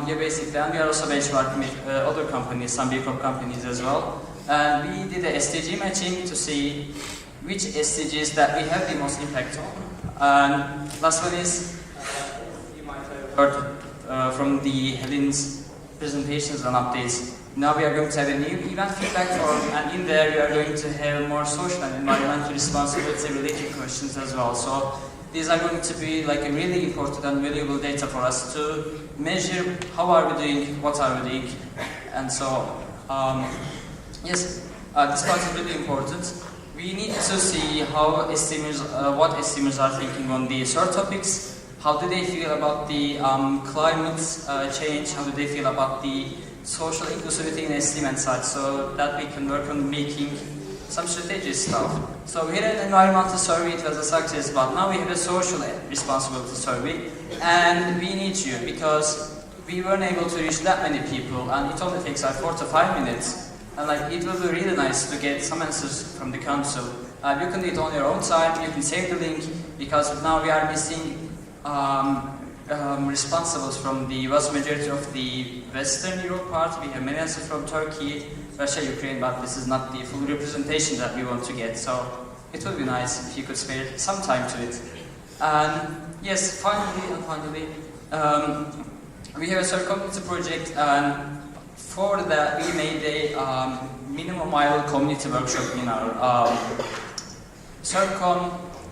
yeah, basically, and we are also benchmarking with other companies, some B Corp companies as well. And we did a SDG matching to see which SDGs that we have the most impact on. And last one is, you might have heard from the Helen's presentations and updates. Now we are going to have a new event feedback form, and in there we are going to have more social and environmental responsibility related questions as well. So these are going to be like a really important and valuable data for us to measure how are we doing, what are we doing, and so yes, this part is really important. We need to see how what esteemers are thinking on the short topics. How do they feel about the climate change? How do they feel about the social inclusivity in esteem and such, so that we can work on making some strategic stuff. So we had an environmental survey, it was a success, but now we have a social responsibility survey, and we need you because we weren't able to reach that many people, and it only takes like 4 to 5 minutes. And like, it will be really nice to get some answers from the council. You can do it on your own time, you can save the link, because now we are missing responsibles from the vast majority of the Western Europe part. We have many answers from Turkey, Russia, Ukraine, but this is not the full representation that we want to get. So it would be nice if you could spare some time to it. And yes, finally, we have a circumvention project, and for that we made a minimum viable community workshop in our Circon,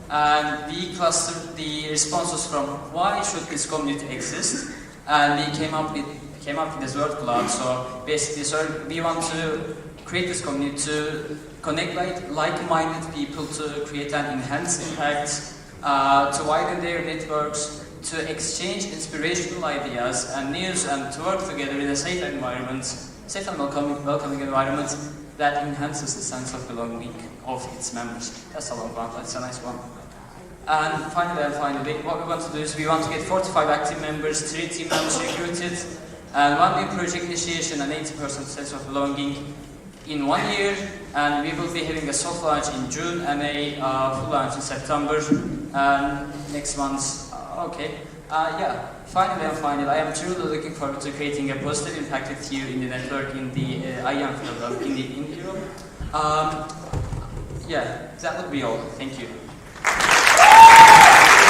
and we clustered the responses from why should this community exist, and we came up with this word cloud. So basically, we want to create this community to connect like-minded people to create an enhanced impact, to widen their networks, to exchange inspirational ideas and news, and to work together in a safe environment, safe and welcoming environment that enhances the sense of belonging of its members. That's a long one, but it's a nice one. And finally, what we want to do is we want to get 45 active members, 3 team members recruited, and 1 new project initiation and 80% sense of belonging in 1 year, and we will be having a soft launch in June and a full launch in September, and next month, yeah. Finally, I am truly looking forward to creating a positive impact with you in the network in the IEM field in Europe. Yeah, that would be all. Thank you.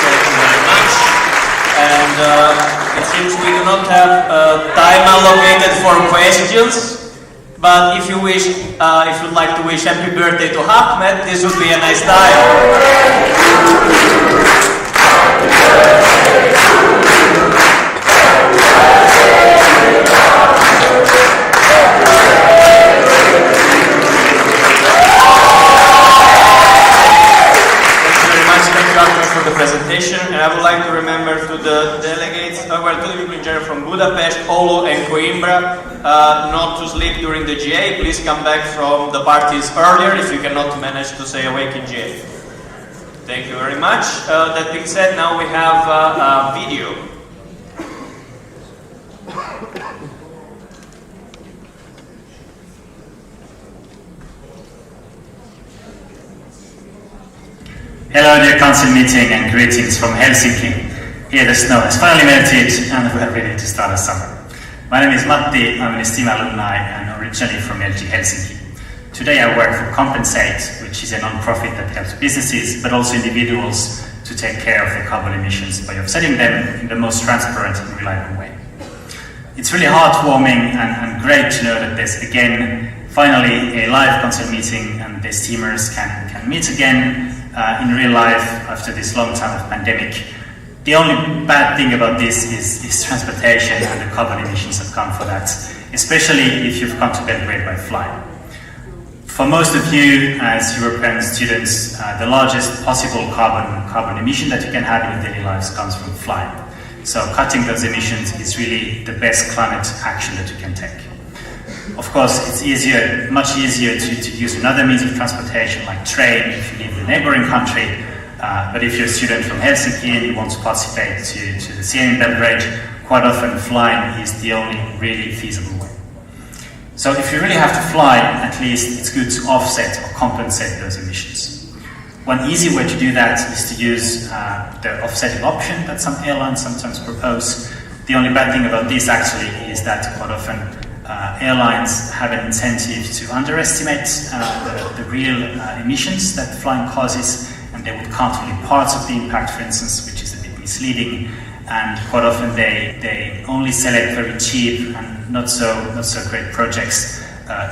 Thank you very much. And it seems we do not have time allocated for questions. But if you wish, if you'd like to wish happy birthday to Ahmed, this would be a nice time. For the presentation, and I would like to remember to the delegates, to the people in general from Budapest, Oulu and Coimbra, not to sleep during the GA. Please come back from the parties earlier if you cannot manage to stay awake in GA. Thank you very much. That being said, now we have a video. Hello dear council meeting and greetings from Helsinki. Here the snow has finally melted and we are ready to start the summer. My name is Matti, I'm an STEAM alumni and originally from LG Helsinki. Today I work for Compensate, which is a non-profit that helps businesses but also individuals to take care of their carbon emissions by offsetting them in the most transparent and reliable way. It's really heartwarming and great to know that there's again finally a live council meeting and the STEAMers can meet again in real life after this long time of pandemic The only bad thing about this is transportation and the carbon emissions that come for that, especially if you've come to Belgrade by flight. For most of you as European students, the largest possible carbon emission that you can have in your daily lives comes from flying. So cutting those emissions is really the best climate action that you can take. Of course, it's much easier to use another means of transportation like train if you live in a neighboring country. But if you're a student from Helsinki and you want to participate to the scene in Belgrade, quite often flying is the only really feasible way. So if you really have to fly, at least it's good to offset or compensate those emissions. One easy way to do that is to use the offsetting option that some airlines sometimes propose. The only bad thing about this actually is that quite often airlines have an incentive to underestimate the real emissions that flying causes, and they would count only parts of the impact, for instance, which is a bit misleading. And quite often they only select very cheap and not so great projects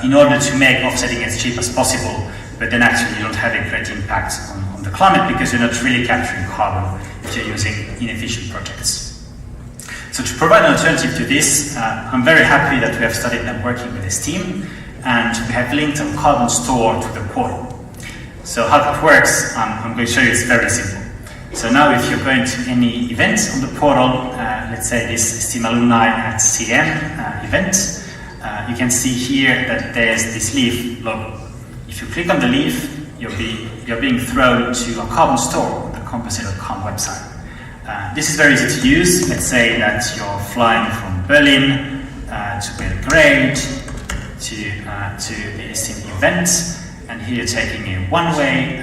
in order to make offsetting as cheap as possible, but then actually you don't have a great impact on the climate because you're not really capturing carbon if you're using inefficient projects. So to provide an alternative to this, I'm very happy that we have started working with this team, and we have linked a carbon store to the portal. So how that works, I'm going to show you, it's very simple. So now if you're going to any event on the portal, let's say this STEAM Alumni at CM event, you can see here that there's this leaf logo. If you click on the leaf, you're being thrown to a carbon store on the compensate.com website. This is very easy to use. Let's say that you're flying from Berlin to Belgrade to the STEAM event, and here you're taking a one-way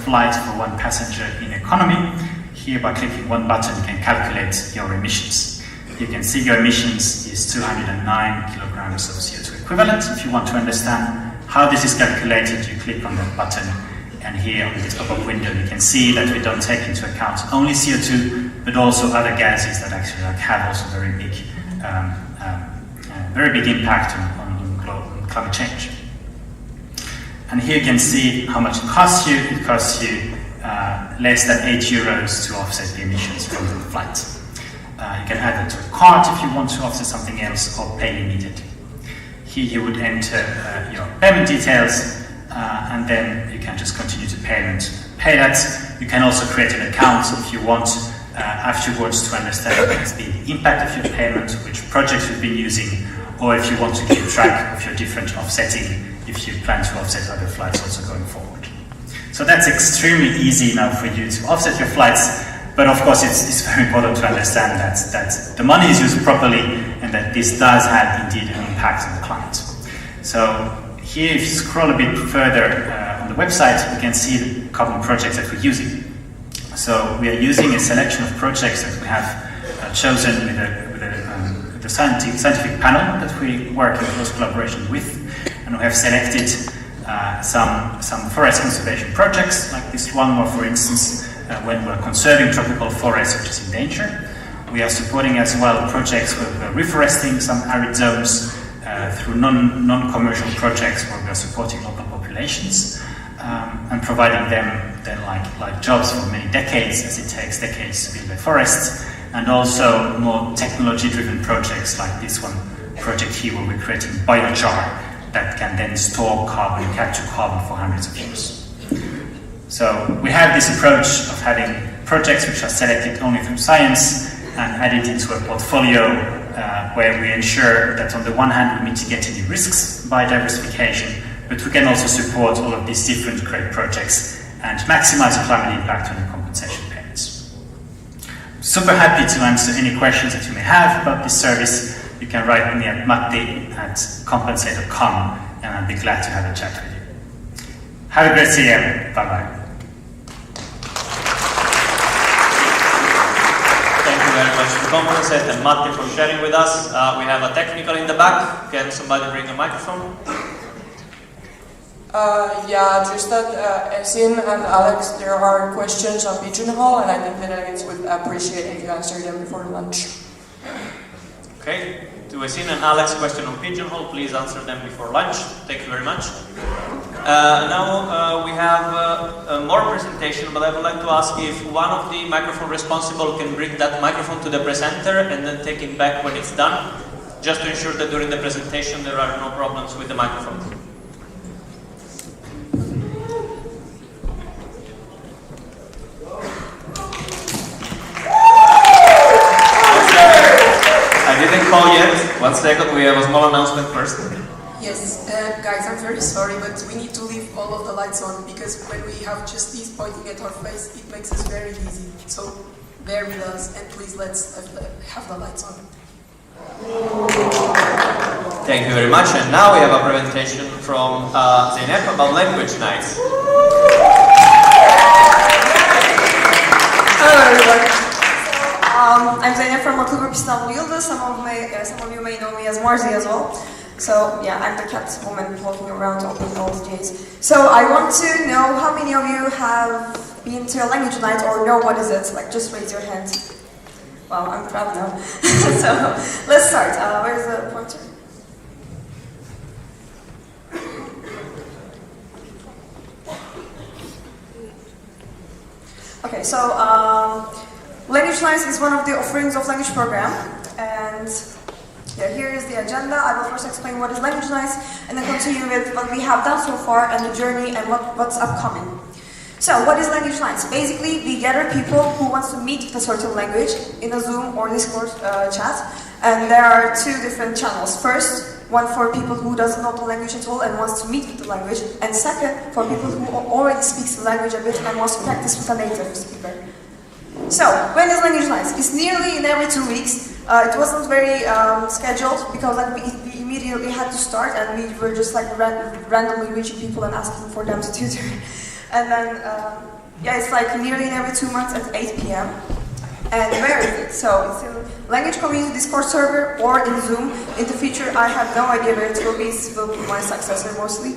flight for one passenger in economy. Here, by clicking one button, you can calculate your emissions. You can see your emissions is 209 kilograms of CO2 equivalent. If you want to understand how this is calculated, you click on that button, and here on this pop-up window you can see that we don't take into account only CO2, but also other gases that actually have also very big impact on climate change. And here you can see how much it costs you. It costs you less than €8 to offset the emissions from the flight. You can add it to a cart if you want to offset something else, or pay immediately. Here you would enter your payment details, and then you can just continue to pay that. You can also create an account if you want afterwards to understand what has been the impact of your payment, which projects you've been using, or if you want to keep track of your different offsetting, if you plan to offset other flights also going forward. So that's extremely easy now for you to offset your flights, but of course it's very important to understand that the money is used properly and that this does have indeed an impact on the climate. So here, if you scroll a bit further on the website, you can see the carbon projects that we're using. So we are using a selection of projects that we have chosen with a scientific panel that we work in close collaboration with, and we have selected some forest conservation projects, like this one, or for instance, when we're conserving tropical forests which is in danger. We are supporting as well projects where we're reforesting some arid zones through non-commercial projects where we are supporting local populations and providing them then like jobs for many decades, as it takes decades to build a forest, and also more technology-driven projects like this one project here, where we're creating biochar that can then store carbon and capture carbon for hundreds of years. So we have this approach of having projects which are selected only through science and added into a portfolio where we ensure that on the one hand we mitigate any risks by diversification, but we can also support all of these different great projects and maximize the climate impact on the compensation payments. I'm super happy to answer any questions that you may have about this service. You can write me at matti@compensate.com, and I'll be glad to have a chat with you. Have a great CM. Bye-bye. Thank you very much to Compensate and Matti for sharing with us. We have a technical in the back. Can somebody bring a microphone? Just that Esin and Alex, there are questions on Pigeonhole, and I think the delegates would appreciate if you answer them before lunch. Okay, to Esin and Alex, question on Pigeonhole, please answer them before lunch. Thank you very much. Now we have more presentation, but I would like to ask if one of the microphone responsible can bring that microphone to the presenter and then take it back when it's done, just to ensure that during the presentation there are no problems with the microphone. I didn't call yet. 1 second, we have a small announcement first. Yes, guys, I'm very sorry, but we need to leave all of the lights on because when we have just these pointing at our face, it makes us very dizzy. So bear with us and please let's have the lights on. Thank you very much. And now we have a presentation from Zeynep about language nights. Hello everyone. I'm Zeynep from Local Group Istanbul Yıldız. Some of you may know me as Marzi as well. So yeah, I'm the cat woman walking around opening all the J's. So I want to know how many of you have been to a language night or know what is it? Like just raise your hand. Wow, I'm proud now. So let's start. Where's the pointer? Okay, so language nights is one of the offerings of language program, and yeah, here is the agenda. I will first explain what is language nights, and then continue with what we have done so far and the journey and what's upcoming. So, what is language nights? Basically, we gather people who want to meet with a certain language in a Zoom or Discord chat, and there are two different channels. First, one for people who doesn't know the language at all and wants to meet with the language, and second, for people who already speaks the language a bit and wants to practice with a native speaker. So, when is language nights? It's nearly in every 2 weeks. It wasn't very scheduled because like, we immediately had to start and we were just like randomly reaching people and asking for them to tutor. And then, yeah, it's like nearly in every 2 months at 8 p.m. And where is it? So, it's in Language Community Discord server or in Zoom. In the future, I have no idea where it will be. It will be my successor mostly.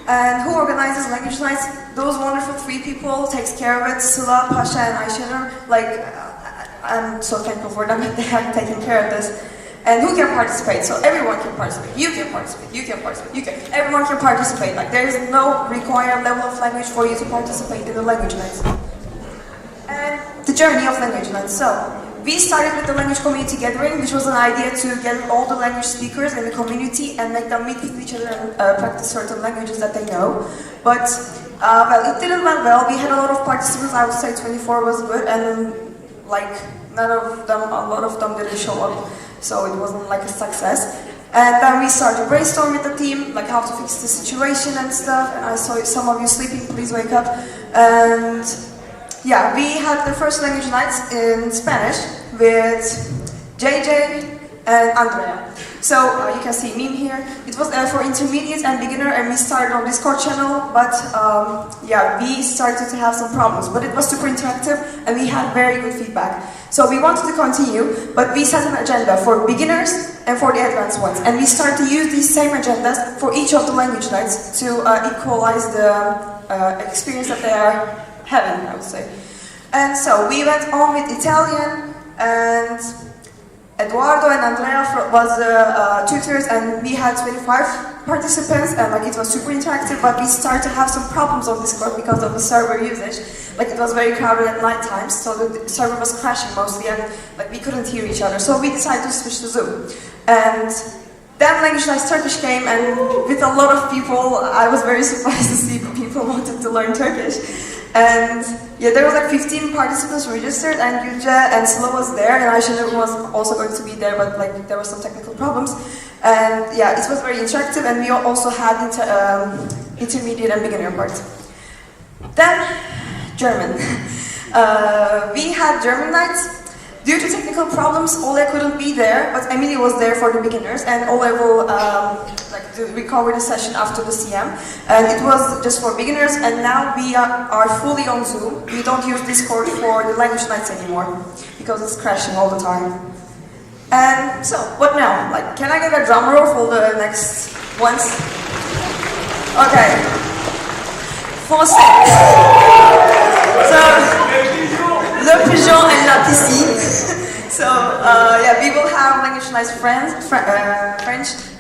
And who organizes language nights? Those wonderful 3 people takes care of it, Sıla, Pasha, and Ayşenur. Like, I'm so thankful for them that they have taken care of this. And who can participate? So everyone can participate. You can participate. You can participate. You can. Everyone can participate. Like, there is no required level of language for you to participate in the language nights. And the journey of language nights. So, we started with the language community gathering, which was an idea to gather all the language speakers in the community and make them meet with each other and practice certain languages that they know. But, well, it didn't went well. We had a lot of participants. I would say 24 was good, and like a lot of them didn't show up, so it wasn't like a success. And then we started brainstorming with the team, like how to fix the situation and stuff. And I saw some of you sleeping, please wake up. And yeah, we had the first language nights in Spanish with JJ and Andrea. So you can see me here. It was for intermediate and beginner, and we started on Discord channel, but yeah, we started to have some problems. But it was super interactive, and we had very good feedback. So we wanted to continue, but we set an agenda for beginners and for the advanced ones. And we started to use these same agendas for each of the language nights to equalize the experience that they are having, I would say. And so we went on with Italian, and Eduardo and Andrea was tutors, and we had 25 participants, and like it was super interactive, but we started to have some problems on Discord because of the server usage. Like it was very crowded at night times, so the server was crashing mostly, and like we couldn't hear each other. So we decided to switch to Zoom. And then Language Nights Turkish came, and with a lot of people, I was very surprised to see people wanted to learn Turkish. And yeah, there was like 15 participants registered, and Gülce and Sıla was there, and Ayşenur was also going to be there, but like there were some technical problems. And yeah, it was very interactive, and we also had intermediate and beginner parts. Then, German. We had German nights. Due to technical problems, Ole couldn't be there, but Emily was there for the beginners, and Ole will recover the session after the CM. And it was just for beginners, and now we are fully on Zoom. We don't use Discord for the language nights anymore, because it's crashing all the time. And so, what now? Like, can I get a drum roll for the next ones? Okay. 4 seconds. So, le pigeon and la piscine. So yeah, we will have Language Nice French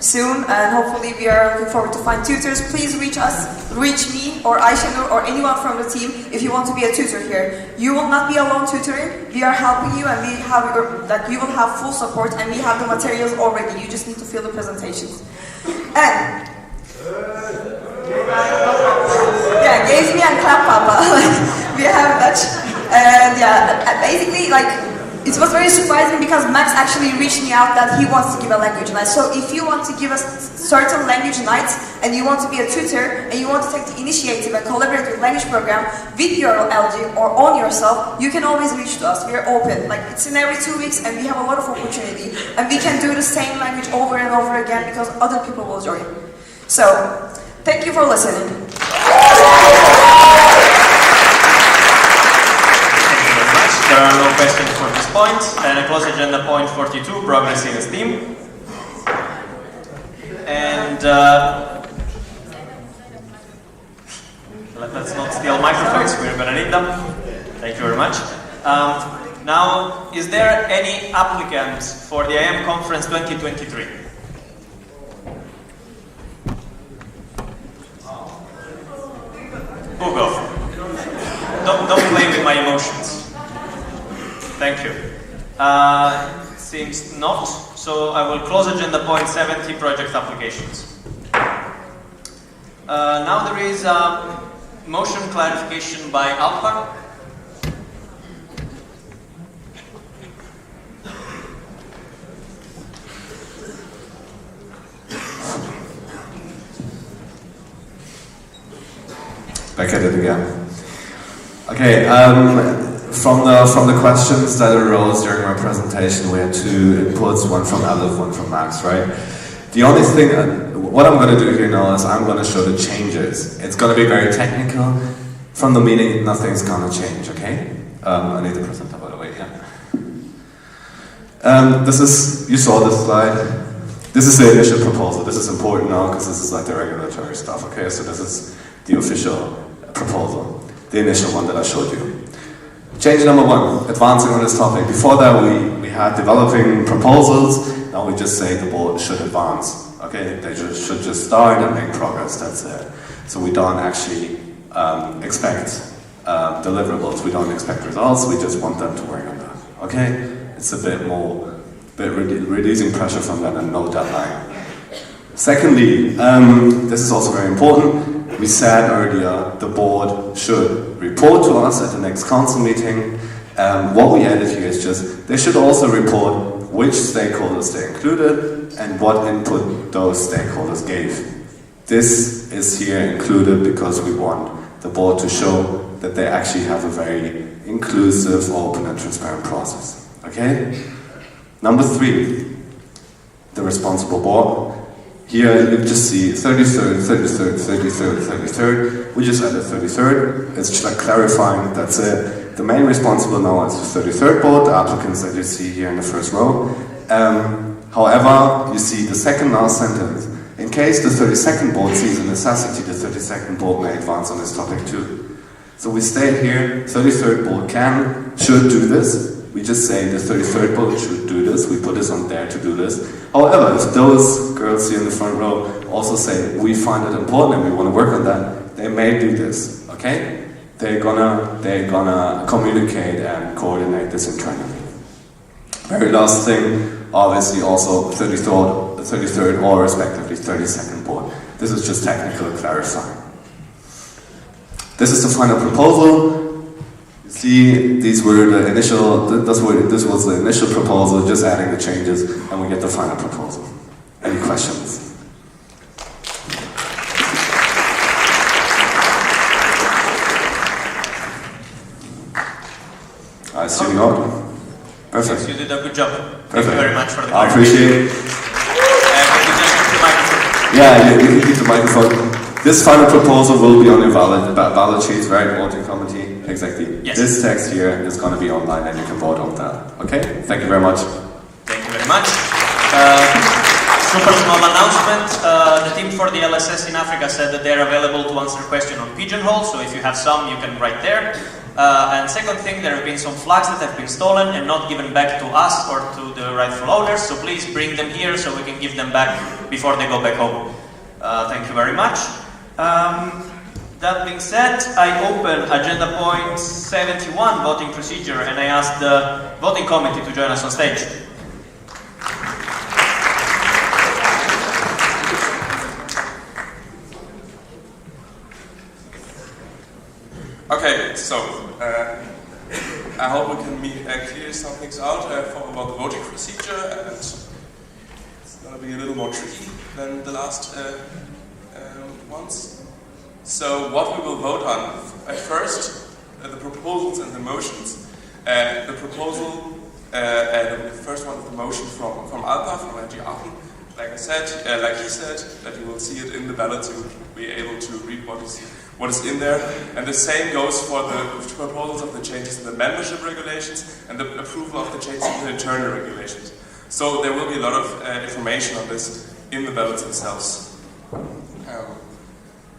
soon, and hopefully we are looking forward to find tutors. Please reach us, reach me or Aishanur or anyone from the team if you want to be a tutor here. You will not be alone tutoring. We are helping you, and we have you will have full support, and we have the materials already. You just need to fill the presentations. And yeah, gaze me and clap, Papa. We have Dutch, and yeah, basically it was very surprising because Max actually reached me out that he wants to give a language night. So if you want to give us certain language nights and you want to be a tutor and you want to take the initiative and collaborate with language program with your LG or on yourself, you can always reach to us. We are open. It's in every 2 weeks and we have a lot of opportunity. And we can do the same language over and over again because other people will join. So, thank you for listening. There are no questions for this point, and I close agenda point 42, progress in STEAM. And let's not steal microphones, we're gonna need them. Thank you very much. Now, is there any applicants for the IM Conference 2023? Hugo, don't play with my emotions. Thank you. Seems not, so I will close agenda point 70, project applications. Now there is a motion clarification by Alpha. Back at it again. Okay, from the questions that arose during my presentation, we had 2 inputs, one from Aleph, one from Max, right? The only thing, what I'm going to do here now is I'm going to show the changes. It's going to be very technical. From the meeting, nothing's going to change, okay? I need the presenter, by the way, yeah. This is, you saw this slide. This is the initial proposal. This is important now because this is like the regulatory stuff, okay? So this is the official proposal, the initial one that I showed you. Change number 1, advancing on this topic. Before that, we had developing proposals. Now we just say the board should advance. Okay, they should just start and make progress. That's it. So we don't actually expect deliverables. We don't expect results. We just want them to work on that. Okay, it's a bit reducing pressure from them and no deadline. Secondly, this is also very important. We said earlier the board should report to us at the next council meeting. What we added here is just they should also report which stakeholders they included and what input those stakeholders gave. This is here included because we want the board to show that they actually have a very inclusive, open and transparent process. Okay? Number 3, the responsible board. Here you just see 33rd, 33rd, 33rd, 33rd. We just added 33rd. It's just like clarifying, that's it. The main responsible now is the 33rd board, the applicants that you see here in the first row. However, you see the second last sentence. In case the 32nd board sees a necessity, the 32nd board may advance on this topic too. So we stay here, 33rd board should do this. We just say the 33rd board should do this, we put this on there to do this. However, if those girls here in the front row also say, we find it important and we want to work on that, they may do this, okay? They're gonna communicate and coordinate this internally. Very last thing, obviously also 33rd or respectively 32nd board. This is just technical clarifying. This is the final proposal. See, these were the initial, this was the initial proposal, just adding the changes, and we get the final proposal. Any questions? I assume not. Perfect. Yes, you did a good job. Perfect. Thank you very much for the I appreciate it. Yeah, you can keep the microphone. This final proposal will be on your ballot sheets, right? Voting committee. Exactly. Yes. This text here is going to be online and you can vote on that. Okay? Thank you very much. Thank you very much. Super small announcement. The team for the LSS in Africa said that they're available to answer questions on Pigeonhole, so if you have some, you can write there. And second thing, there have been some flags that have been stolen and not given back to us or to the rightful owners, so please bring them here so we can give them back before they go back home. Thank you very much. That being said, I open agenda point 71, voting procedure, and I ask the voting committee to join us on stage. Okay, so I hope we can clear some things out about the voting procedure, and it's going to be a little more tricky than the last ones. So what we will vote on at first, the proposals and the motions. The proposal, the first one is the motion from Alpa, from LG Aachen. Like he said, that you will see it in the ballot, you will be able to read what is in there. And the same goes for the proposals of the changes in the membership regulations and the approval of the changes in the internal regulations. So there will be a lot of information on this in the ballots themselves.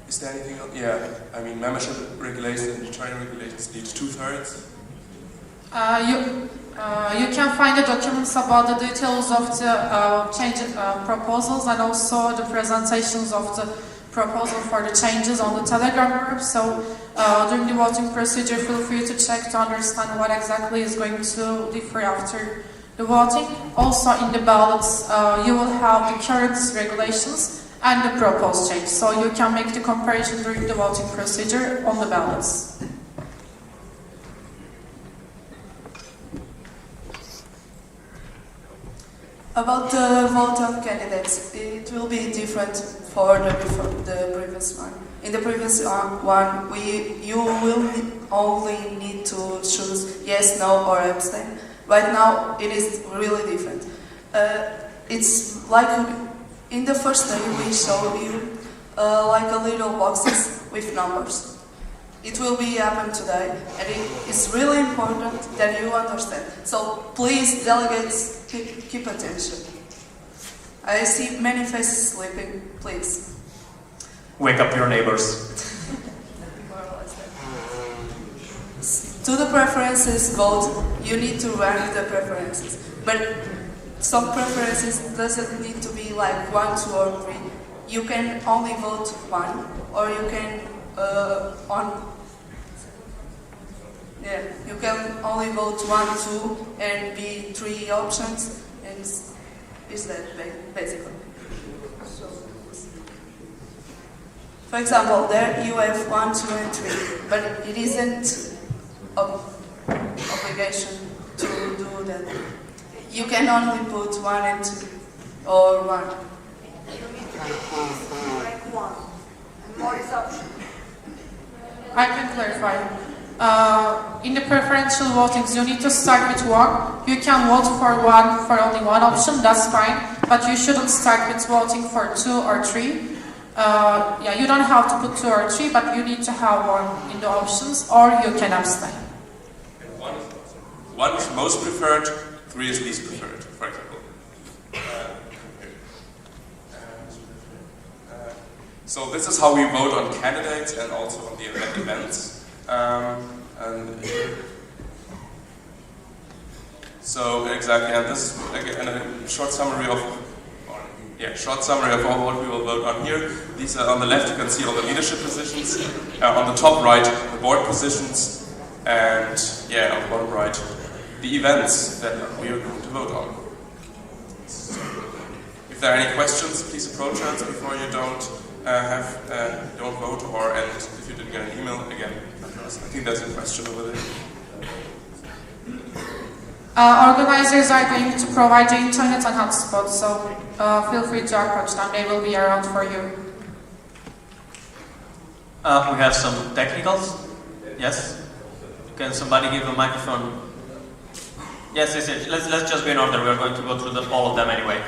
Is there anything else? Yeah, I mean, membership regulations and internal regulations need 2/3. You can find the documents about the details of the change proposals and also the presentations of the proposal for the changes on the Telegram group. So during the voting procedure, feel free to check to understand what exactly is going to differ after the voting. Also in the ballots, you will have the current regulations and the proposed change. So you can make the comparison during the voting procedure on the ballots. About the vote on candidates, it will be different for the previous one. In the previous one, you will only need to choose yes, no, or abstain. Right now, it is really different. It's like in the first day we show you like a little boxes with numbers. It will be happen today, and it is really important that you understand. So please, delegates, keep attention. I see many faces sleeping. Please. Wake up your neighbors. To the preferences vote, you need to rank the preferences. But some preferences doesn't need to be like 1, 2, or 3. You can only vote 1, or you can you can only vote 1, 2, and be 3 options, and is that basically. So, for example, there you have 1, 2, and 3, but it isn't obligation to do that. You can only put 1 and 2, or 1. Like 1, and more is option. I can clarify. In the preferential votings, you need to start with 1. You can vote for only one option, that's fine, but you shouldn't start with voting for 2 or 3. You don't have to put 2 or 3, but you need to have 1 in the options, or you can abstain. 1 is most preferred, 3 is least preferred, for example. So this is how we vote on candidates and also on the events. So exactly, and this is again a short summary of what we will vote on here. These are on the left. You can see all the leadership positions. On the top right, the board positions, and on the bottom right, the events that we are going to vote on. So, if there are any questions, please approach us before you don't vote, and if you didn't get an email again. I think there's a question over there. Organizers are going to provide the internet and hotspot, so feel free to approach them. They will be around for you. We have some technicals. Yes? Can somebody give a microphone? Yes. Let's just be in order. We're going to go through all of them anyway.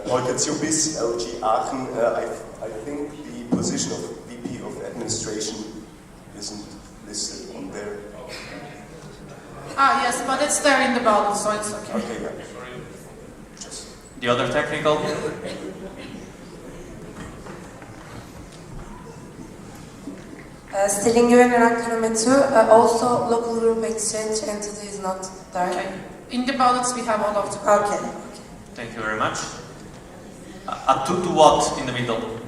Holger Zubis, LG Aachen. I think the position of VP of Administration isn't listed on there. Yes, but it's there in the ballot, so it's okay. Okay, yeah. The other technical? Still in Union Agreement 2, also local group exchange entity is not there. Okay. In the ballots we have all of the. Okay. Thank you very much. A 2 to what in the middle?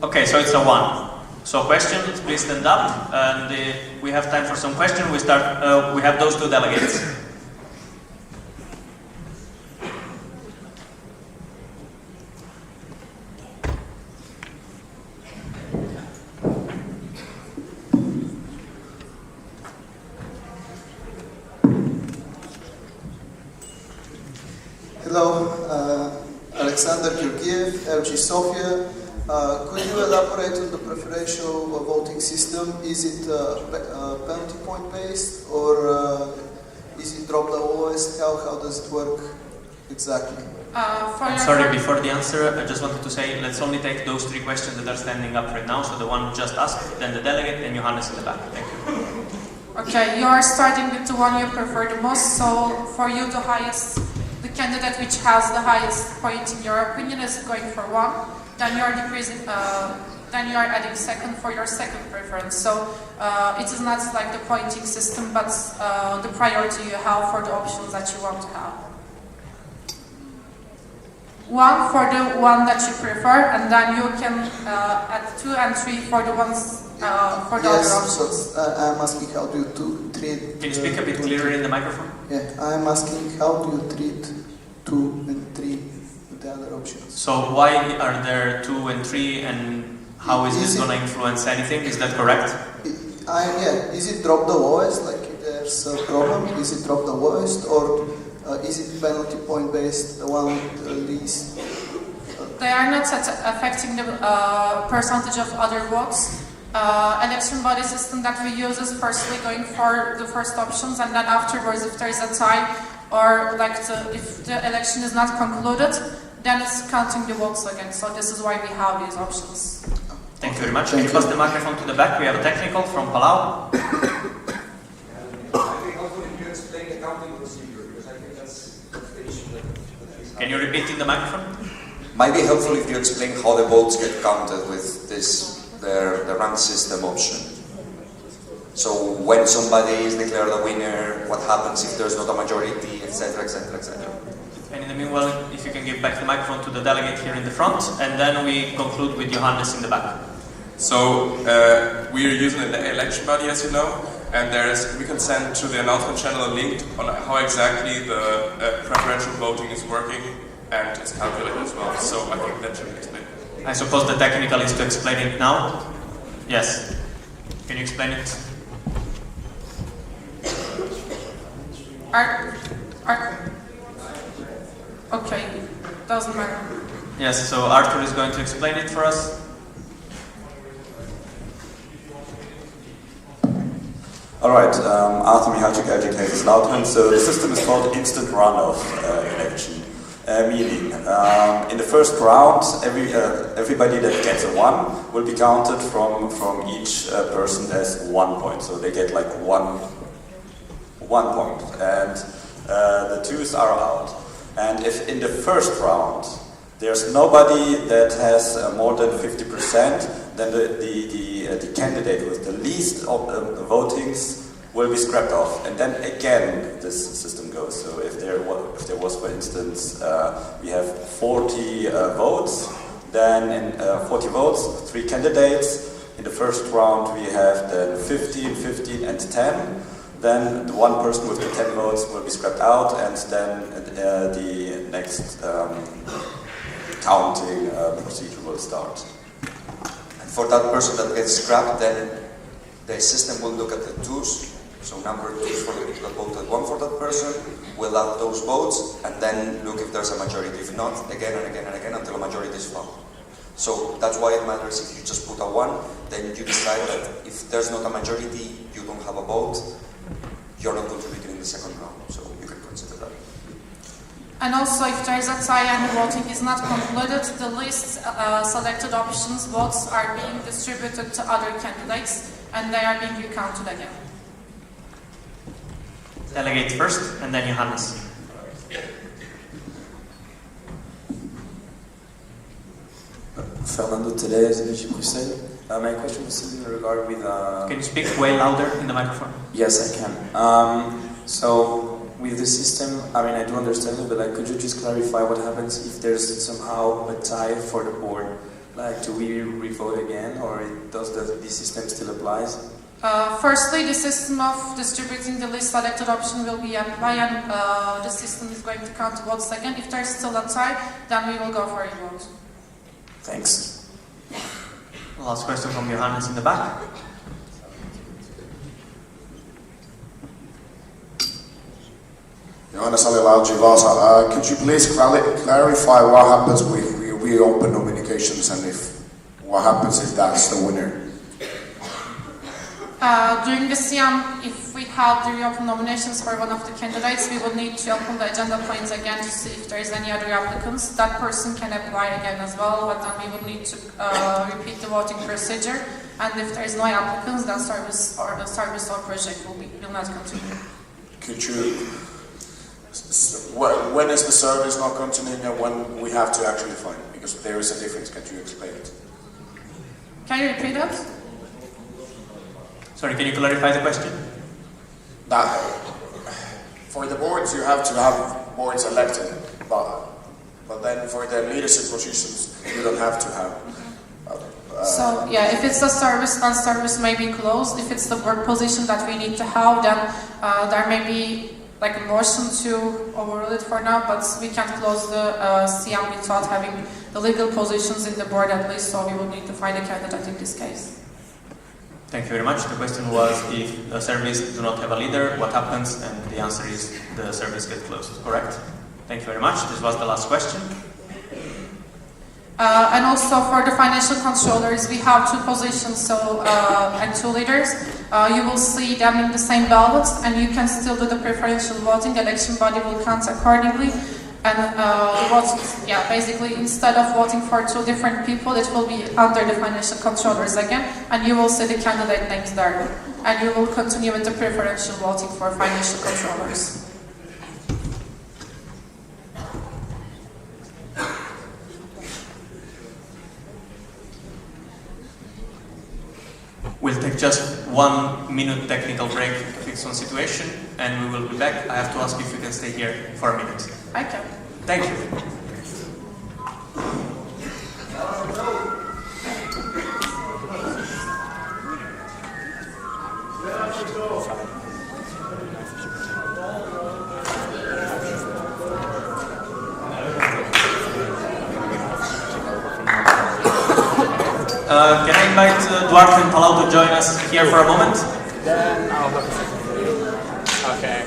Okay, so it's a 1. So questions, please stand up, and we have time for some questions. We start. We have those 2 delegates. Hello, Alexander Georgiev, LG Sofia. Could you elaborate on the preferential voting system? Is it penalty point based or is it drop the lowest? How does it work exactly? I'm sorry, before the answer, I just wanted to say let's only take those 3 questions that are standing up right now. So the one just asked, then the delegate, then Johannes in the back. Thank you. Okay, you are starting with the one you prefer the most. So for you, the candidate which has the highest point in your opinion is going for 1. Then you are decreasing. Then you are adding 2nd for your 2nd preference. So it is not like the pointing system, but the priority you have for the options that you want to have. 1 for the one that you prefer, and then you can add 2 and 3 for the ones for the other options. Yes, I'm asking how do you treat... Can you speak a bit clearer in the microphone? Yeah, I'm asking how do you treat 2 and 3 with the other options? So why are there 2 and 3, and how is this going to influence anything? Is that correct? Yeah, is it drop the lowest, like if there's a problem, is it drop the lowest, or is it penalty point based, the one with the least? They are not affecting the percentage of other votes. Election body system that we use is firstly going for the first options, and then afterwards, if there is a tie or if the election is not concluded, then it's counting the votes again. So this is why we have these options. Thank you very much. Can you pass the microphone to the back? We have a technical from Palau. Can you repeat in the microphone? Might be helpful if you explain how the votes get counted with this, the rank system option. So when somebody is declared a winner, what happens if there's not a majority, etc., etc., etc. And in the meanwhile, if you can give back the microphone to the delegate here in the front, and then we conclude with Johannes in the back. So we are using the election body, as you know, and we can send to the announcement channel a link on how exactly the preferential voting is working and is calculated as well. So I think that should explain it. I suppose the technical is to explain it now? Yes. Can you explain it? Okay, doesn't matter. Yes, so Arthur is going to explain it for us. Alright, Arthur Michalczyk, LG Kaiserslautern. So the system is called instant runoff election. Meaning, in the first round, everybody that gets a 1 will be counted from each person as 1 point. So they get like one point, and the 2s are out. And if in the first round there's nobody that has more than 50%, then the candidate with the least votings will be scrapped off. And then again this system goes. So if there was, for instance, we have 40 votes, then in 40 votes, 3 candidates. In the first round we have then 15, 15 and 10. Then the one person with the 10 votes will be scrapped out, and then the next counting procedure will start. And for that person that gets scrapped, then the system will look at the 2s, so number 2s for the people that voted 1 for that person, will add those votes, and then look if there's a majority. If not, again and again and again until a majority is found. So that's why it matters if you just put a 1, then you decide that if there's not a majority, you don't have a vote, you're not contributing in the second round, so you can consider that. And also, if there is a tie and the voting is not concluded, the least selected options votes are being distributed to other candidates, and they are being recounted again. Delegate first, and then Johannes. Fernando Teles, de Bruxelles. My question is in regard with... Can you speak way louder in the microphone? Yes, I can. So, with the system, I mean, I do understand it, but like, could you just clarify what happens if there's somehow a tie for the board? Like, do we re-vote again, or does the system still applies? Firstly, the system of distributing the least selected option will be applied, and the system is going to count votes again. If there's still a tie, then we will go for a vote. Thanks. Last question from Johannes in the back. Johannes Alilauji Vasa, could you please clarify what happens if we reopen nominations and what happens if that's the winner? During the CM, if we have the reopen nominations for one of the candidates, we will need to open the agenda points again to see if there is any other applicants. That person can apply again as well, but then we will need to repeat the voting procedure. And if there is no applicants, then service or project will not continue. Could you, when is the service not continuing and when we have to actually find it? Because there is a difference. Can you explain it? Can you repeat that? Sorry, can you clarify the question? That for the boards, you have to have boards elected, but then for the leadership positions, you don't have to have. So yeah, if it's a service, then service may be closed. If it's the board position that we need to have, then there may be like a motion to overrule it for now, but we can't close the CM without having the legal positions in the board at least, so we will need to find a candidate in this case. Thank you very much. The question was if the service do not have a leader, what happens? And the answer is the service gets closed, correct? Thank you very much. This was the last question. And also for the financial controllers, we have two positions, and two leaders. You will see them in the same ballots, and you can still do the preferential voting. The election body will count accordingly. And basically, instead of voting for two different people, it will be under the financial controllers again, and you will see the candidate names there. And you will continue with the preferential voting for financial controllers. We'll take just 1 minute technical break to fix some situation, and we will be back. I have to ask if you can stay here for a minute. I can. Thank you. Can I invite Duarte and Palau to join us here for a moment? Then I'll look at it. Okay.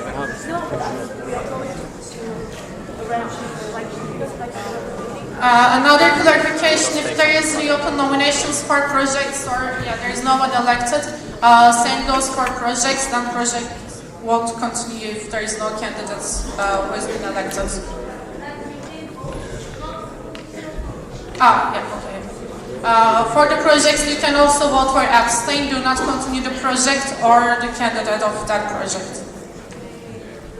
Another clarification, if there is reopen nominations for projects or there is no one elected, same goes for projects, then project won't continue if there is no candidates who has been elected. Okay. For the projects, you can also vote for abstain, do not continue the project or the candidate of that project.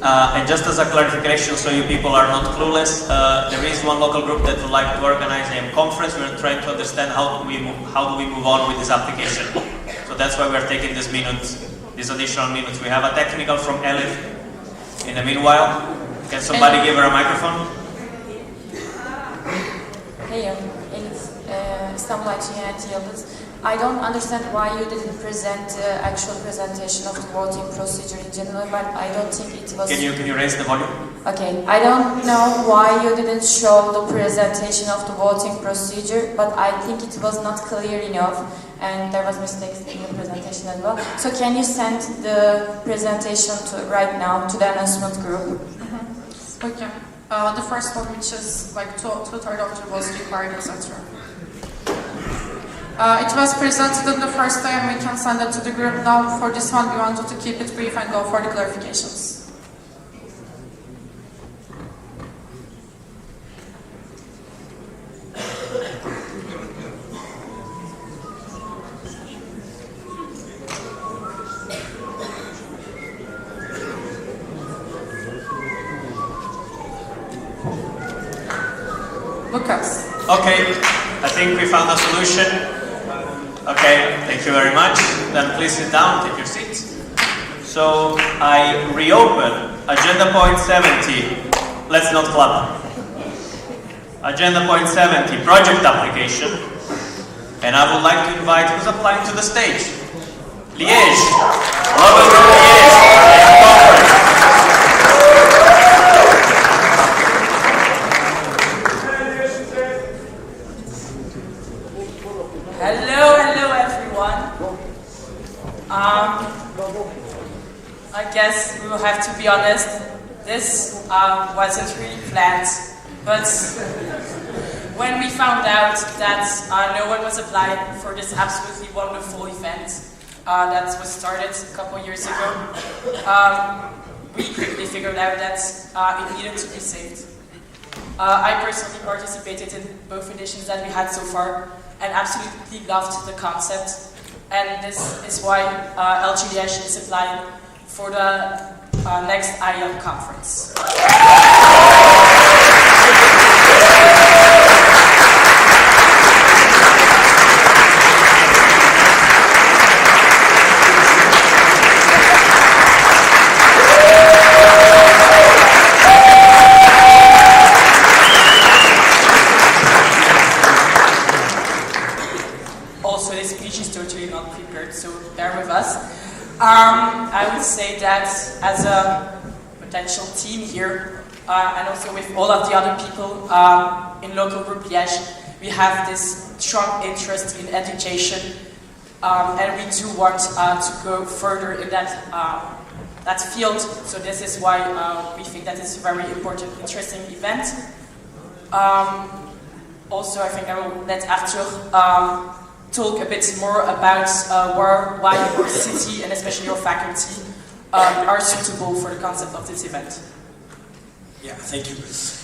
And just as a clarification, so you people are not clueless, there is one local group that would like to organize a conference. We're trying to understand how do we move on with this application. So that's why we're taking this additional minutes. We have a technical from LXIV. In the meanwhile, can somebody give her a microphone? Hey, İstanbul IGNT Yıldız. I don't understand why you didn't present the actual presentation of the voting procedure in general, but I don't think it was... Can you raise the volume? Okay, I don't know why you didn't show the presentation of the voting procedure, but I think it was not clear enough, and there was mistakes in the presentation as well. So can you send the presentation right now to the announcement group? Okay. The first one, which is like two-thirds of the votes required, etc. It was presented in the first time, we can send it to the group. Now for this one we wanted to keep it brief and go for the clarifications. Lucas. Okay, I think we found a solution. Okay, thank you very much. Then please sit down, take your seats. So I reopen agenda point 70. Let's not clap. Agenda point 70, project application. And I would like to invite who's applying to the stage. Liège. Welcome to Liège. Hello everyone. I guess we will have to be honest, this wasn't really planned, but when we found out that no one was applying for this absolutely wonderful event that was started a couple years ago, we quickly figured out that it needed to be saved. I personally participated in both editions that we had so far and absolutely loved the concept, and this is why LXIV is applying for the next IEL conference. Also, this speech is totally not prepared, so bear with us. I would say that as a potential team here, and also with all of the other people in local group Liège, we have this strong interest in education, and we do want to go further in that field. So this is why we think that it's a very important, interesting event. Also, I think I will let Arthur talk a bit more about why your city and especially your faculty are suitable for the concept of this event. Yeah, thank you.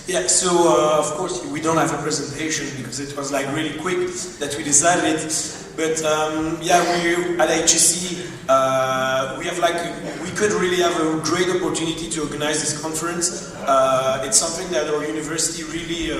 Yeah, so of course we don't have a presentation because it was like really quick that we decided it. But yeah, we at HEC we have we could really have a great opportunity to organize this conference. It's something that our university really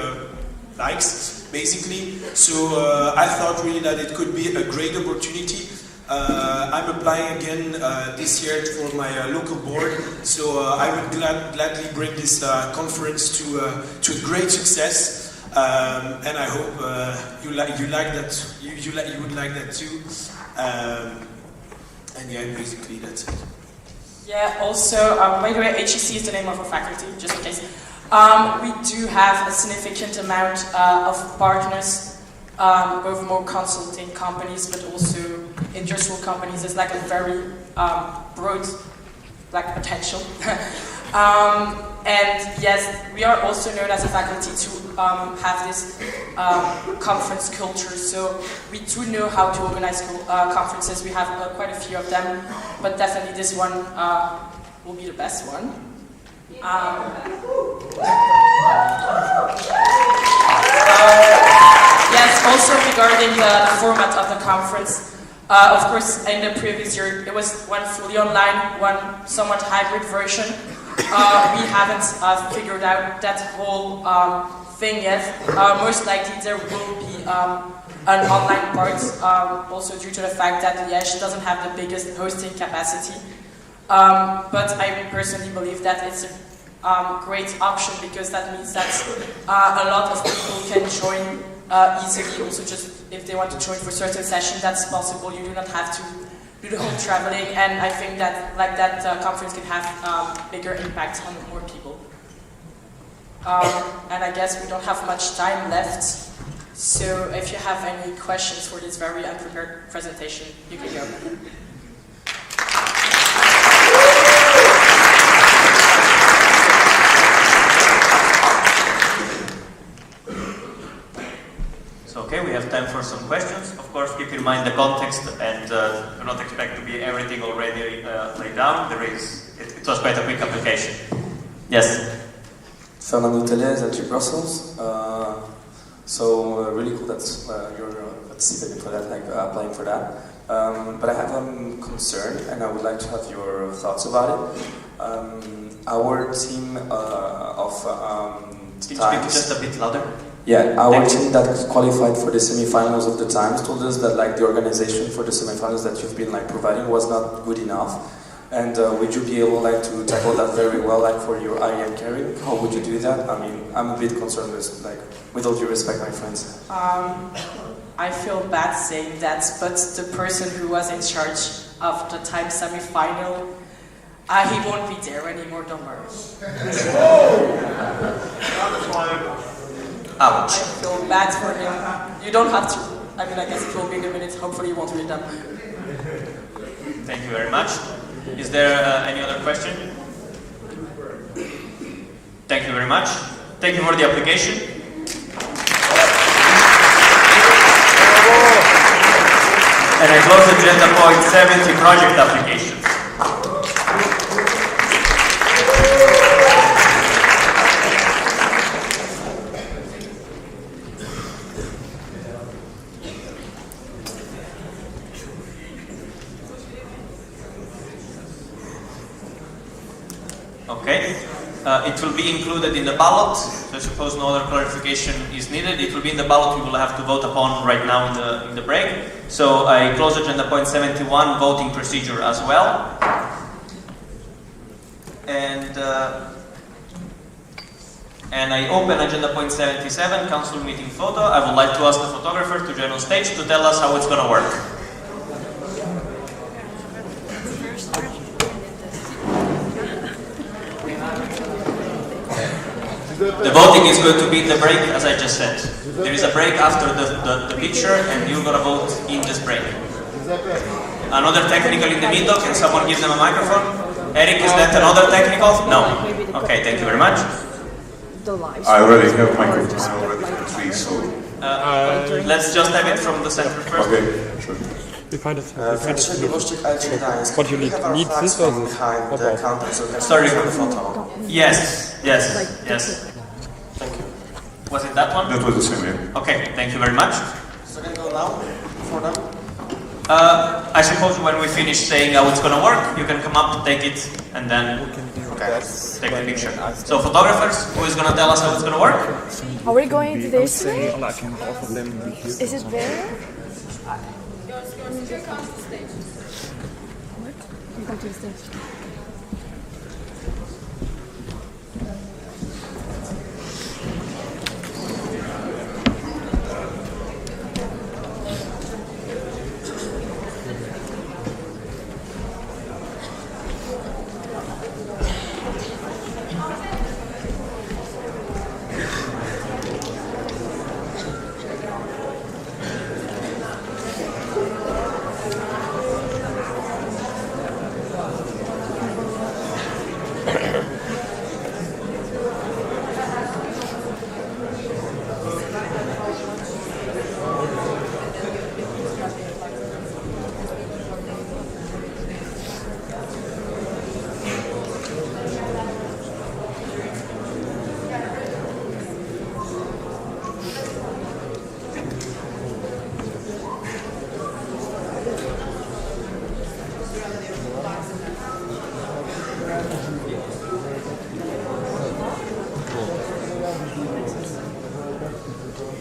likes, basically. So I thought really that it could be a great opportunity. I'm applying again this year for my local board, so I would gladly bring this conference to a great success, and I hope you would like that too. And yeah, basically that's it. Yeah. Also, by the way, HEC is the name of our faculty, just in case. We do have a significant amount of partners, both more consulting companies, but also industrial companies. It's like a very broad potential. And yes, we are also known as a faculty to have this conference culture. So we do know how to organize conferences. We have quite a few of them, but definitely this one will be the best one. Yes, also regarding the format of the conference, of course in the previous year it was one fully online, one somewhat hybrid version. We haven't figured out that whole thing yet. Most likely there will be an online part, also due to the fact that Liège doesn't have the biggest hosting capacity. But I personally believe that it's a great option because that means that a lot of people can join easily. Also, just if they want to join for certain sessions, that's possible. You do not have to do the whole traveling, and I think that conference can have bigger impact on more people. And I guess we don't have much time left. So if you have any questions for this very unprepared presentation, you can go. Okay, we have time for some questions. Of course, keep in mind the context and do not expect to be everything already laid down. It was quite a quick application. Yes? Fernando Telez at Brussels. So really cool that you're participating for that, applying for that. But I have a concern and I would like to have your thoughts about it. Our team of Speak just a bit louder. Yeah, our team that qualified for the semifinals of the Times told us that like the organization for the semifinals that you've been like providing was not good enough. And would you be able like to tackle that very well, like for your IEM carrying? How would you do that? I mean, I'm a bit concerned with like, with all due respect, my friends. I feel bad saying that, but the person who was in charge of the time semi-final, he won't be there anymore, don't worry. Ouch. I feel bad for him. You don't have to. I mean, I guess it will be in a minute. Hopefully you won't read them. Thank you very much. Is there any other question? Thank you very much. Thank you for the application. And I close agenda point 70, project applications. Okay, it will be included in the ballot, so I suppose no other clarification is needed. It will be in the ballot we will have to vote upon right now in the break. So I close agenda point 71, voting procedure as well. And I open agenda point 77, council meeting photo. I would like to ask the photographer to join on stage to tell us how it's going to work. The voting is going to be in the break, as I just said. There is a break after the picture, and you're going to vote in this break. Another technical in the middle, can someone give them a microphone? Eric, is that another technical? No. Okay, thank you very much. I already have microphone, I already have 3, so... Let's just have it from the center first. Okay, sure. What you need this or this? Sorry. Yes. Thank you. Was it that one? That was the same, yeah. Okay, thank you very much. So can go now for them? I suppose when we finish saying how it's going to work, you can come up, take it, and then take the picture. So photographers, who is going to tell us how it's going to work? Are we going to this way? Is it better? Here comes the stage. What? You come to the stage.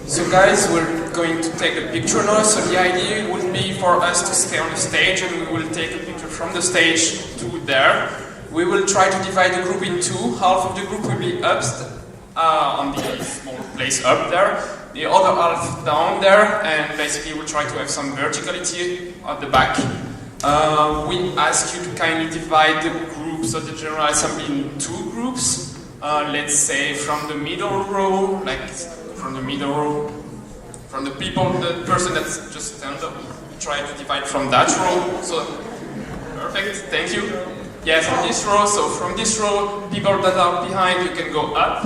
So guys, we're going to take a picture now, so the idea would be for us to stay on the stage and we will take a picture from the stage to there. We will try to divide the group in two. Half of the group will be up on the small place up there, the other half down there, and basically we'll try to have some verticality at the back. We ask you to kindly divide the groups of the General Assembly in two groups. Let's say from the middle row, from the person that's just stand up, try to divide from that row. So, perfect, thank you. Yeah, from this row, so from this row, people that are behind, you can go up.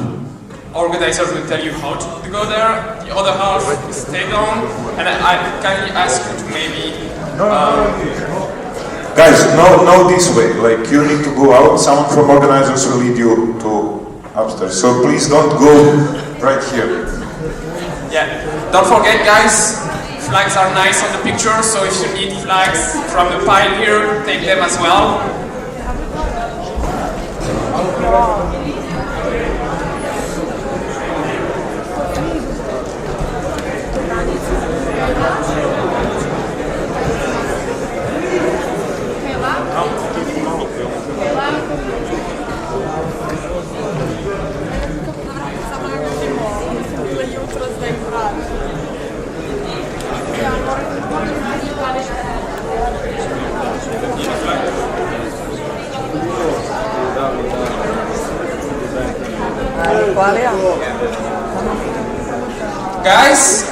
Organizers will tell you how to go there. The other half, stay down. And I kindly ask you to maybe... Guys, no this way, like you need to go out, someone from organizers will lead you to upstairs. So please don't go right here. Yeah, don't forget guys, flags are nice on the picture, so if you need flags from the pile here, take them as well. Guys,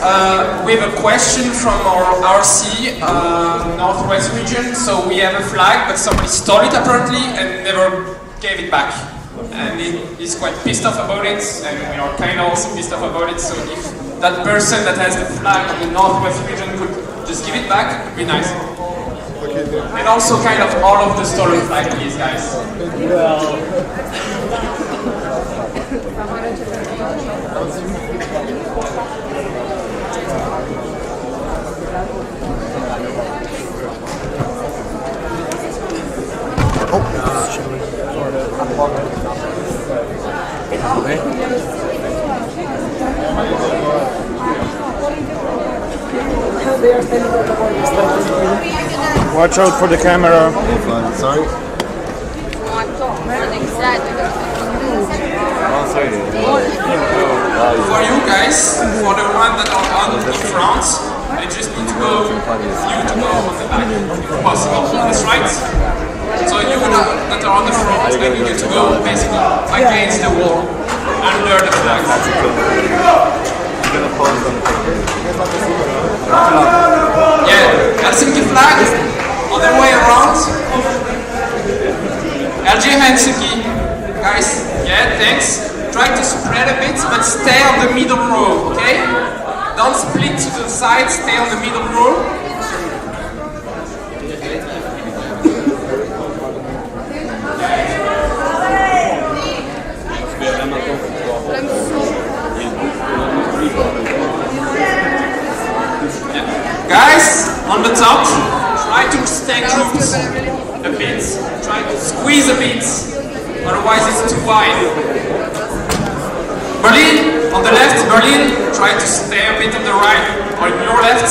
we have a question from our RC, Northwest region. So we have a flag, but somebody stole it apparently and never gave it back. And he's quite pissed off about it, and we are kind of also pissed off about it. So if that person that has the flag of the Northwest region could just give it back, it would be nice. And also kind of all of the stolen flag, please, guys. Watch out for the camera. Sorry? For you guys, for the one that are on the front, I just need to go, you to go on the back, if possible. That's right? So you that are on the front, I need you to go basically against the wall, under the flag. Yeah, Helsinki flag, other way around. LG Helsinki, guys, yeah, thanks. Try to spread a bit, but stay on the middle row, okay? Don't split to the side, stay on the middle row. Guys, on the top, try to stay grouped a bit, try to squeeze a bit, otherwise it's too wide. Berlin, on the left, Berlin, try to stay a bit on the right, or on your left.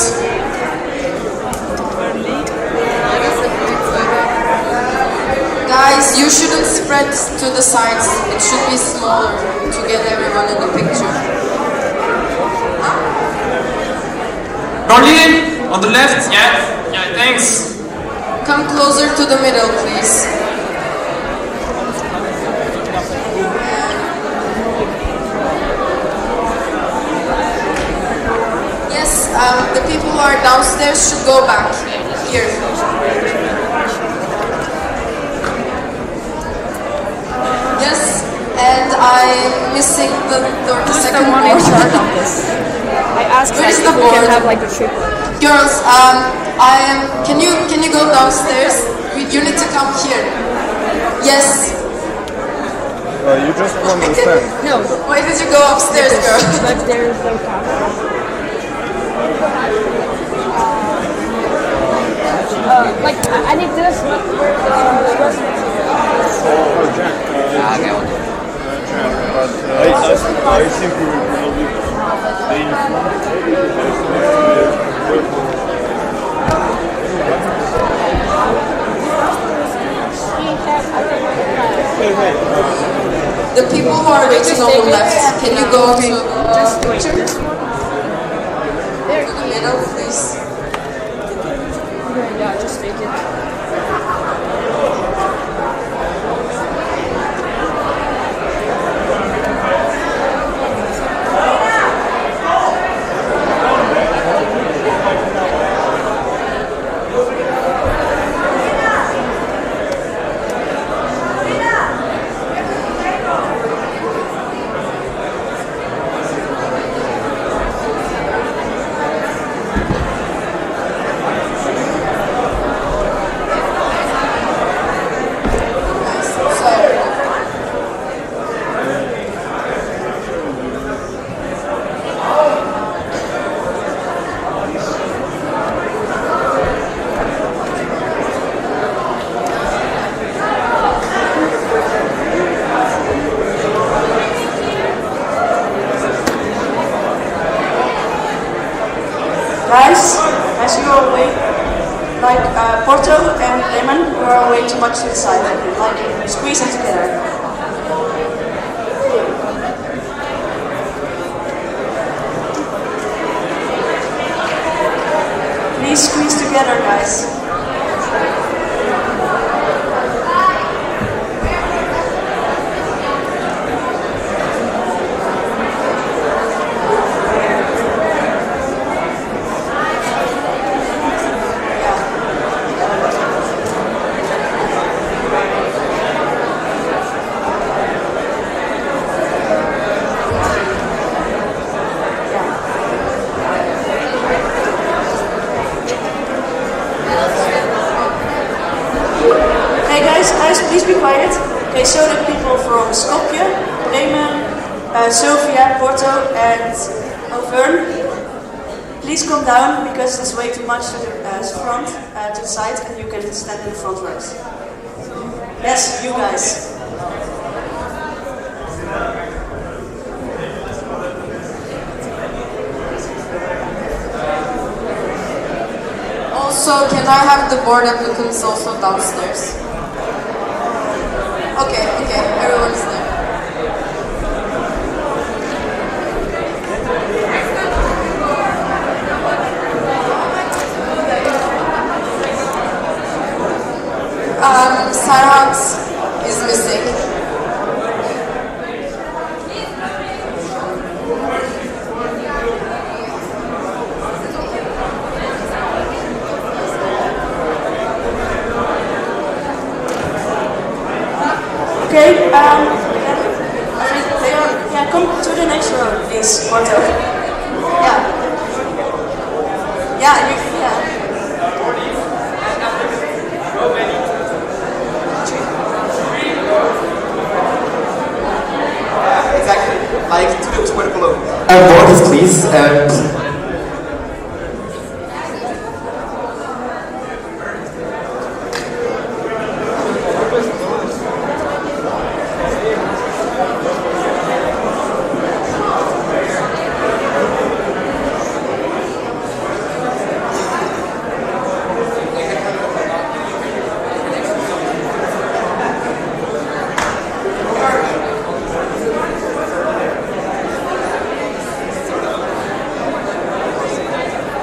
Guys, you shouldn't spread to the sides, it should be smaller to get everyone in the picture. Berlin, on the left, yeah, thanks. Come closer to the middle, please. Yes, the people who are downstairs should go back. Here. Yes, and I'm missing the second one in board. charge of this? I asked Where's if the we board? can have like a triple. Girls, can you go downstairs? You need to come here. Yes. You just don't understand. No. Why did you go upstairs, girl? But there is no camera. Like I need this, but where's the rest of it? I think we will probably stay in The people who are waiting on the left, can you go to the picture? To the middle, please. Yeah, just take it. Guys, as you are way, like Porto and Lemon, you are way too much to the side. Like, squeeze them together. Please squeeze together, guys. Okay, so the people from Skopje, Bremen, Sofia, Porto, and Auvergne, please come down because it's way too much to the front, to the side, and you can stand in the front rows. Yes, you guys. Also, can I have the board applicants also downstairs? Okay, everyone is there. Serhat is missing. Okay, yeah, come to the next row, please, Porto. Yeah, Exactly, like to where below. Borders, please.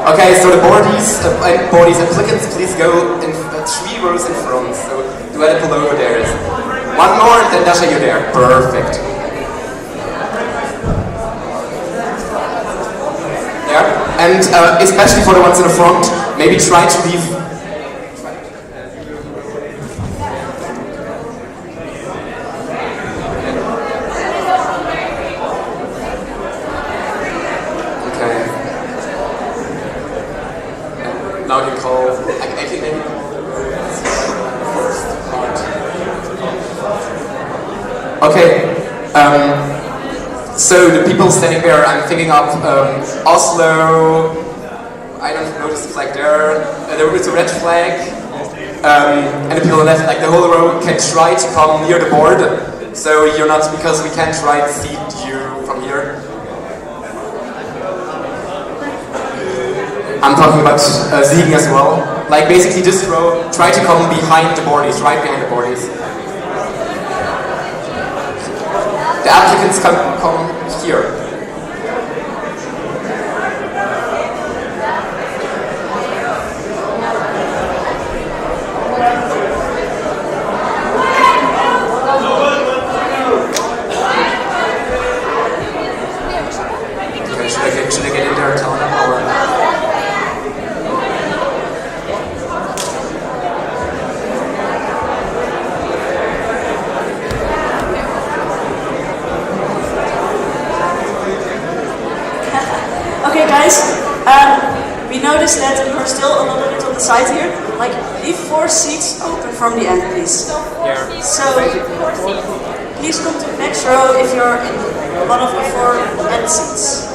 Okay, so the boardies applicants, please go in 3 rows in front. So duet below there is 1 more, then Dasha, you're there. Perfect. There, and especially for the ones in the front, maybe try to leave. Now you call. I can maybe first part. Okay. So the people standing there, I'm thinking of Oslo. I don't know this flag there. There is a red flag, and the people on the left, like the whole row, can try to come near the board. So you're not, because we can't try to see you from here. I'm talking about Siegen as well. Like basically just try to come behind the boardies, right behind the boardies. The applicants can come here. Okay, should I get in there and tell them or? Okay, guys, we noticed that you're still a little bit on the side here. Like, leave 4 seats open from the end, please. So, please come to the next row if you're in one of the 4 end seats.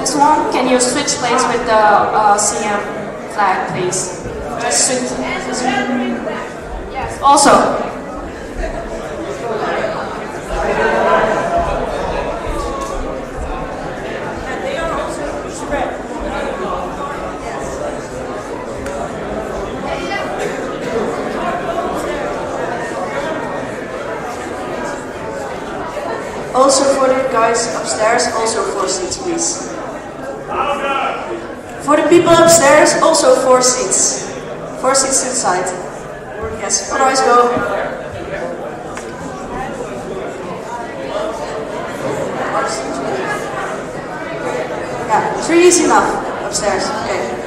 This one, can you switch place with the CM flag, please? Just switch. Yes. Also. Also for the guys upstairs, also 4 seats, please. For the people upstairs, also 4 seats. 4 seats inside. Yes, otherwise go. Yeah, 3 is enough upstairs. Okay.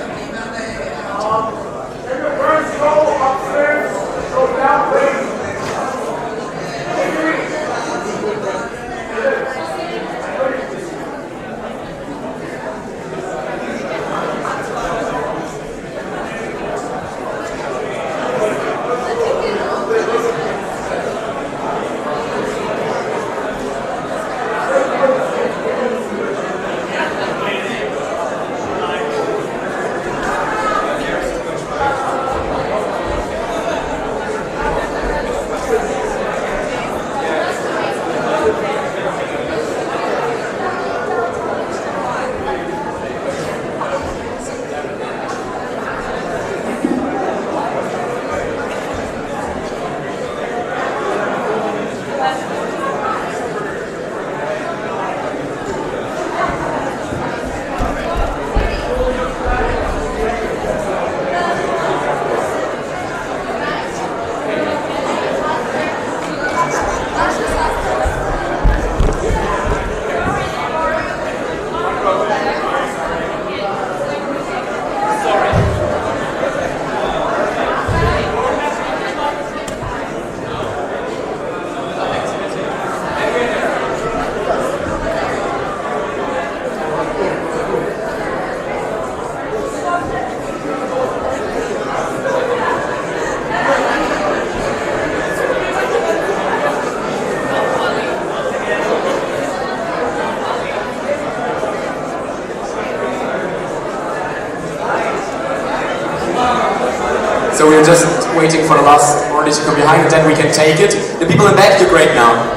So we're just waiting for the last order to come behind and then we can take it. The people in the back, you're great now.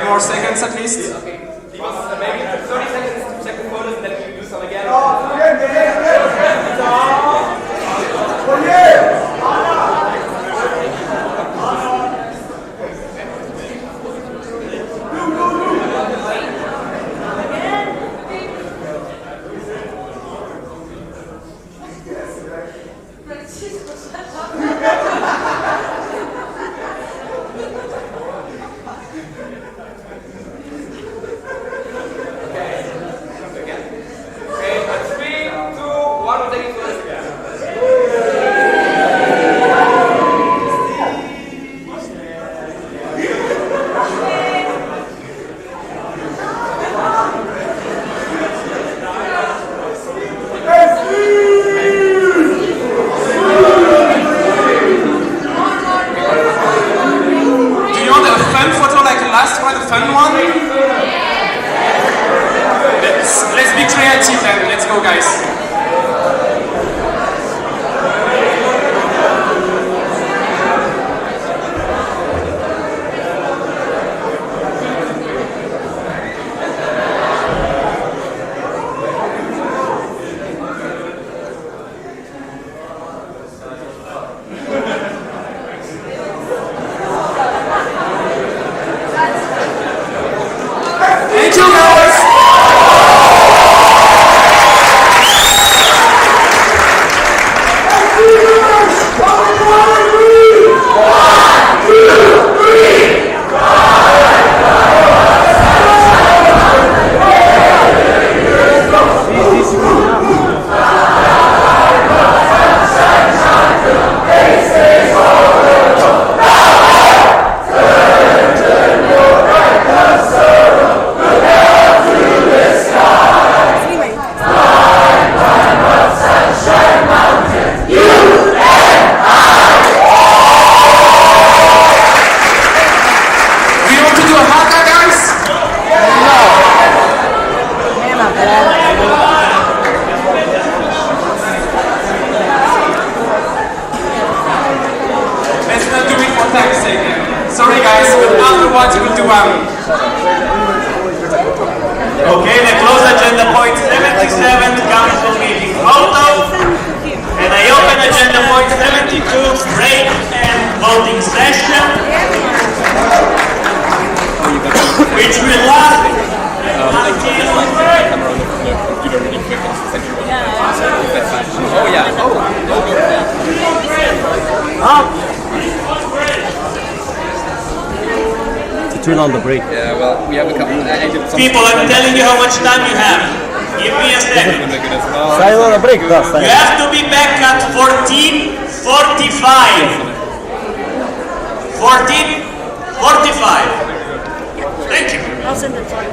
More seconds at least. Too long the break. Yeah, well, we have a couple. People, I'm telling you how much time you have. Give me a second. Stai ora break, da, stai. You have to be back at 14:45. 14:45. Thank you. I'll send it to you.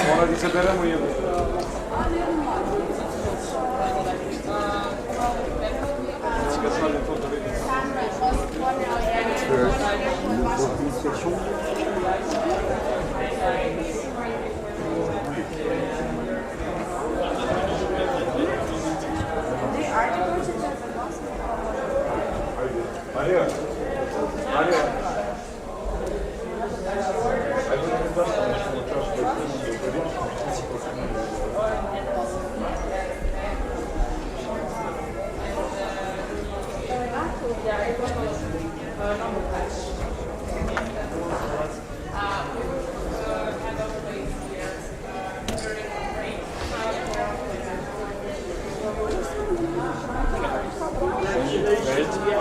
Мора да заберемо и Мария, Мария.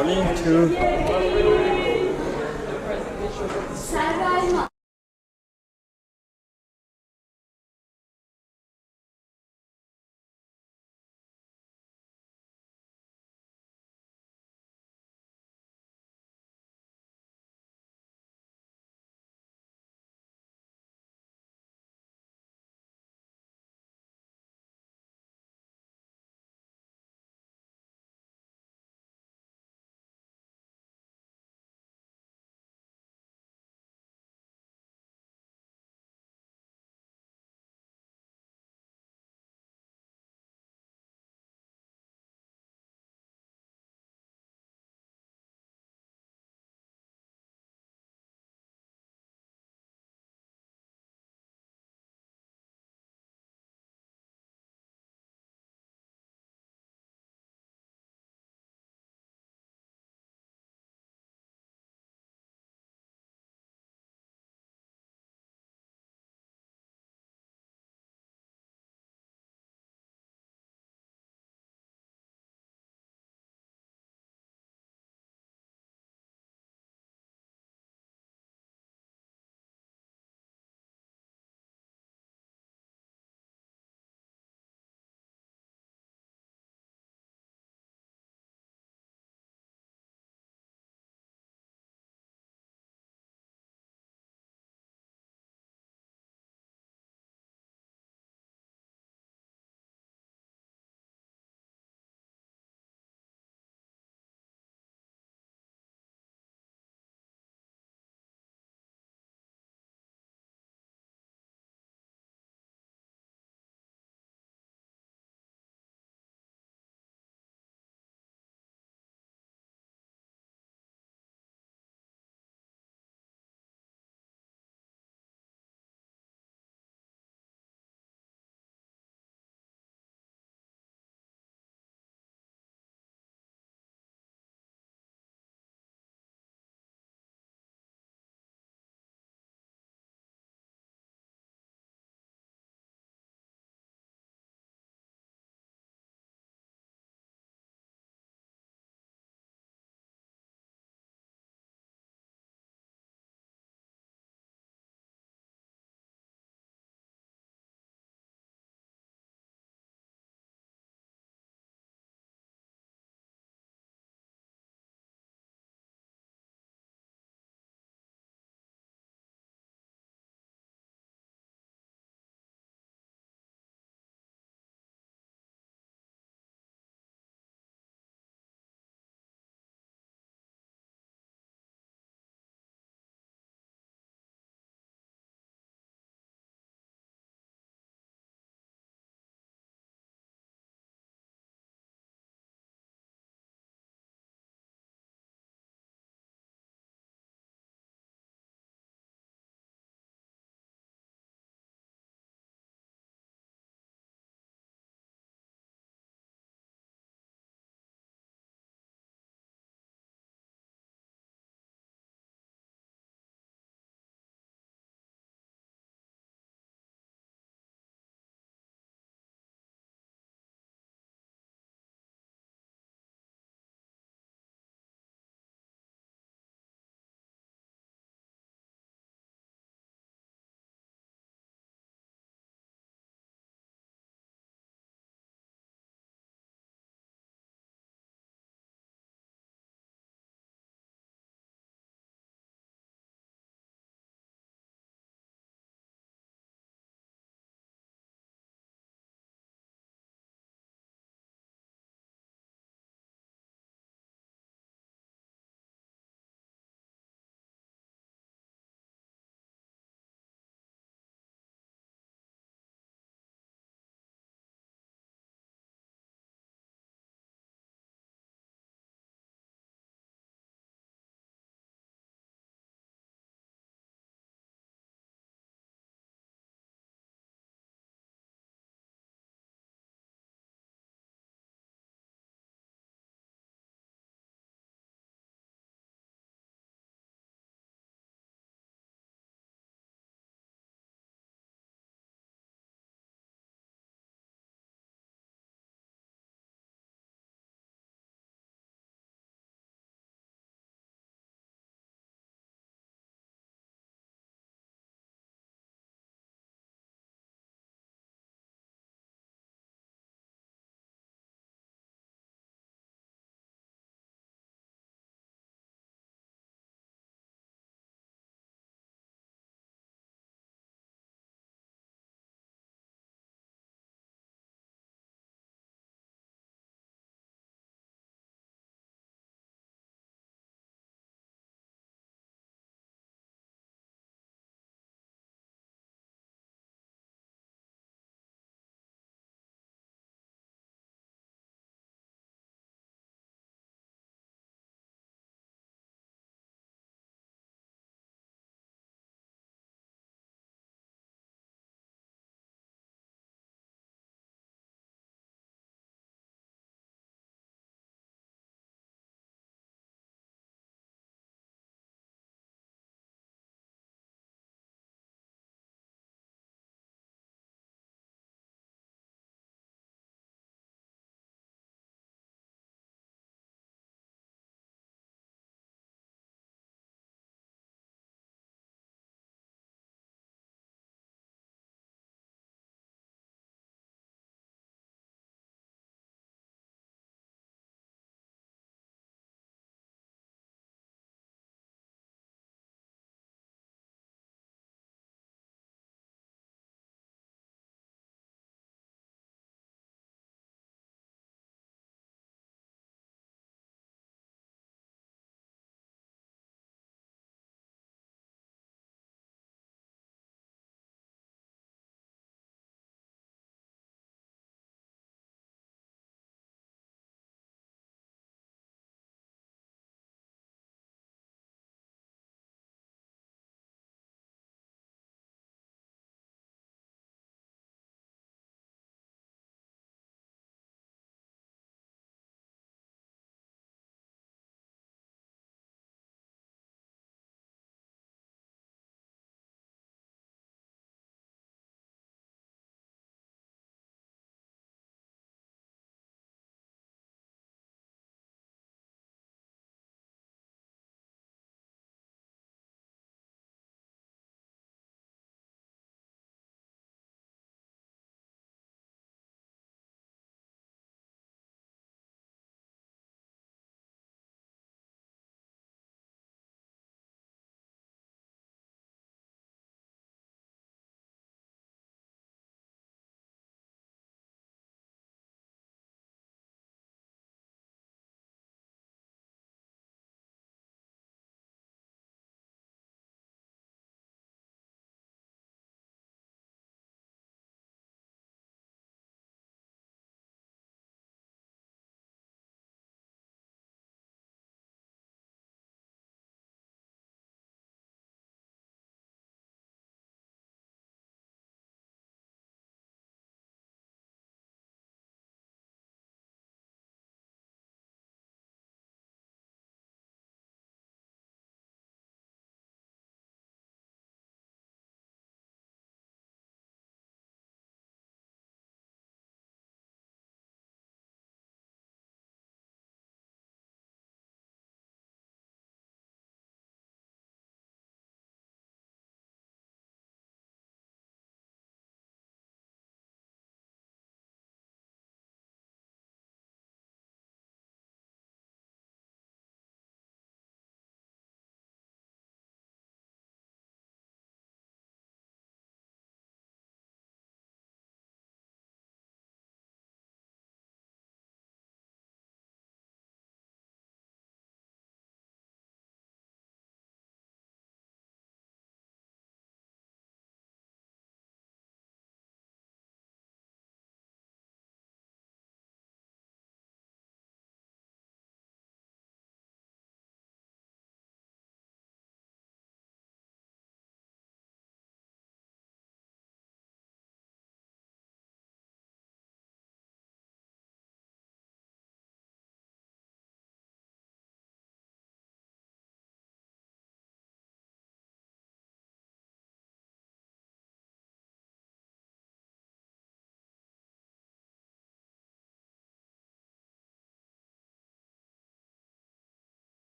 Only two.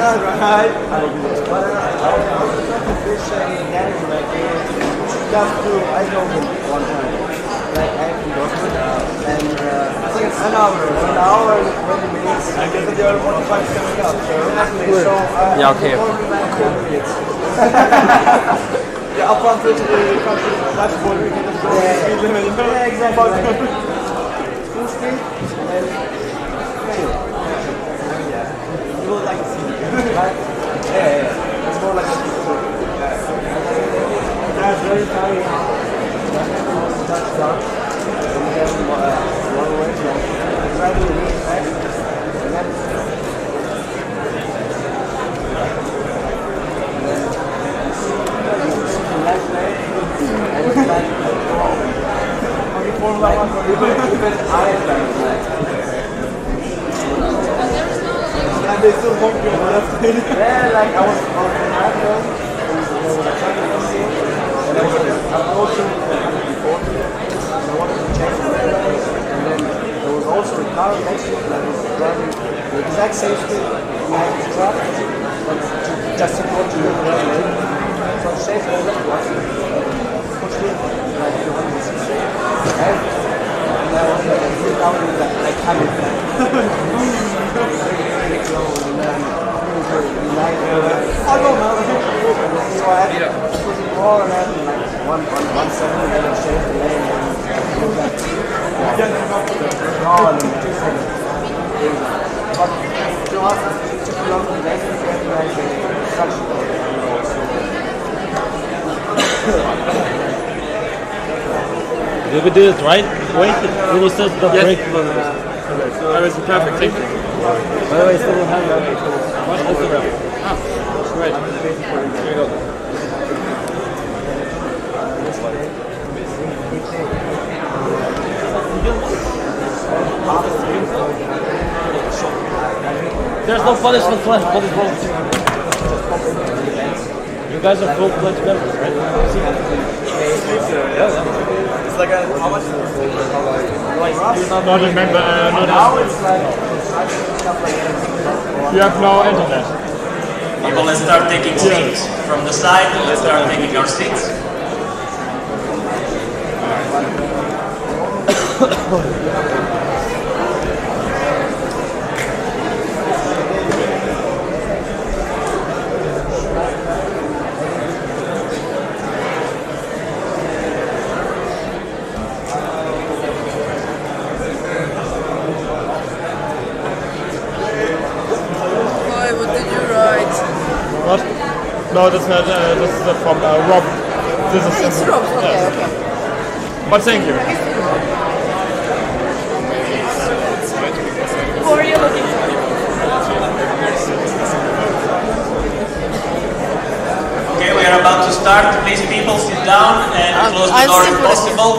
Right. Just to, I know him one time. Like I have to go to and I think it's an hour and 20 minutes. I guess the other 45 coming up. So Yeah, okay. Yeah, up until the country dashboard we can just go yeah, exactly. Full screen and yeah. You will like to see it, right? Yeah. It's more like a that's very funny. That's done. And then one way long. Try to reach back. And then left leg. And it's like only form like even I and they still won't be on the left leg. Yeah, like I was on the marathon. And I was approaching before, and I wanted to change the lane, and then there was also a car next to me that was driving the exact same speed. We had to stop, but just to go to the right lane. So I changed the left one, pushed in like 260, and I was like, I flew down with that, like having that. Really slow, and then I don't know. So I had to push it more, and then like 170, and then I changed the lane, and do that. And 2 seconds. But to us, it took a long time to get like such Did we do it right? Wait, we will set the break. That was perfect, thank you. By the way, still have what? Ah, great. Here we go. There's no punishment left. What is wrong? You guys are full-fledged members, right? It's like a, how much is it? Not a member, Now it's like, you have no internet. People, let's start taking seats from the side. Let's start taking our seats. What did you write? What? No, that's not. This is from Rob. This is. It's Rob. Okay, yeah. okay. But thank you. Who are you looking for? Okay, we are about to start. Please, people, sit down and close the door if possible.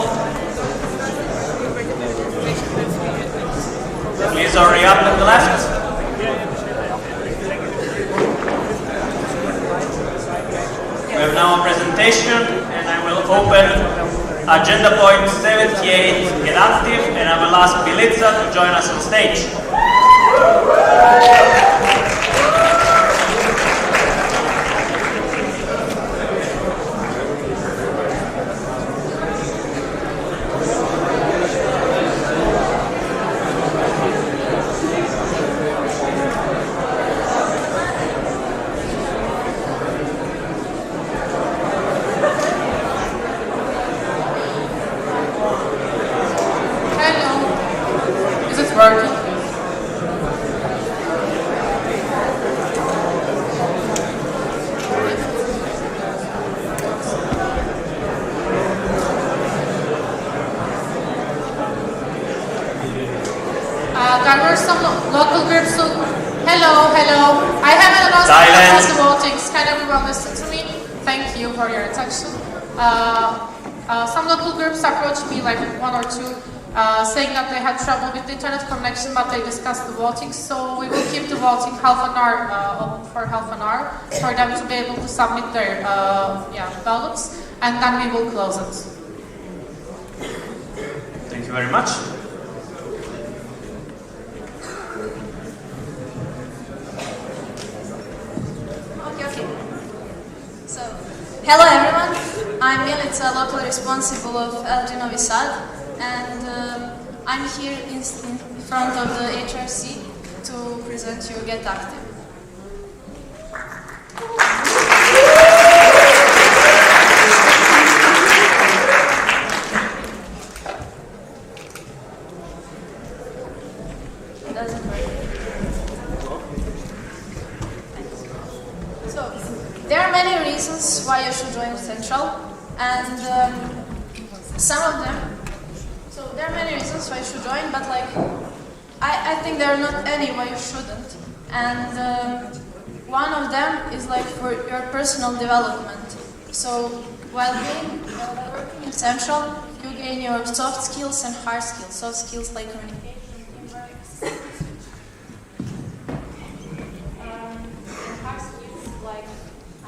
Please hurry up and left. We have now a presentation, and I will open agenda point 78, Get Active, and I will ask Bilica to join us on stage. Working. There were some local groups who... Hello. I have an announcement about the votings. Can everyone listen to me? Thank you for your attention. Some local groups approached me, like 1 or 2, saying that they had trouble with the internet connection, but they discussed the voting. So we will keep the voting open for half an hour for them to be able to submit their ballots, and then we will close it. Thank you very much. Hello everyone, I'm Milica, local responsible of LG Novi Sad, and I'm here in front of the HRC to present you Get Active. It doesn't work. So, there are many reasons why you should join Central, and some of them, so there are many reasons why you should join, but like, I think there are not any why you shouldn't, and one of them is like for your personal development. So, while working in Central, you gain your soft skills and hard skills. Soft skills like communication, teamwork, hard skills like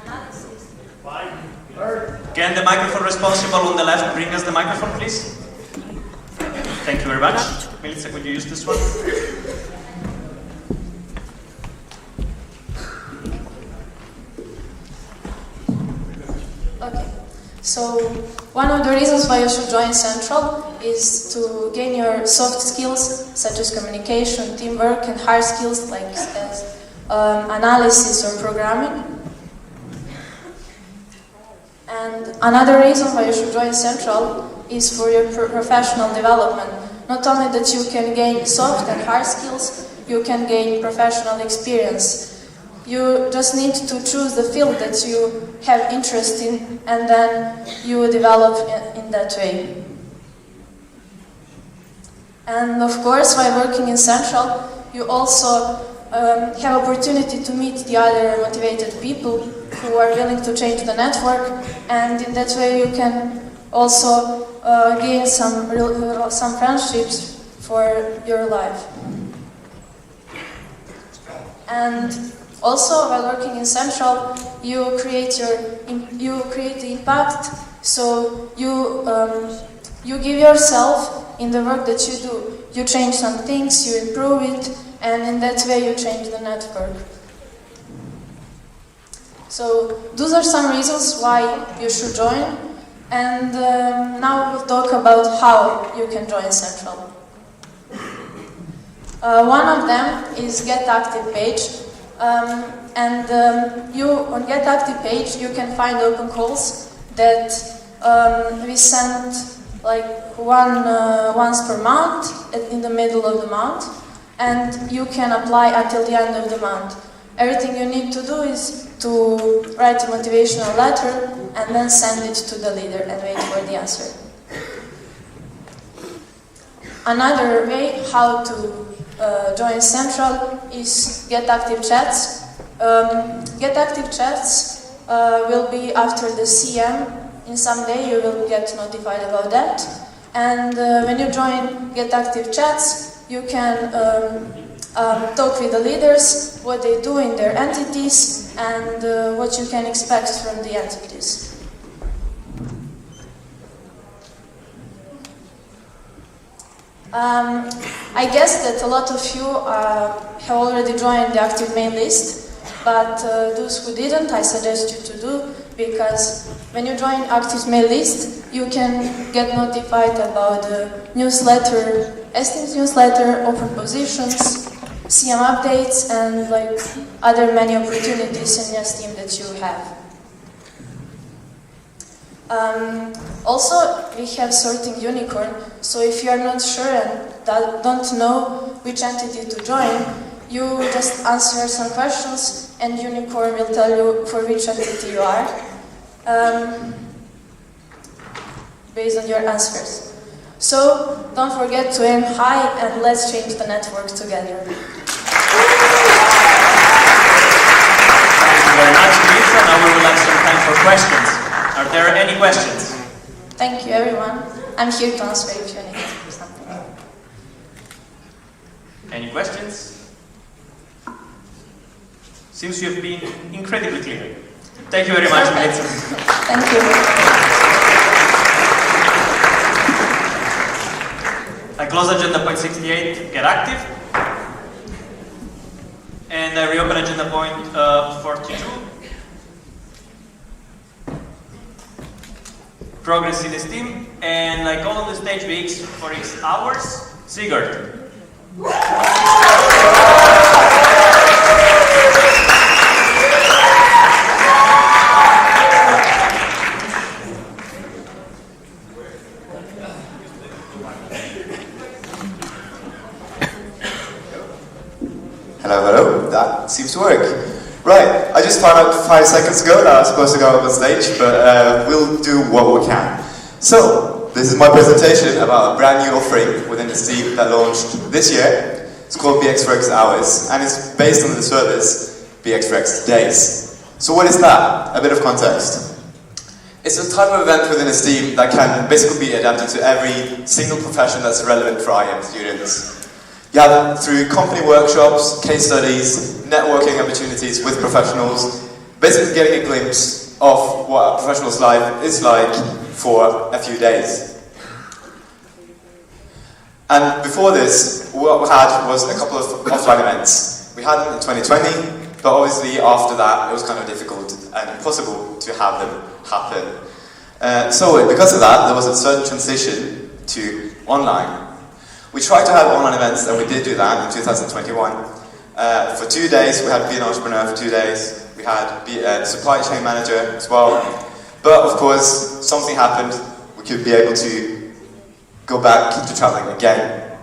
analysis. Can the microphone responsible on the left bring us the microphone, please? Thank you very much. Milica, could you use this one? Okay, so one of the reasons why you should join Central is to gain your soft skills such as communication, teamwork, and hard skills like analysis or programming. And another reason why you should join Central is for your professional development. Not only that you can gain soft and hard skills, you can gain professional experience. You just need to choose the field that you have interest in, and then you develop in that way. And of course, while working in Central, you also have opportunity to meet the other motivated people who are willing to change the network, and in that way you can also gain some friendships for your life. And also, while working in Central, you create the impact. So you give yourself in the work that you do. You change some things, you improve it, and in that way you change the network. So those are some reasons why you should join. And now we'll talk about how you can join Central. One of them is Get Active page. On Get Active page you can find open calls that we send like once per month in the middle of the month, and you can apply until the end of the month. Everything you need to do is to write a motivational letter and then send it to the leader and wait for the answer. Another way how to join Central is Get Active chats. Get Active chats will be after the CM. In some day you will get notified about that. And when you join Get Active chats, you can talk with the leaders, what they do in their entities, and what you can expect from the entities. I guess that a lot of you have already joined the active mail list, but those who didn't, I suggest you to do, because when you join active mail list, you can get notified about the newsletter, STEAM's newsletter, open positions, CM updates, and like other many opportunities in STEAM that you have. Also, we have sorting unicorn, so if you are not sure and don't know which entity to join, you just answer some questions and unicorn will tell you for which entity you are, based on your answers. So, don't forget to aim high and let's change the network together. Thank you very much, Milica. Now we will have some time for questions. Are there any questions? Thank you, everyone. I'm here to answer if you need something. Any questions? Seems you have been incredibly clear. Thank you very much, Milica. Thank you. I close agenda point 68, Get Active. And I reopen agenda point 42. progress in Esteem, and I call on the stage VX for X hours, Sigurd. Hello, that seems to work. Right, I just found out 5 seconds ago that I was supposed to go up on stage, but we'll do what we can. So, this is my presentation about a brand new offering within the Steam that launched this year. It's called BX4X Hours, and it's based on the service BX4X Days. So what is that? A bit of context. It's a type of event within Steam that can basically be adapted to every single profession that's relevant for IM students. You have through company workshops, case studies, networking opportunities with professionals, basically getting a glimpse of what a professional's life is like for a few days. And before this, what we had was a couple of offline events. We had them in 2020, but obviously after that it was kind of difficult and impossible to have them happen. So because of that, there was a certain transition to online. We tried to have online events, and we did do that in 2021. For 2 days, we had Be an Entrepreneur for 2 days. We had Be a Supply Chain Manager as well. But of course, something happened. We could be able to go back to traveling again.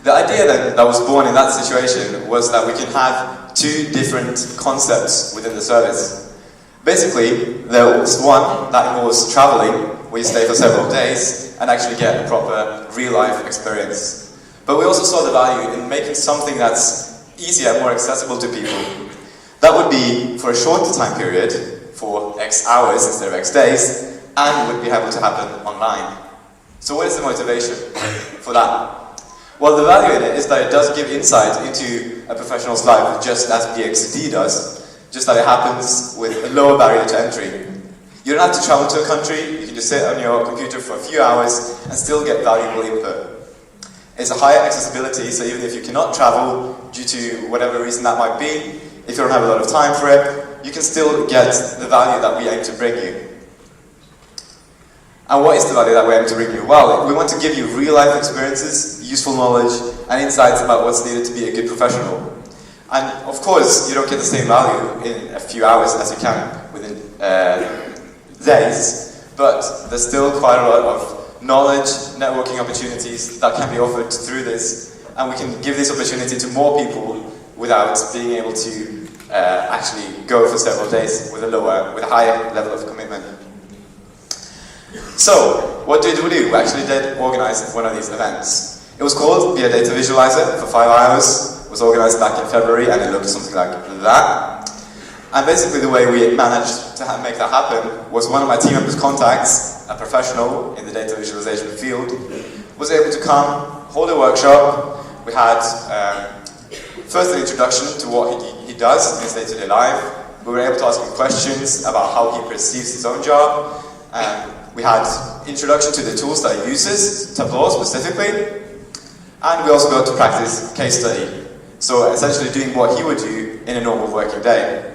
The idea then that was born in that situation was that we can have 2 different concepts within the service. Basically, there was one that involves traveling, where you stay for several days and actually get a proper real-life experience. But we also saw the value in making something that's easier and more accessible to people. That would be for a shorter time period, for X hours instead of X days, and would be able to happen online. So what is the motivation for that? Well, the value in it is that it does give insight into a professional's life, just as BXD does, just that it happens with a lower barrier to entry. You don't have to travel to a country, you can just sit on your computer for a few hours and still get valuable input. It's a higher accessibility, so even if you cannot travel due to whatever reason that might be, if you don't have a lot of time for it, you can still get the value that we aim to bring you. And what is the value that we aim to bring you? Well, we want to give you real-life experiences, useful knowledge, and insights about what's needed to be a good professional. And of course, you don't get the same value in a few hours as you can within days, but there's still quite a lot of knowledge, networking opportunities that can be offered through this, and we can give this opportunity to more people without being able to actually go for several days with a higher level of commitment. So, what did we do? We actually did organize one of these events. It was called Be a Data Visualizer for 5 hours. It was organized back in February, and it looked something like that. And basically the way we managed to make that happen was one of my team members' contacts, a professional in the data visualization field, was able to come, hold a workshop. We had first an introduction to what he does in his day-to-day life. We were able to ask him questions about how he perceives his own job. We had introduction to the tools that he uses, Tableau specifically. And we also got to practice case study. So essentially doing what he would do in a normal working day.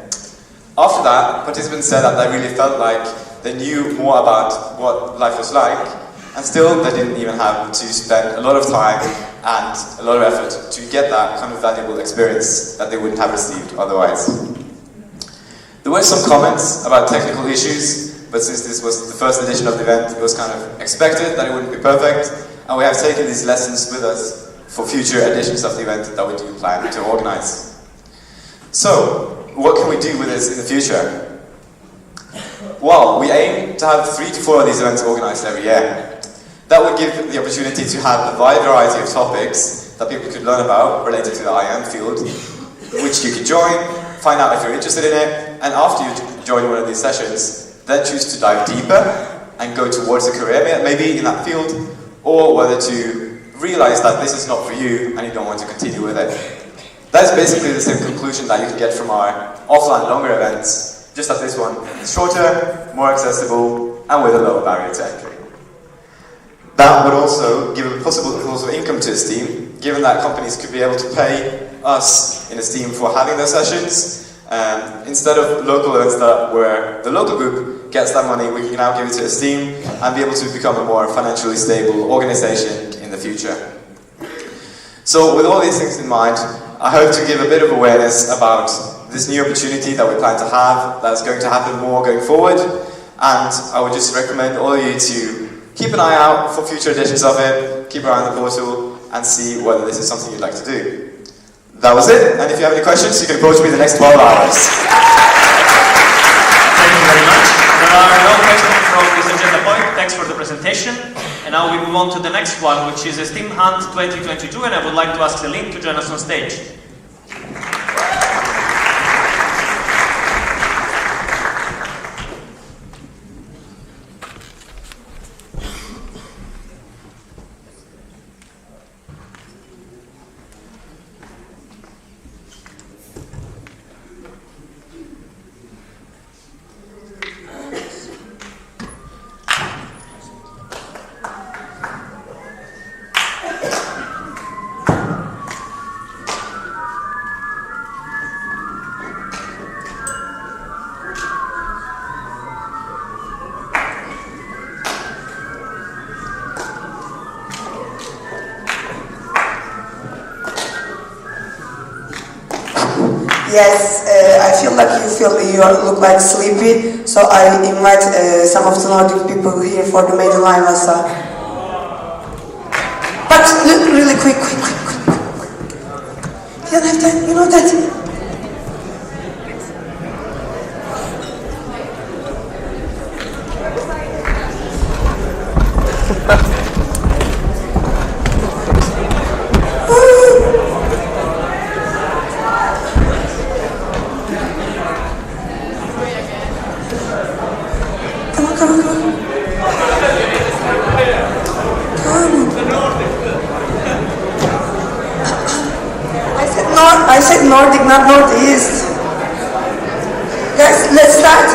After that, participants said that they really felt like they knew more about what life was like, and still they didn't even have to spend a lot of time and a lot of effort to get that kind of valuable experience that they wouldn't have received otherwise. There were some comments about technical issues, but since this was the first edition of the event, it was kind of expected that it wouldn't be perfect, and we have taken these lessons with us for future editions of the event that we do plan to organize. So, what can we do with this in the future? Well, we aim to have 3 to 4 of these events organized every year. That would give the opportunity to have a wide variety of topics that people could learn about related to the IM field, which you could join, find out if you're interested in it, and after you join one of these sessions, then choose to dive deeper and go towards a career maybe in that field, or whether to realize that this is not for you and you don't want to continue with it. That's basically the same conclusion that you can get from our offline longer events, just that this one is shorter, more accessible, and with a lower barrier to entry. That would also give a possible source of income to Esteem, given that companies could be able to pay us in Esteem for having those sessions, instead of local events that where the local group gets that money, we can now give it to Esteem and be able to become a more financially stable organization in the future. So with all these things in mind, I hope to give a bit of awareness about this new opportunity that we plan to have, that's going to happen more going forward, and I would just recommend all of you to keep an eye out for future editions of it, keep an eye on the portal, and see whether this is something you'd like to do. That was it, and if you have any questions, you can approach me in the next 12 hours. Thank you very much. There are no questions from this agenda point. Thanks for the presentation. And now we move on to the next one, which is Esteem Hunt 2022, and I would like to ask Celine to join us on stage. Yes, I feel like you look like sleepy, so I invite some of the Nordic people here for the major line also. But look really quick. You don't have time, you know that. I said Nordic, not Northeast. Guys, let's start.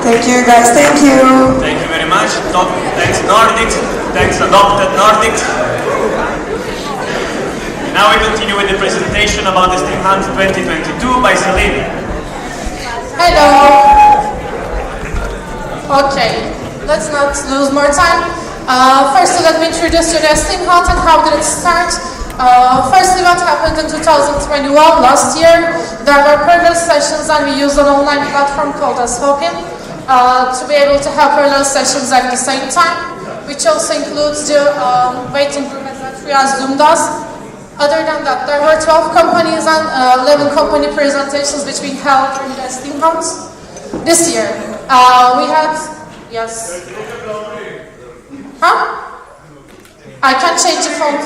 Thank you guys, thank you. Thank you very much. Thanks Nordic, thanks Adopted Nordic. Now we continue with the presentation about the Esteem Hunt 2022 by Celine. Hello. Okay, let's not lose more time. Firstly, let me introduce you to Steam Hunt and how did it start. Firstly, what happened in 2021, last year, there were parallel sessions and we used an online platform called LXIV to be able to have parallel sessions at the same time, which also includes the waiting room as Zoom does. Other than that, there were 12 companies and 11 company presentations which we held in the Steam Hunt. This year, we had, yes. Huh? I can't change the font.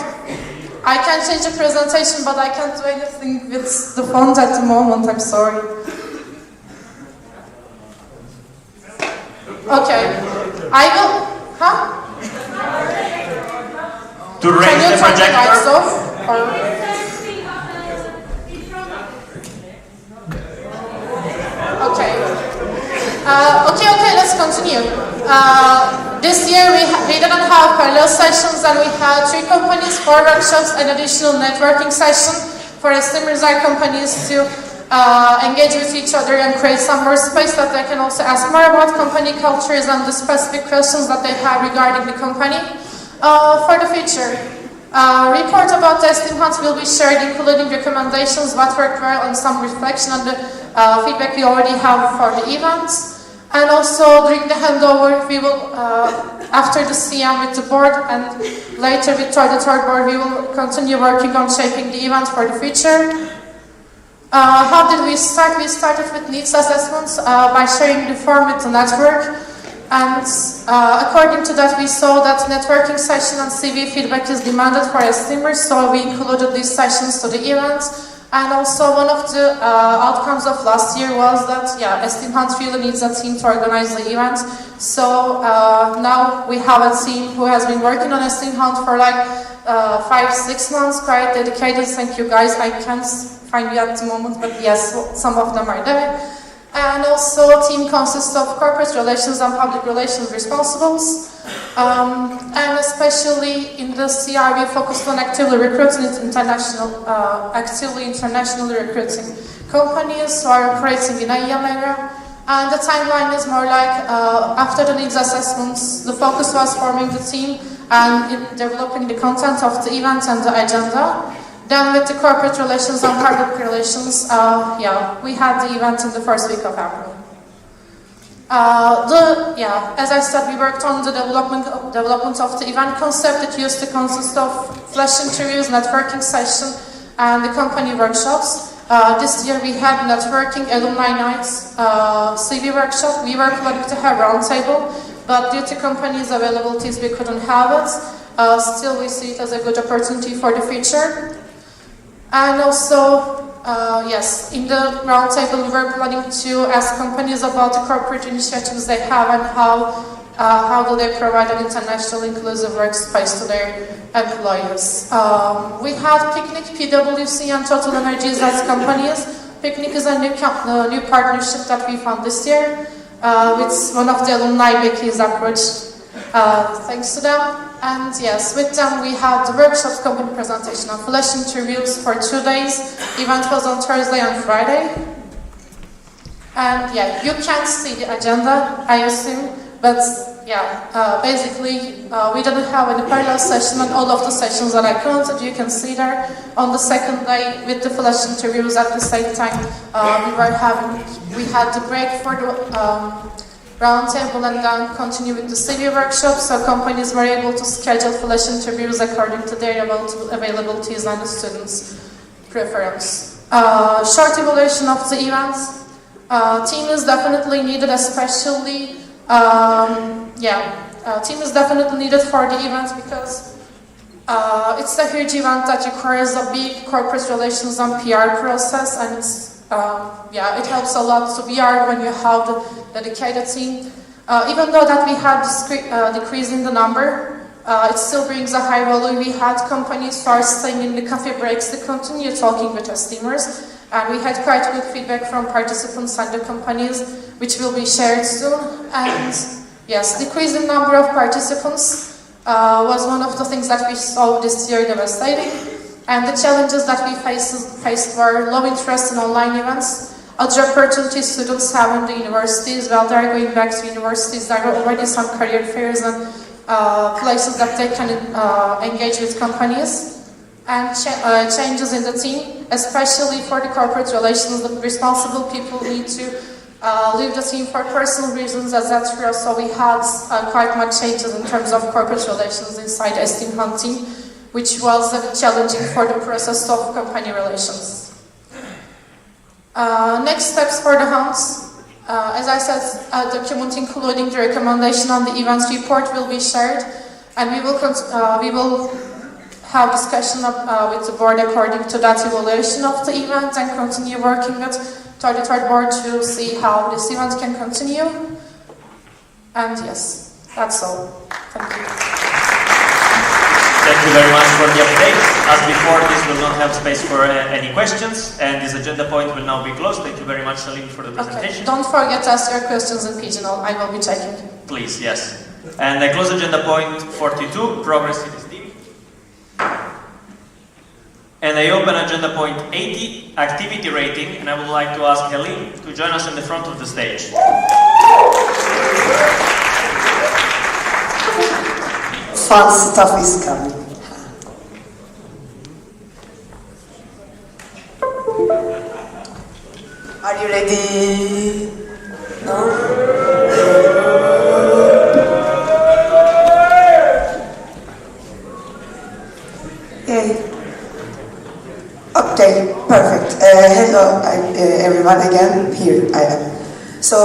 I can change the presentation, but I can't do anything with the font at the moment, I'm sorry. Okay. I will, huh? To raise the projector? Can you turn the lights off? Or? Okay. Okay, let's continue. This year we didn't have parallel sessions and we had 3 companies, 4 workshops, an additional networking session for esteemers and companies to engage with each other and create some more space that they can also ask more about company cultures and the specific questions that they have regarding the company. For the future, report about the Steam Hunt will be shared, including recommendations, what worked well, and some reflection on the feedback we already have for the events. And also during the handover, we will, after the CM with the board and later with the third board, we will continue working on shaping the event for the future. How did we start? We started with needs assessments by sharing the form with the network. And according to that, we saw that networking session and CV feedback is demanded for esteemers, so we included these sessions to the events. And also one of the outcomes of last year was that, Steam Hunt really needs a team to organize the event. So now we have a team who has been working on Steam Hunt for like 5-6 months, quite dedicated. Thank you guys. I can't find you at the moment, but yes, some of them are there. And also a team consists of corporate relations and public relations responsibles. And especially in the CR, we focused on actively recruiting internationally recruiting companies who are operating in IEM area. And the timeline is more like after the needs assessments, the focus was forming the team and in developing the content of the event and the agenda. Then with the corporate relations and public relations, we had the event in the first week of April. As I said, we worked on the development of the event concept. It used to consist of flash interviews, networking session, and the company workshops. This year we had networking, alumni nights, CV workshop. We were planning to have roundtable, but due to companies' availabilities, we couldn't have it. Still, we see it as a good opportunity for the future. And also, in the roundtable, we were planning to ask companies about the corporate initiatives they have and how do they provide an international inclusive workspace to their employees. We had Picnic, PwC, and Total Energies as companies. Picnic is a new partnership that we found this year with one of the alumni, Becky's approach. Thanks to them. And yes, with them we had the workshops, company presentation, and flash interviews for 2 days. The event was on Thursday and Friday. And you can't see the agenda, I assume, but basically we didn't have any parallel session, and all of the sessions that I counted, you can see there. On the second day, with the flash interviews at the same time, we had the break for the roundtable and then continue with the CV workshop, so companies were able to schedule flash interviews according to their availabilities and the students' preference. Short evaluation of the events. Team is definitely needed, especially team is definitely needed for the event because it's a huge event that requires a big corporate relations and PR process, and it's it helps a lot to PR when you have the dedicated team. Even though that we had decrease in the number, it still brings a high value. We had companies start staying in the coffee breaks to continue talking with esteemers, and we had quite good feedback from participants and the companies, which will be shared soon. And yes, decrease in number of participants was one of the things that we saw this year devastating. And the challenges that we faced were low interest in online events, other opportunities students have in the universities. While they're going back to universities, there are already some career fairs and places that they can engage with companies, and changes in the team, especially for the corporate relations. The responsible people need to leave the team for personal reasons, etc. So we had quite much changes in terms of corporate relations inside Estin Hunting, which was challenging for the process of company relations. Next steps for the hunts. As I said, a document including the recommendation on the events report will be shared, and we will have discussion with the board according to that evaluation of the event and continue working with 33rd board to see how this event can continue. And yes, that's all. Thank you. Thank you very much for the update. As before, this will not have space for any questions, and this agenda point will now be closed. Thank you very much, Salim, for the presentation. Okay. Don't forget to ask your questions in Pigeonhole. I will be checking. Please, yes. And I close agenda point 42, progress in this team. And I open agenda point 80, activity rating, and I would like to ask Helene to join us in the front of the stage. Fun stuff is coming. Are you ready? No? Yay. Okay, perfect. Hello, everyone again. Here I am. So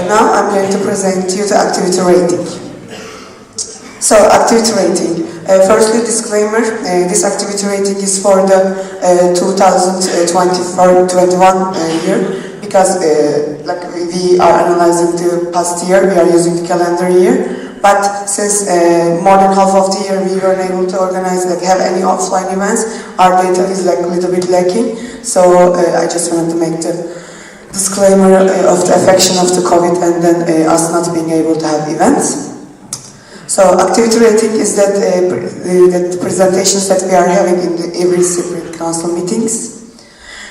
now I'm going to present you the activity rating. So, activity rating. Firstly, disclaimer, this activity rating is for the 2020-21 year, because like we are analyzing the past year, we are using the calendar year, but since more than half of the year we weren't able to organize, like have any offline events, our data is like a little bit lacking, so I just wanted to make the disclaimer of the affection of the COVID and then us not being able to have events. So activity rating is that the presentations that we are having in every separate council meetings.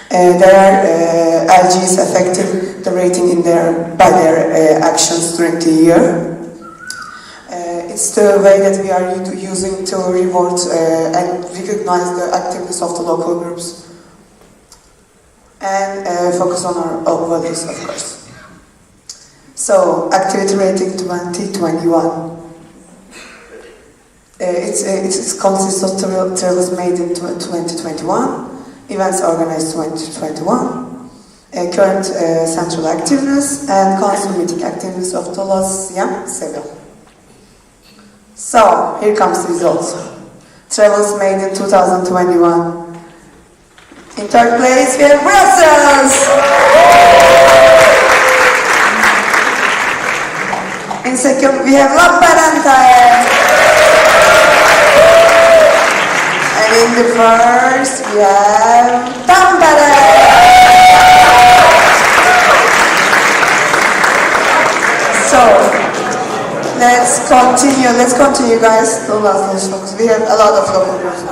There are LGs affecting the rating in by their actions during the year. It's the way that we are using to reward and recognize the activities of the local groups. And focus on our values, of course. So activity rating 2021. It consists of travels made in 2021, events organized 2021, current central activeness, and council meeting activeness of the last Seville. So, here comes the results. Travels made in 2021. In third place, we have Brussels! In second, we have La Parenta. And in the first, we have Tampere. So, let's continue guys. Don't last those folks. We have a lot of local groups.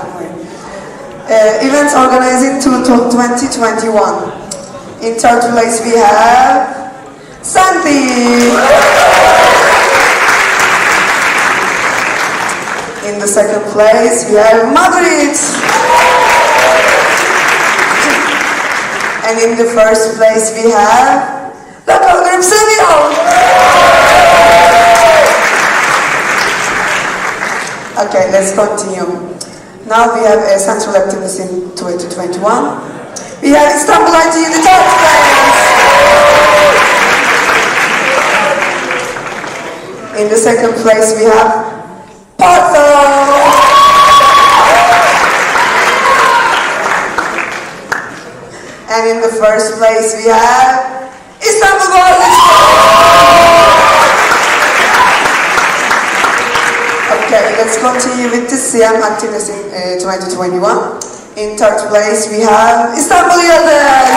Events organizing 2021. In third place, we have Santi. In the second place, we have Madrid. And in the first place, we have local group Seville. Okay, let's continue. Now we have central activities in 2021. We have Istanbul IT in the third place. In the second place, we have Porto! And in the first place we have Istanbul Golden. Okay, let's continue with the CM activities in 2021. In third place we have Istanbul Yıldız.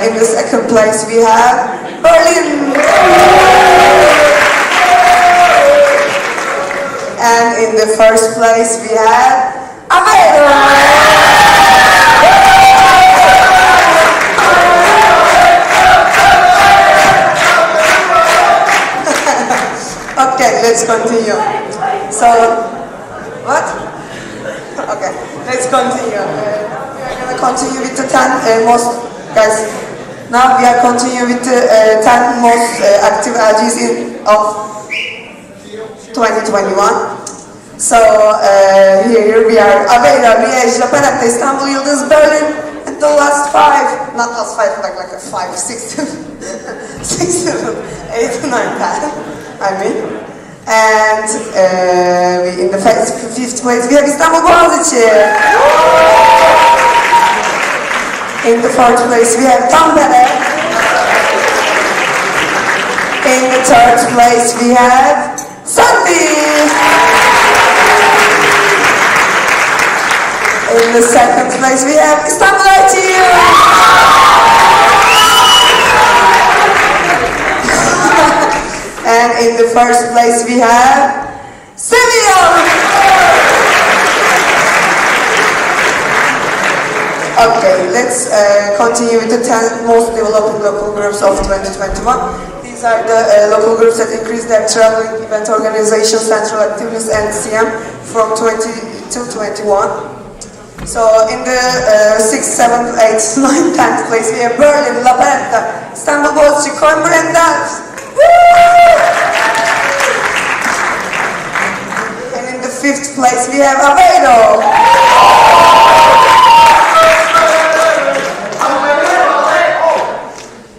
In the second place we have Berlin. And in the first place we have Aveiro. let's continue. So, what? Okay, let's continue. Now we are gonna continue with the 10 most, guys. Now we are continuing with the 10 most active LGs of 2021. So here we are, Aveiro, Liège, La Palette, Istanbul, Yıldız, Berlin, and the last 5, not last 5, like a 5, 6, 6, 7, 8, 9, 10, I mean. And in the 5th place we have Istanbul Boğaziçi. In the 4th place we have Tampere. In the 3rd place we have Santi. In the 2nd place we have Istanbul ITU. And in the 1st place we have Sevilla. Okay, let's continue with the 10 most developing local groups of 2021. These are the local groups that increased their traveling, event organization, central activities, and CM from 20 to 21. So in the 6th, 7th, 8th, 9th, 10th place we have Berlin, La Palette, Istanbul Boğaziçi, Coimbra, and Delft. And in the 5th place we have Aveiro.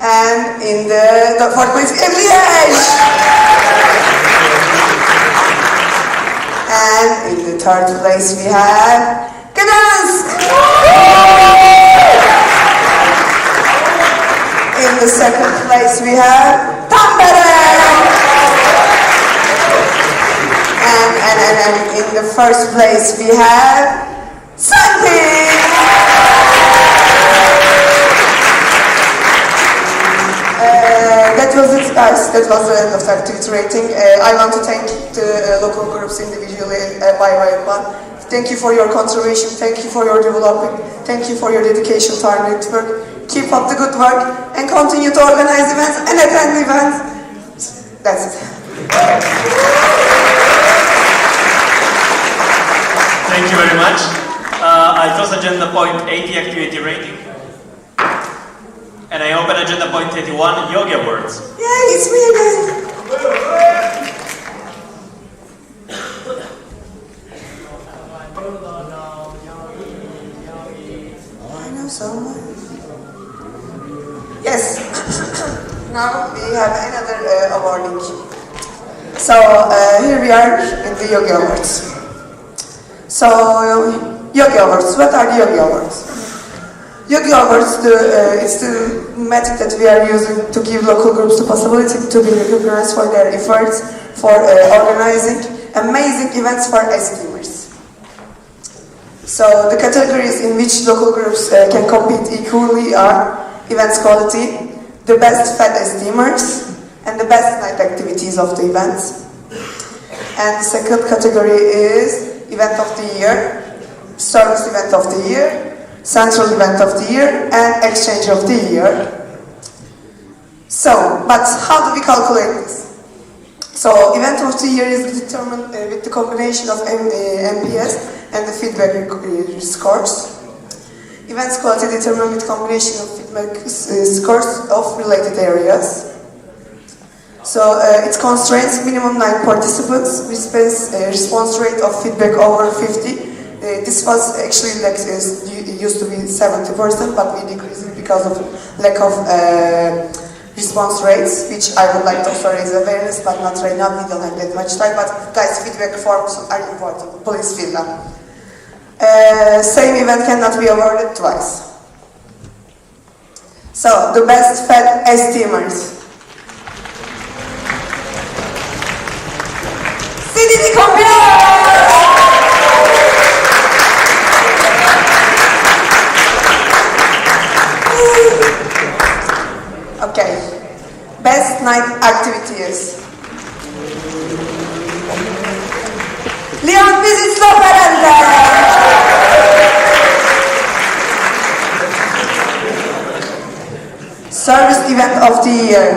And in the 4th place we have Liège. And in the 3rd place we have Gdansk. In the 2nd place we have Tampere. And in the 1st place we have Santi. That was it, guys. That was the end of the activity rating. I want to thank the local groups individually by one. Thank you for your contribution. Thank you for your development. Thank you for your dedication to our network. Keep up the good work and continue to organize events and attend events. That's it. Thank you very much. I close agenda point 80, activity rating. And I open agenda point 81, Yogi Awards. Yay, it's me again. I know someone. Yes. Now we have another awarding. So here we are in the Yogi Awards. So Yogi Awards. What are the Yogi Awards? Yogi Awards is the method that we are using to give local groups the possibility to be recognized for their efforts for organizing amazing events for esteemers. So the categories in which local groups can compete equally are events quality, the best fed esteemers, and the best night activities of the events. And the second category is event of the year, service event of the year, central event of the year, and exchange of the year. So, but how do we calculate this? So, event of the year is determined with the combination of NPS and the feedback scores. Events quality determined with combination of feedback scores of related areas. So, it constrains minimum 9 participants with response rate of feedback over 50. This was actually like used to be 70%, but we decreased it because of lack of response rates, which I would like to also raise awareness, but not right now. We don't have that much time. But guys, feedback forms are important. Please fill them. Same event cannot be awarded twice. So the best fed esteemers. CDD compare. Okay, best night activities. Leon visits La Palette. Service event of the year.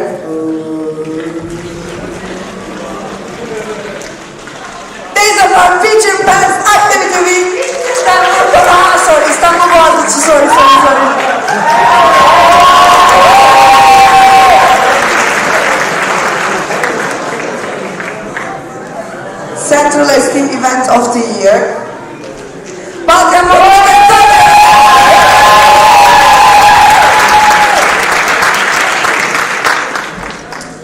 Central Esteem Event of the Year.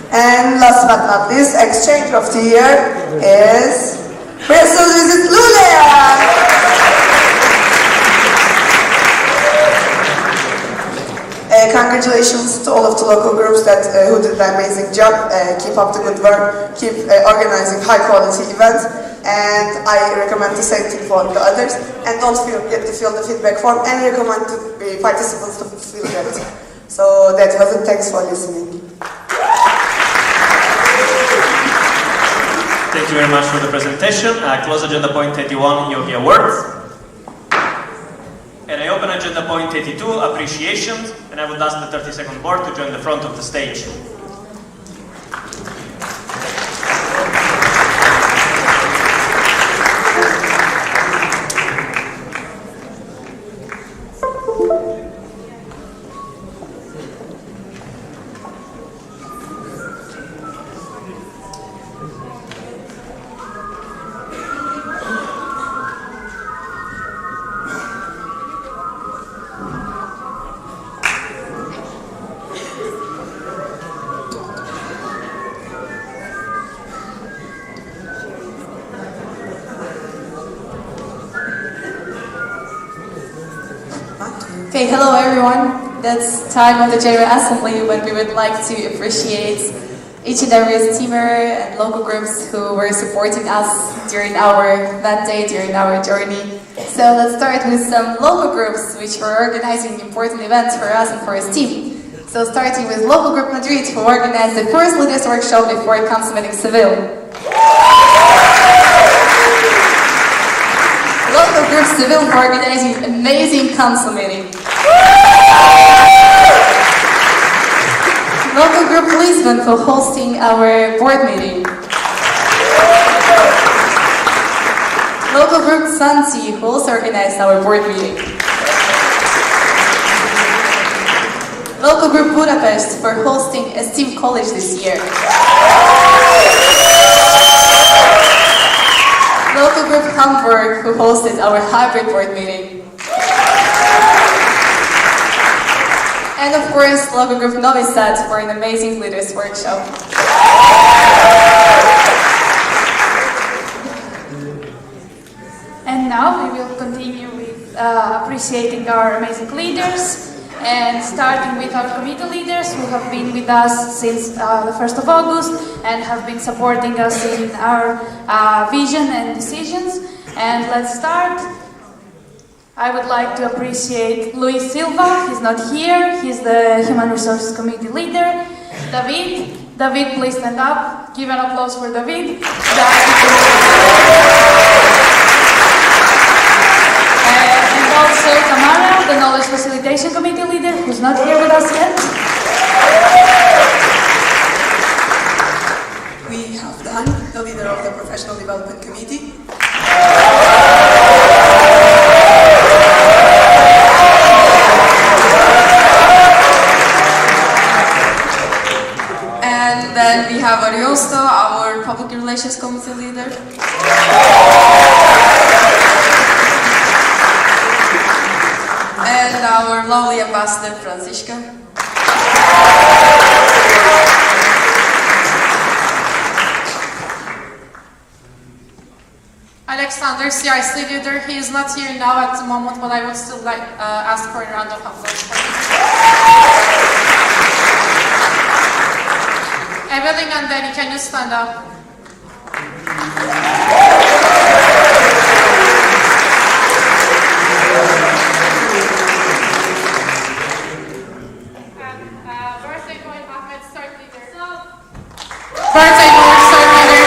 And last but not least, Exchange of the Year is Brussels Visit Luleå! Congratulations to all of the local groups who did an amazing job. Keep up the good work. Keep organizing high quality events. And I recommend the same thing for the others. And don't forget to fill the feedback form and recommend to participants to fill that. So that was it. Thanks for listening. Thank you very much for the presentation. Close agenda point 81, Yogi Awards. And I open agenda point 82, appreciations, and I would ask the 32nd board to join the front of the stage. Okay, hello everyone. That's time of the General Assembly when we would like to appreciate each and every steamer and local groups who were supporting us during our that day, during our journey. So let's start with some local groups which were organizing important events for us and for our team. So starting with local group Madrid, who organized the first leaders workshop before council meeting Seville. Local group Seville for organizing amazing council meeting. Local group Lisbon for hosting our board meeting. Local group Santi who also organized our board meeting. Local group Budapest for hosting Esteem College this year. Local group Hamburg who hosted our hybrid board meeting. And of course, local group Novi Sad for an amazing leaders workshop. And now we will continue with appreciating our amazing leaders, and starting with our committee leaders who have been with us since the 1st of August and have been supporting us in our vision and decisions. And let's start. I would like to appreciate Luis Silva. He's not here. He's the Human Resources Committee leader. David, please stand up. Give an applause for David. And also Tamara, the Knowledge Facilitation Committee leader, who's not here with us yet. We have Dan, the leader of the Professional Development Committee. And then we have Ariosto, our Public Relations Committee leader. And our lovely ambassador, Franziska. Alexander, CIC leader, he is not here now at the moment, but I would still like ask for a round of applause for him. Evelyn and Danny, can you stand up? Birthday boy Ahmed, start leader. Birthday boy, start leader.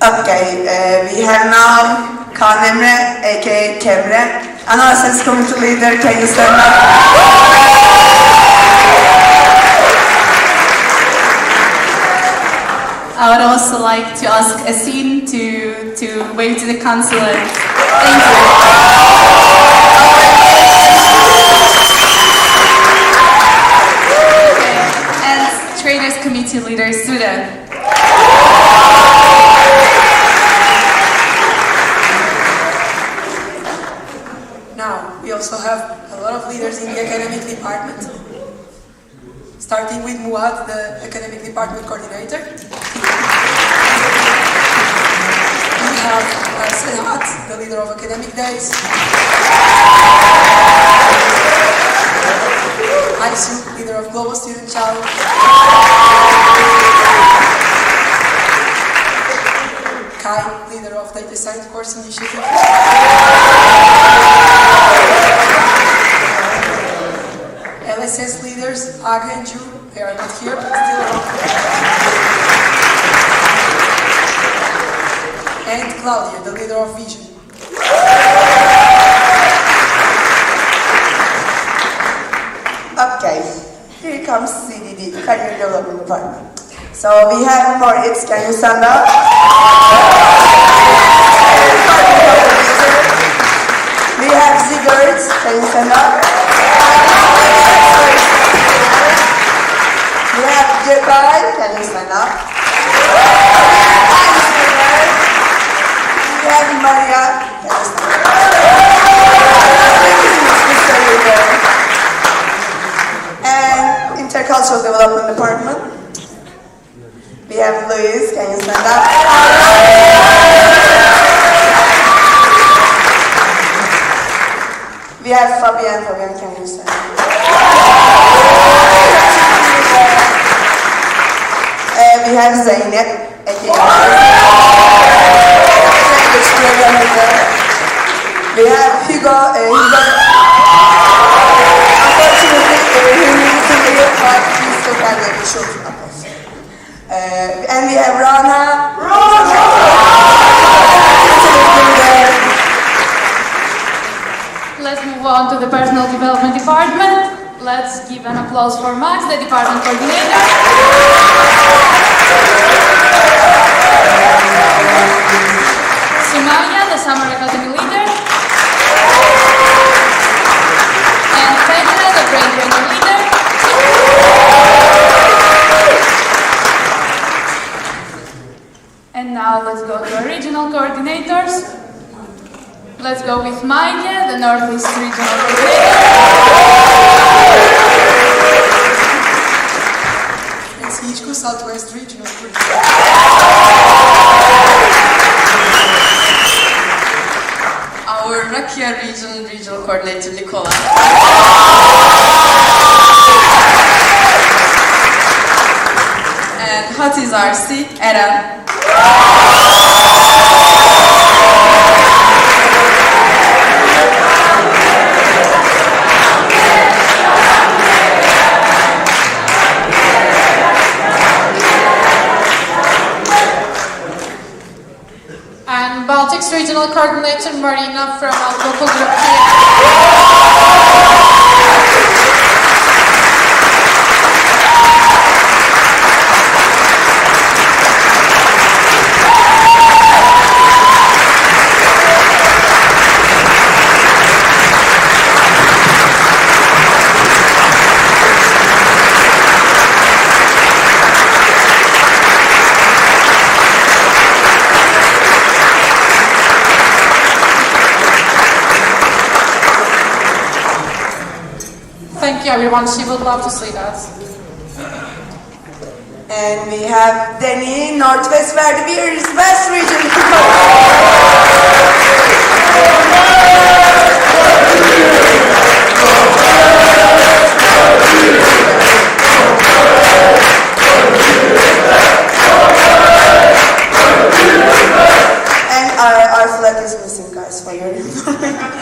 Okay, we have now Kaan Emre, aka Kemre, Analysis Committee leader. Can you stand up? I would also like to ask Asin to wave to the council. Thank you. And activity leader student. Now, we also have a lot of leaders in the academic department, starting with Muad, the academic department coordinator. We have Senat, the leader of academic days. Aisu, leader of global student challenge. Kai, leader of data science course initiative. LSS leaders, Aga and Ju, they are not here, but still around. And Claudia, the leader of Vision. Okay, here comes CDD, Career Development Department. So we have Moritz, can you stand up? We have Sigurd, can you stand up? We have Jekai, can you stand up? We have Maria, can you stand up? And Intercultural Development Department. We have Luis, can you stand up? We have Fabian, can you stand up? We have Zeynep, we have Hugo, unfortunately, he needs to leave, but he still can make a short approach. And we have Rana. Let's move on to the Personal Development Department. Let's give an applause for Max, the department coordinator. Sumaya, the Summer Academy leader. And Petra, the Brain Training leader. And now let's go to our regional coordinators. Let's go with Maike, the Northeast Regional Coordinator. And Sichko, Southwest Regional Coordinator. Our Rakia regional coordinator, Nicola. And Hatiz Arsi, Eren. And Baltics Regional Coordinator Marina from our local group Thank you everyone, she would love to see that. And we have Denny, Northwest Verdivir's West Region. And our flag is missing, guys, for your information.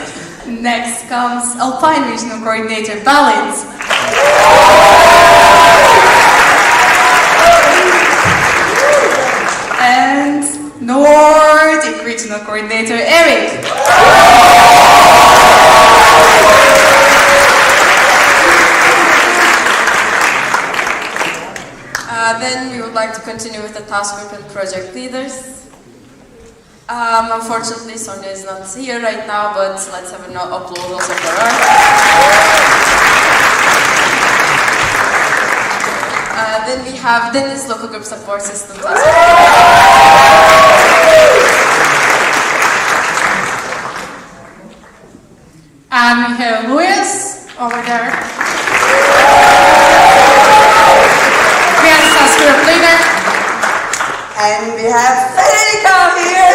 Next comes Alpine Regional Coordinator Balint. And Nordic Regional Coordinator Eric. Then we would like to continue with the task group and project leaders. Unfortunately, Sonia is not here right now, but let's have an applause also for her. Then we have Dennis, local group support system. And we have Luis over there. We have SAS group leader. And we have Federica here.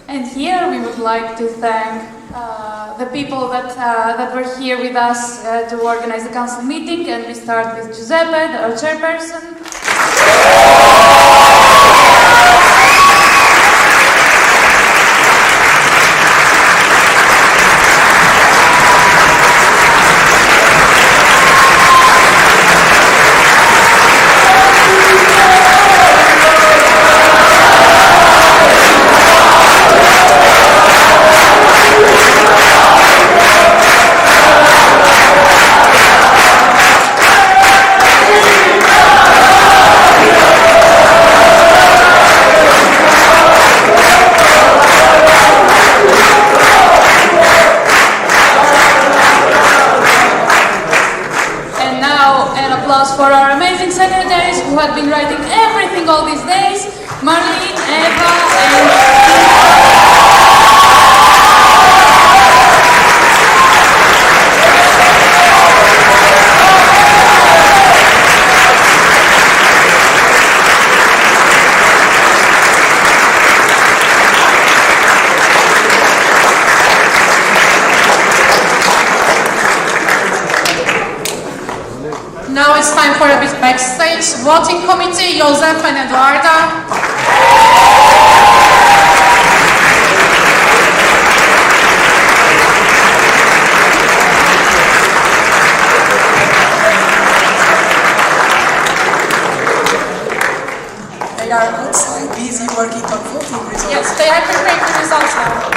And here we would like to thank the people that were here with us to organize the council meeting, and we start with Giuseppe, our chairperson. For our amazing secretaries who have been writing everything all these days, Marlene, Eva, Now it's time for a bit backstage. Voting committee, Josef and Eduarda. They are outside busy working on voting results. Yes, they are preparing the results now.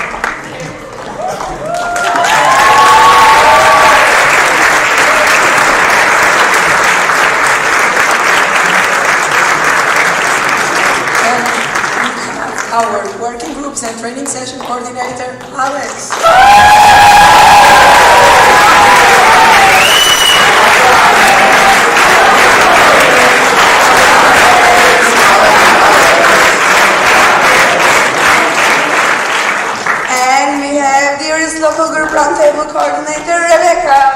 Our working groups and training session coordinator, Alex. And we have dearest local group roundtable coordinator, Rebecca.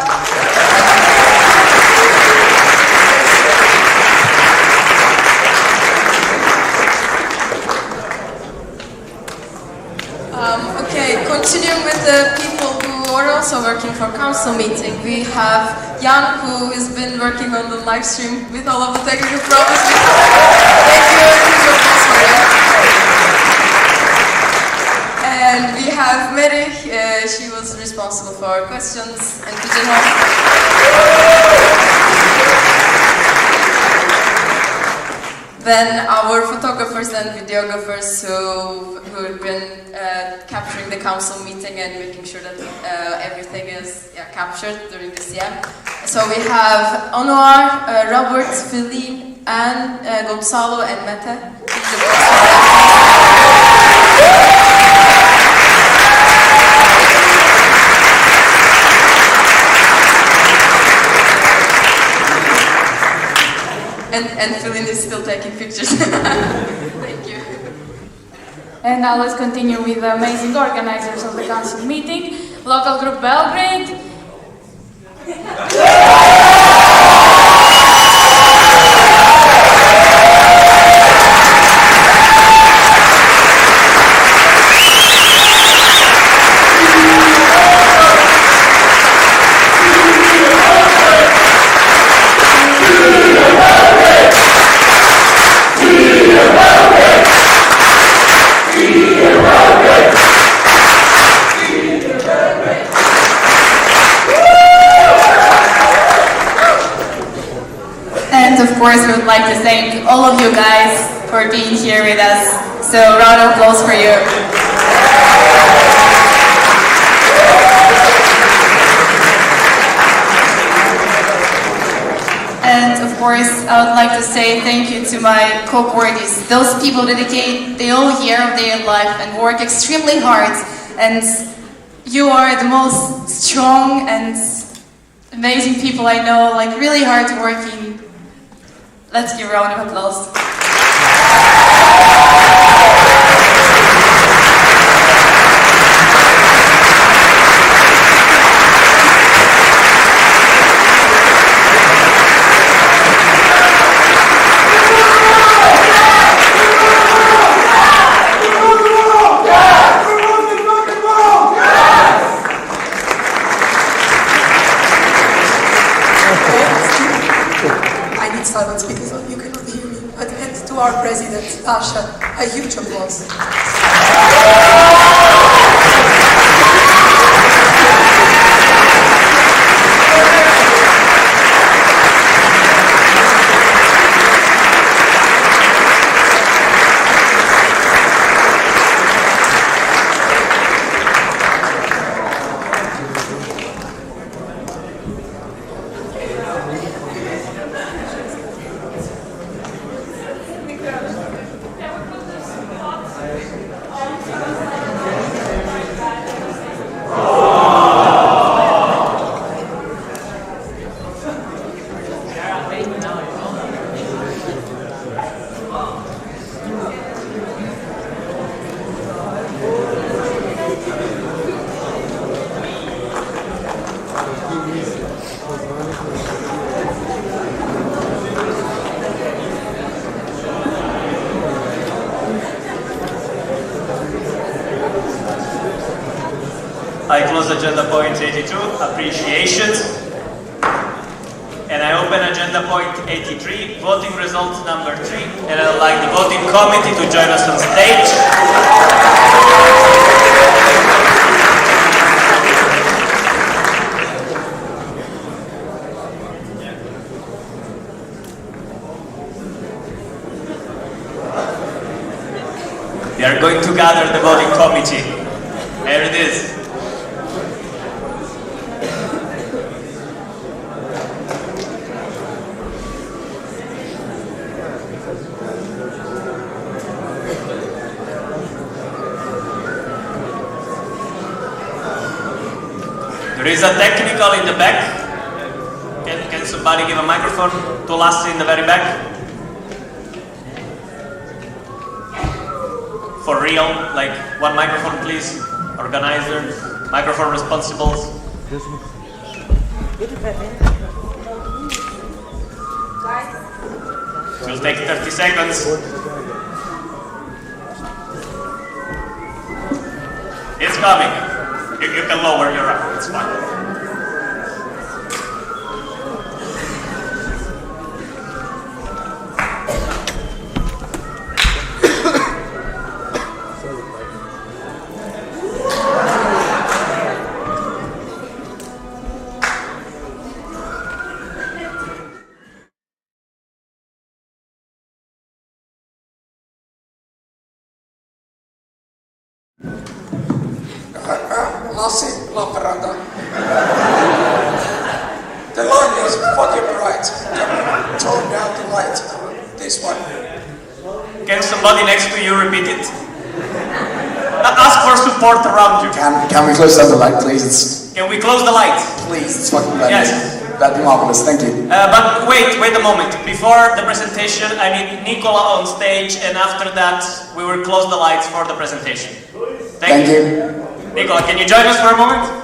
Okay, continuing with the people who are also working for council meeting, we have Jan, who has been working on the live stream with all of the technical problems. Thank you, and we have Mary, she was responsible for our questions and pigeonhole. Then our photographers and videographers who have been capturing the council meeting and making sure that everything is captured during the CM. So we have Anwar, Robert, Feline, and Gonzalo and Mete. And Feline is still taking pictures. Thank you. And now let's continue with the amazing organizers of the council meeting, local group Belgrade. And of course, we would like to thank all of you guys for being here with us. So, round of applause for you. And of course, I would like to say thank you to my co-boardies. Those people dedicate the whole year of their life and work extremely hard. And You are the most strong and amazing people I know, like really hardworking. Let's give a round of applause. I need silence because you cannot hear me. But and to our president, Asha, a huge applause. I close agenda point 82, appreciations. And I open agenda point 83, voting results number 3. And I would like the voting committee to join us on stage. We are going to gather the voting committee. There it is. There is a technical in the back. Can somebody give a microphone to Lassi in the very back? For real, like one microphone please. Organizer, microphone responsibles. It will take 30 seconds. It's coming. You can lower your arm, it's fine. Lassi, Laparanda. The line is fucking right. Tone down the light. This one. Can somebody next to you repeat it? Ask for support around you. Can we close down the light, please? Can we close the lights? Please, it's fucking bad. Yes. That'd be marvelous, thank you. But wait a moment. Before the presentation, I need Nicola on stage, and after that, we will close the lights for the presentation. Thank you. Nicola, can you join us for a moment?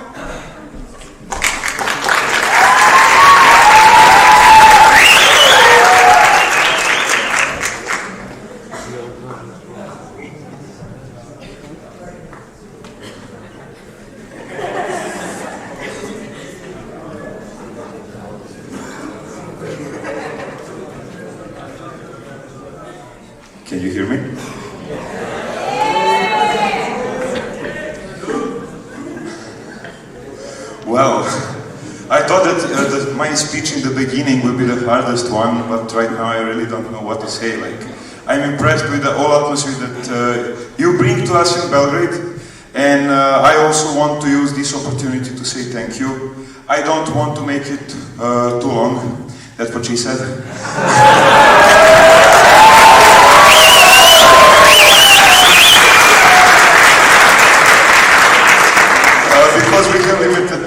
Can you hear me? Well, I thought that my speech in the beginning will be the hardest one, but right now I really don't know what to say. Like, I'm impressed with the whole atmosphere that you bring to us in Belgrade, and I also want to use this opportunity to say thank you. I don't want to make it too long. That's what she said.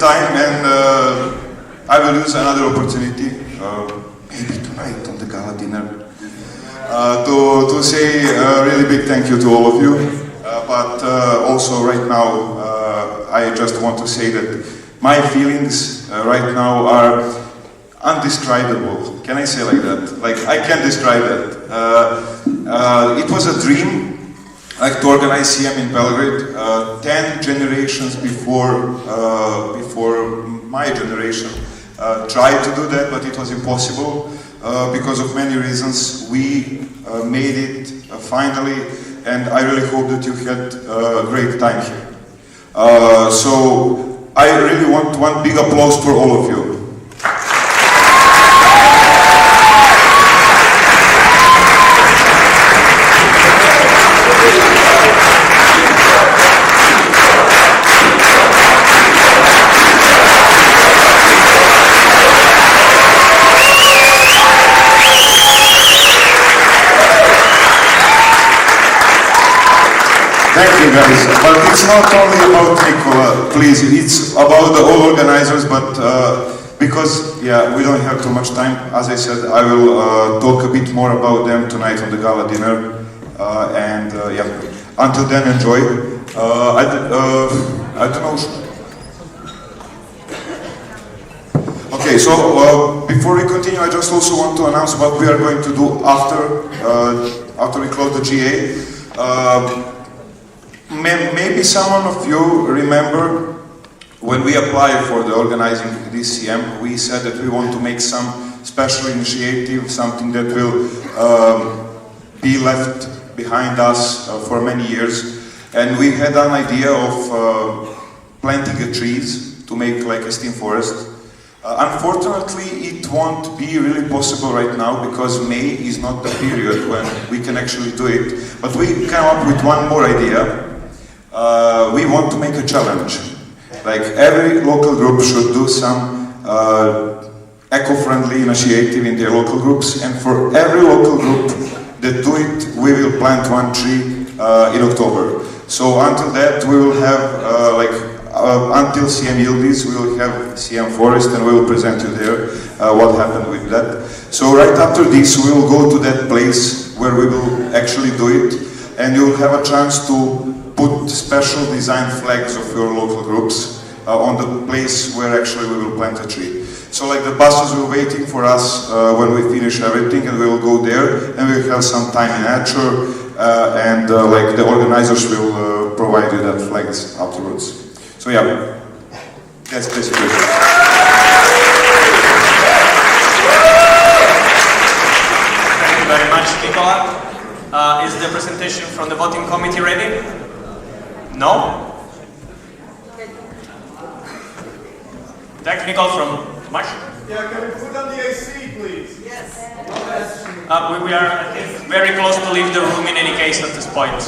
time, and I will use another opportunity, maybe tonight on the gala dinner, to say a really big thank you to all of you. But also right now, I just want to say that my feelings right now are undescribable. Can I say like that? Like, I can't describe it. It was a dream, like, to organize CM in Belgrade. 10 generations before my generation tried to do that, but it was impossible because of many reasons. We made it finally, and I really hope that you had a great time here. So I really want one big applause for all of you. Thank you guys, but it's not only about Nicola, please, it's about the whole organizers, but because, yeah, we don't have too much time, as I said, I will talk a bit more about them tonight on the gala dinner, and yeah, until then, enjoy. I don't know. Okay, so before we continue, I just also want to announce what we are going to do after we close the GA. Maybe some of you remember when we applied for the organizing this CM, we said that we want to make some special initiative, something that will be left behind us for many years. And we had an idea of planting trees to make like a steam forest. Unfortunately, it won't be really possible right now because May is not the period when we can actually do it. But we came up with one more idea. We want to make a challenge. Like, every local group should do some eco-friendly initiative in their local groups, and for every local group that do it, we will plant one tree in October. So until that, we will have until CM Yildiz, we will have CM Forest, and we will present you there what happened with that. So right after this, we will go to that place where we will actually do it, and you will have a chance to put special design flags of your local groups on the place where actually we will plant a tree. So like the buses will be waiting for us when we finish everything, and we will go there and we'll have some time in nature, and like the organizers will provide you that flags afterwards. So yeah, that's basically it. Thank you very much, Nicola. Is the presentation from the voting committee ready? No? Technical from Marsh? Yeah, can we put on the AC, please? Yes. We are, I think, very close to leave the room in any case at this point.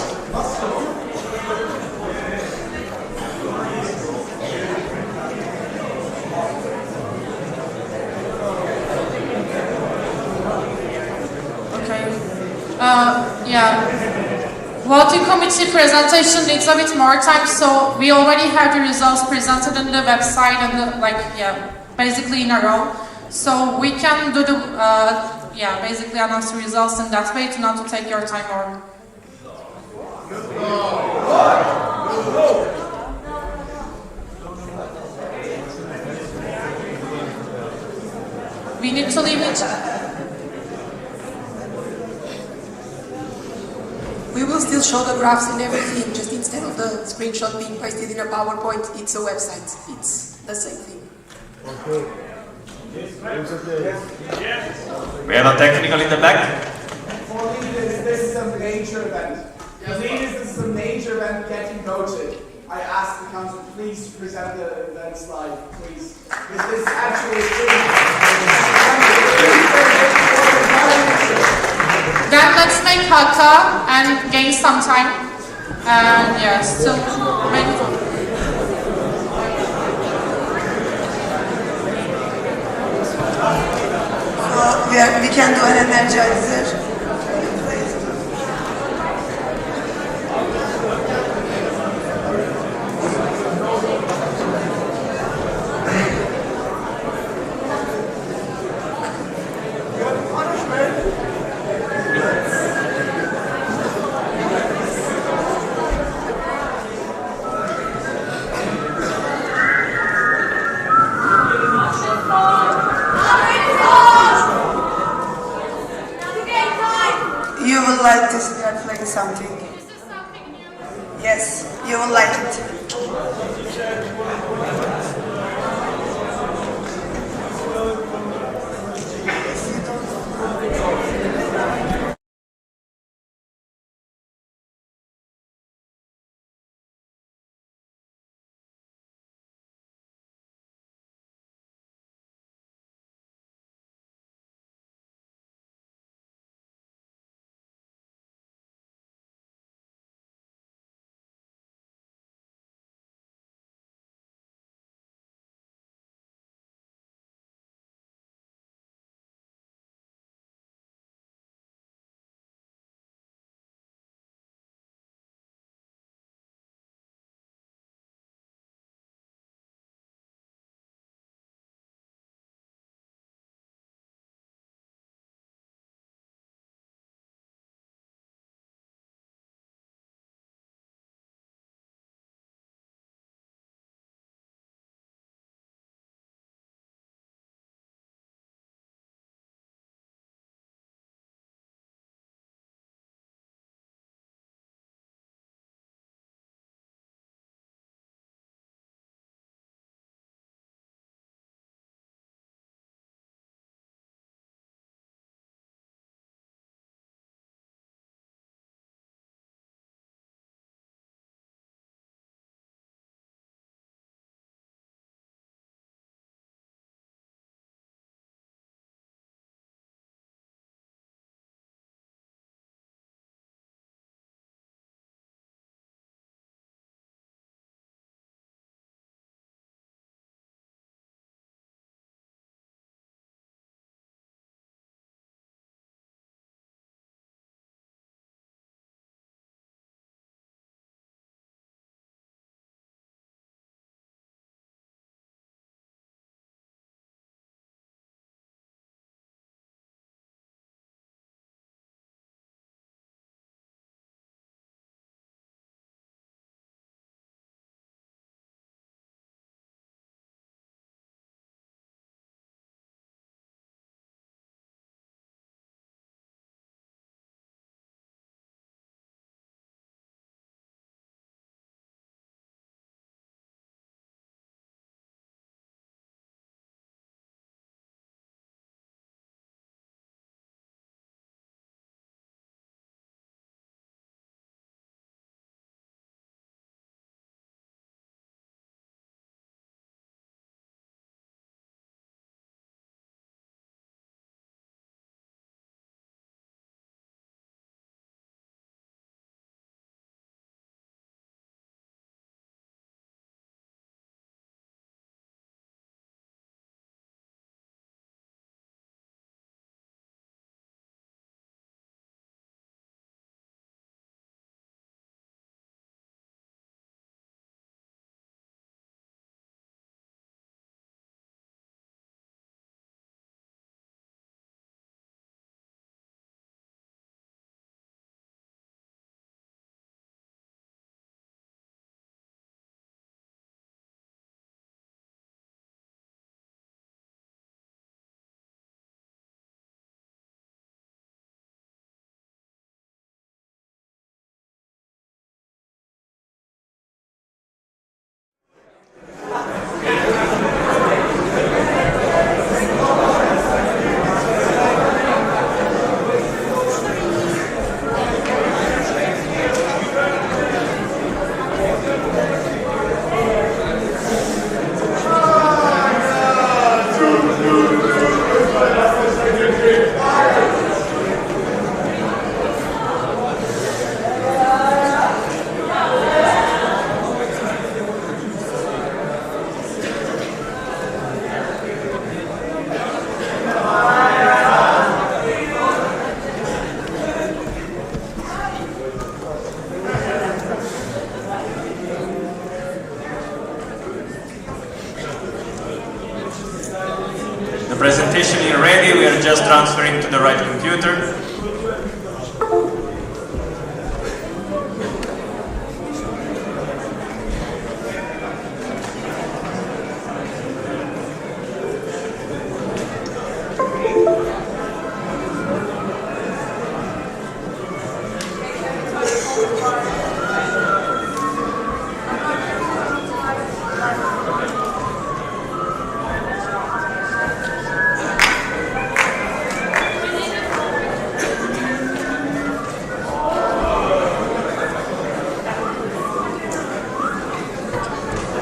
Yeah. Voting committee presentation needs a bit more time, so we already have the results presented on the website and basically in a row. So we can do the basically announce the results in that way, to not to take your time more. We need to leave it. We will still show the graphs and everything, just instead of the screenshot being pasted in a PowerPoint, it's a website. It's the same thing. Okay. We have a technical in the back. For leaders, this is a major event. For leaders, this is a major event getting voted. I ask the council, please present the event slide, please. Because this is actually Then let's make Hakka and gain some time. And yes, so maybe. We can do an energizer. You will like it. Presentation is ready, we are just transferring to the right computer.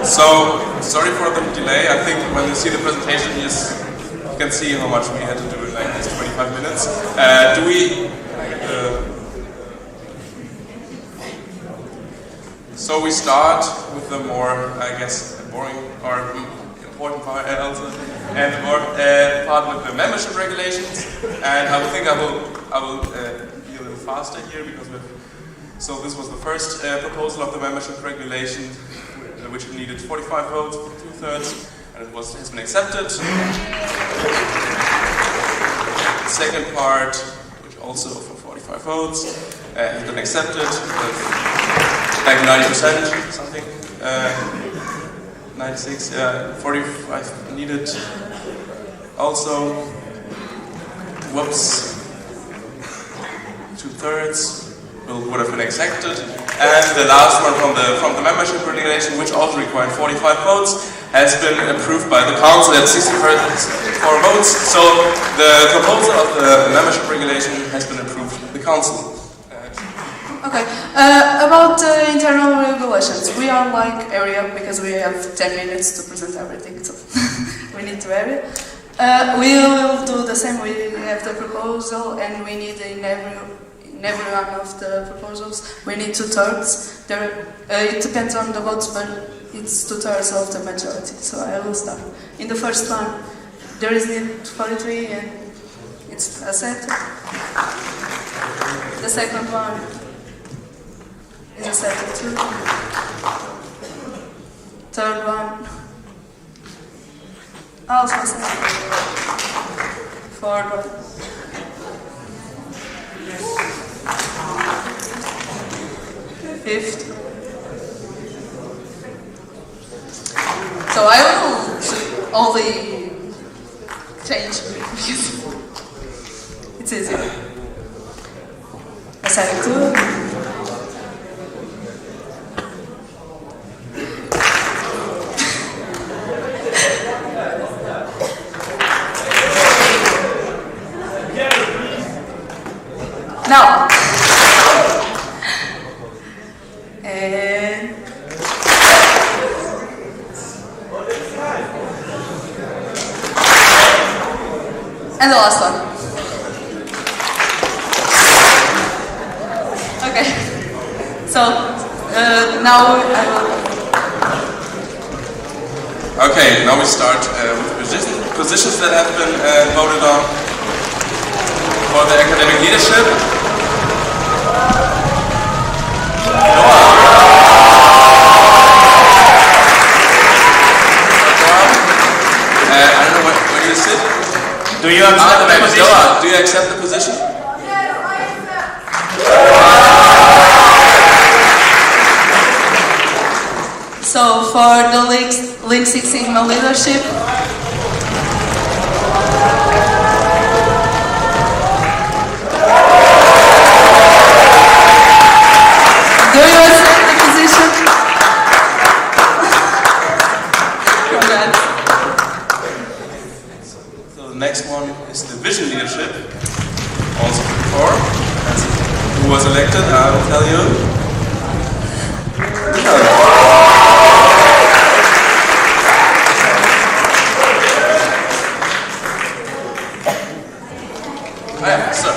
So, sorry for the delay. I think when you see the presentation, you can see how much we had to do in like these 25 minutes. So we start with the more, I guess, boring or important part, and the more part with the membership regulations. And I think I will be a little faster here because so this was the first proposal of the membership regulation, which needed 45 votes, 2/3, and it has been accepted. The second part, which also for 45 votes, has been accepted. Like 90% something, 96, 45 needed. Also, whoops, 2/3 would have been accepted, and the last one from the membership regulation, which also required 45 votes, has been approved by the council at 64 votes. So the proposal of the membership regulation has been approved by the council. Okay, about internal regulations, we are like area because we have 10 minutes to present everything, so we need to area. We will do the same. We have the proposal, and we need in every one of the proposals we need 2/3. It depends on the votes, but it's 2/3 of the majority. So I will start. In the first one, there is need 43, and it's accepted. The second one. Is accepted too. Third one. Also accepted. Fourth one. Fifth. So I will only change because it's easy. Accepted too. Now, and the last one. Okay, so now I will. Okay, now we start with positions that have been voted on for the academic leadership. I don't know where you sit. Do you accept the position? Do you accept the position? So for the Lean Six Sigma leadership, do you accept the position? Congrats. So the next one is the vision leadership, also before, who was elected, I will tell you. So,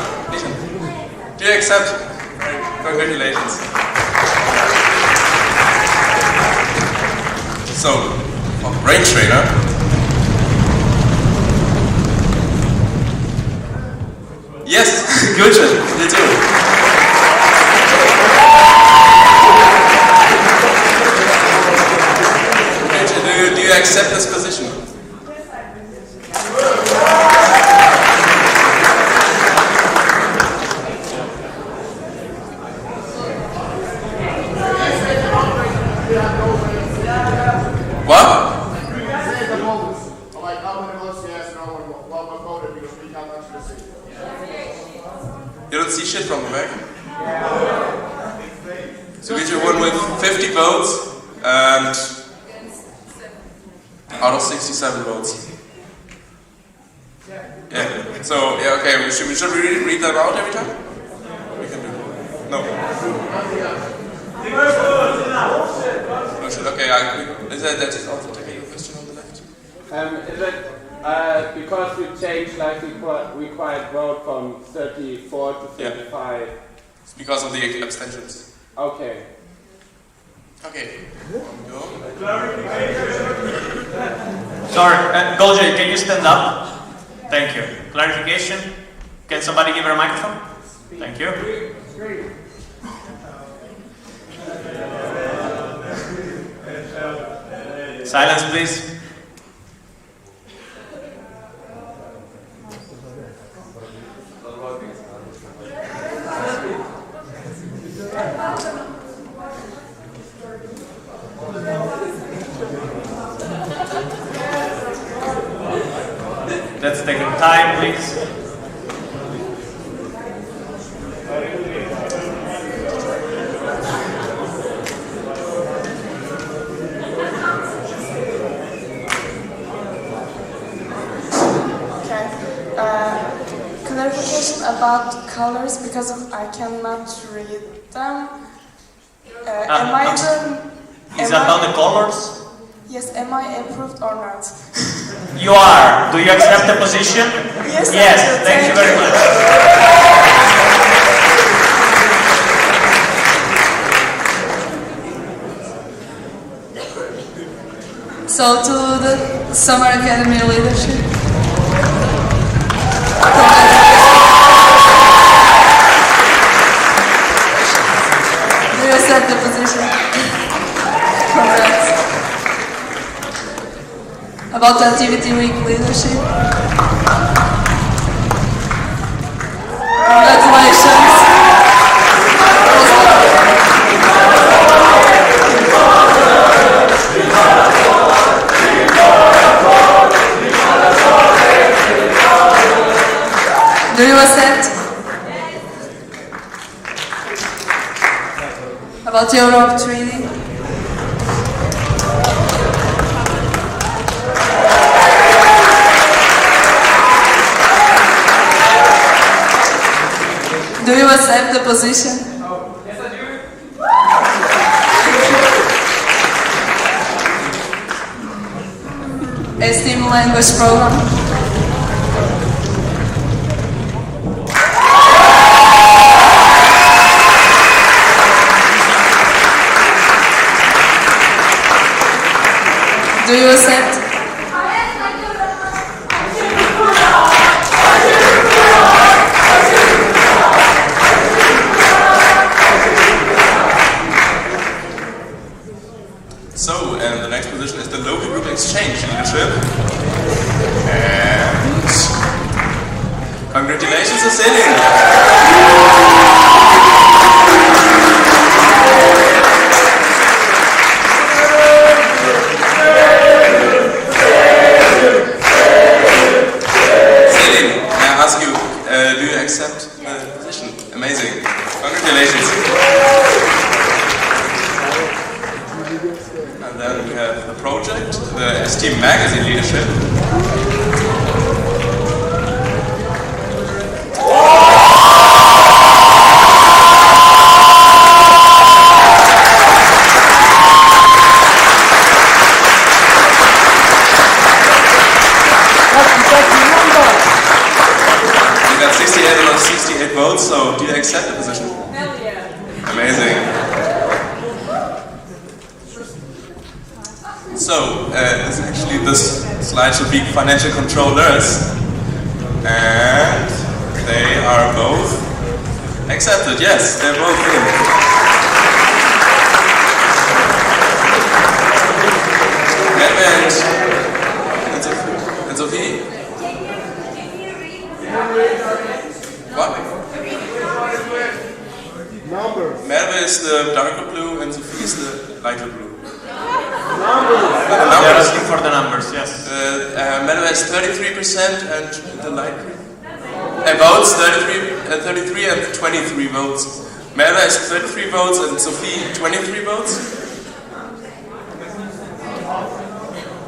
do you accept? Congratulations. So, brain trainer. Yes, good. You too. Do you accept this position? What? Like how many votes yes, no one voted because we can't actually see. You don't see shit from the back? So we just won with 50 votes and out of 67 votes. Yeah. So yeah, okay. Should we read them out every time? We can do. No. No shit, okay, is that is also taking a question on the left? Is it because we changed like required vote from 34 to 35? It's because of the abstentions. Okay. Okay. Sorry, Golje, can you stand up? Thank you. Clarification? Can somebody give her a microphone? Thank you. Silence, please. Let's take time, please. Clarification about colors because I cannot read them. Am I Is that about the colors? Yes, am I approved or not? You are. Do you accept the position? Yes, thank you very much. So to the Summer Academy leadership. Do you accept the position? Congrats. About the activity week leadership. Congratulations. Do you accept? About Europe training? Do you accept the position? Yes, I do. Esteem language program? Do you accept? So, and the next position is the local group exchange leadership. And congratulations to Celine. Ask you, do you accept the position? Amazing. Congratulations. And then we have the project, the ST Magazine leadership. You got 68 votes, so do you accept the position? Hell yeah. Amazing. So, this slide should be financial controllers, and they are both accepted. Yes, they're both in. And Sophie. What? Numbers. Merve is the darker blue, and Sophie is the lighter blue. They're asking for the numbers, yes. Merve has 33% and the light green. Votes 33 and 23 votes. Merve has 33 votes and Sophie 23 votes.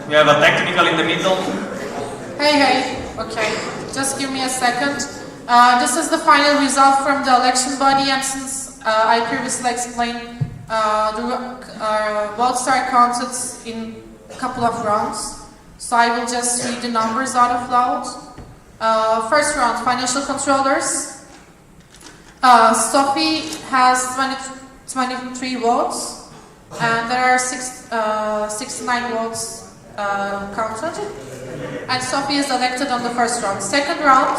We have a technical in the middle. Hey, okay, just give me a second. This is the final result from the election body, and since I previously explained The votes are counted in a couple of rounds, so I will just read the numbers out of loud. First round, financial controllers. Sophie has 23 votes, and there are 69 votes counted. And Sophie is elected on the first round. Second round,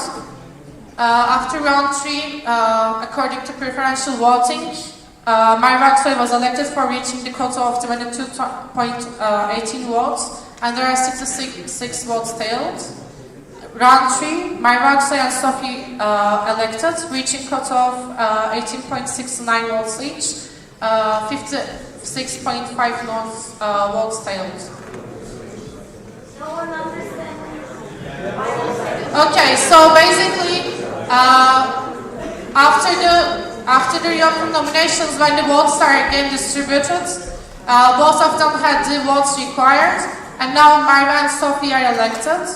after round 3, according to preferential voting, Merve Aksoy was elected for reaching the quota of 22.18 votes, and there are 66 votes tailed. Round 3, Merve Aksoy and Sophie elected, reaching quota of 18.69 votes each, 56.5 votes tailed. Okay, so basically, after the reopen nominations, when the votes are again distributed, both of them had the votes required, and now Merve and Sophie are elected.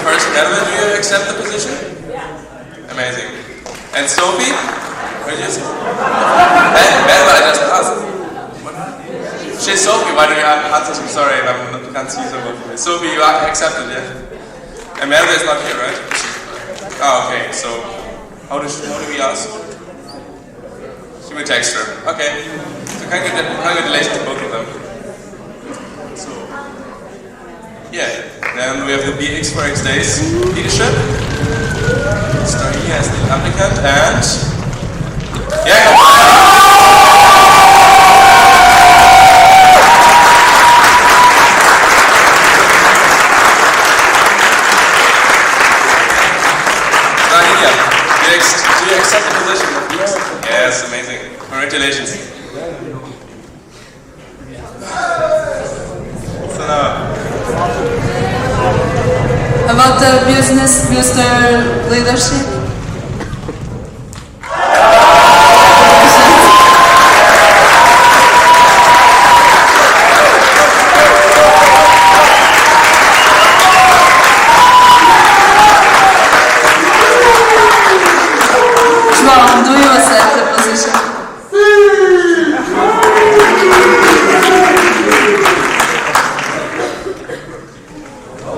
First, Merve, do you accept the position? Yeah. Amazing. And Sophie? Where do you say? Merve, I just asked. She's Sophie, why don't you answer? I'm sorry, I can't see so well. Sophie, you are accepted, yeah? And Merve is not here, right? Oh, okay, so how do we ask? She will text her. Okay. So congratulations to both of them. So, yeah. Then we have the BX for X Days leadership. Starting here as the applicant, and yeah. Do you accept the position? Yes, amazing. Congratulations. So now, about the business booster leadership. Do you accept the position?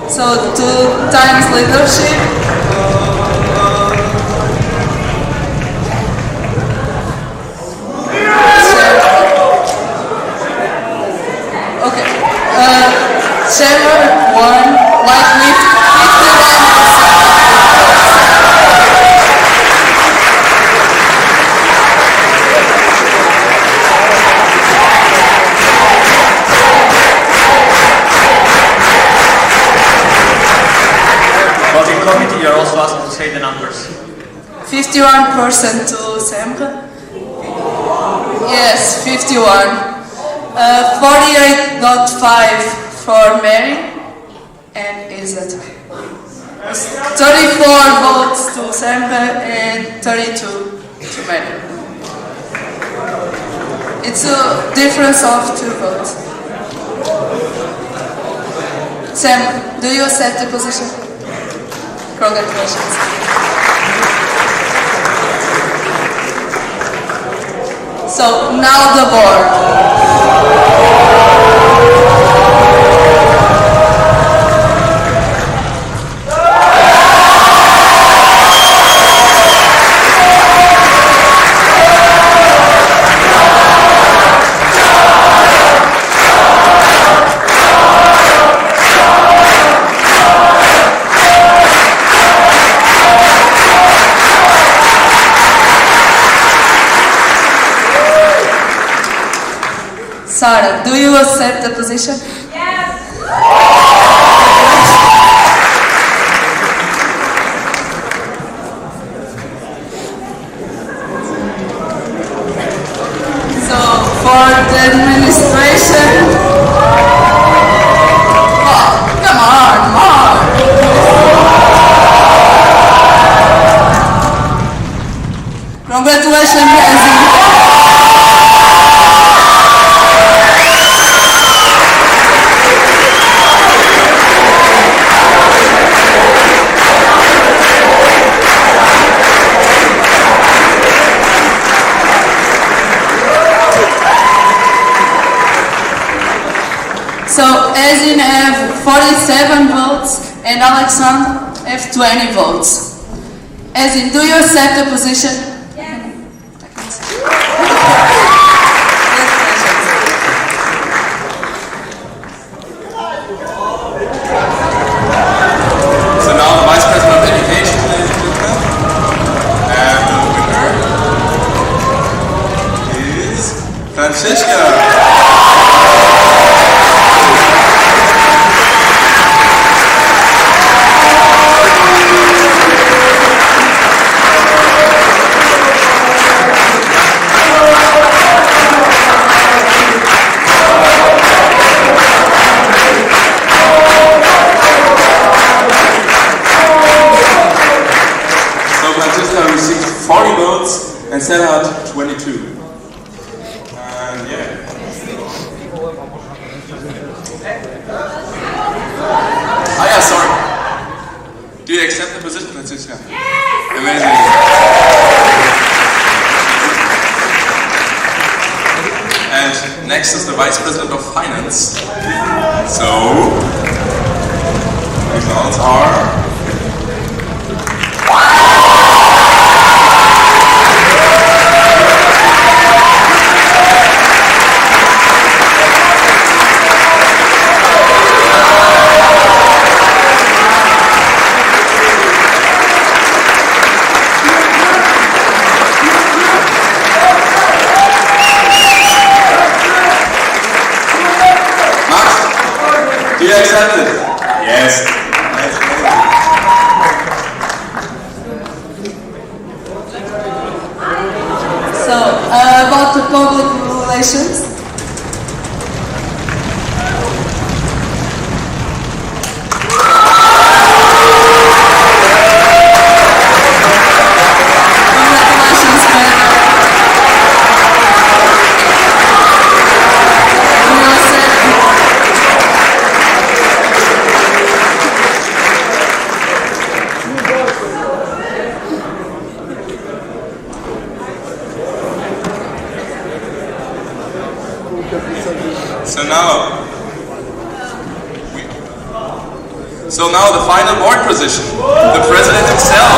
So 2 times leadership. Okay. Chair 1, white lift 59%. Voting committee, you're also asked to say the numbers. 51% to Semre. Yes, 51. 48.5 for Mary and Izzat. 34 votes to Semre and 32 to Mary. It's a difference of 2 votes. Sam, do you accept the position? Congratulations. So now the board. Sarah, do you accept the position? Yes. So for the administration, oh, come on, more. Congratulations, Nancy. So Ezin have 47 votes and Alexander have 20 votes. Ezin, do you accept the position? So now the Vice President of Education, ladies and gentlemen. And the winner is Franziska. Franziska received 40 votes and sent out 22. And yeah. Ah yeah, sorry. Do you accept the position, Franziska? Yes! Amazing. And next is the Vice President of Finance. So, results are... Do you accept it? Yes. So, about the public relations. So now the final board position, the president himself.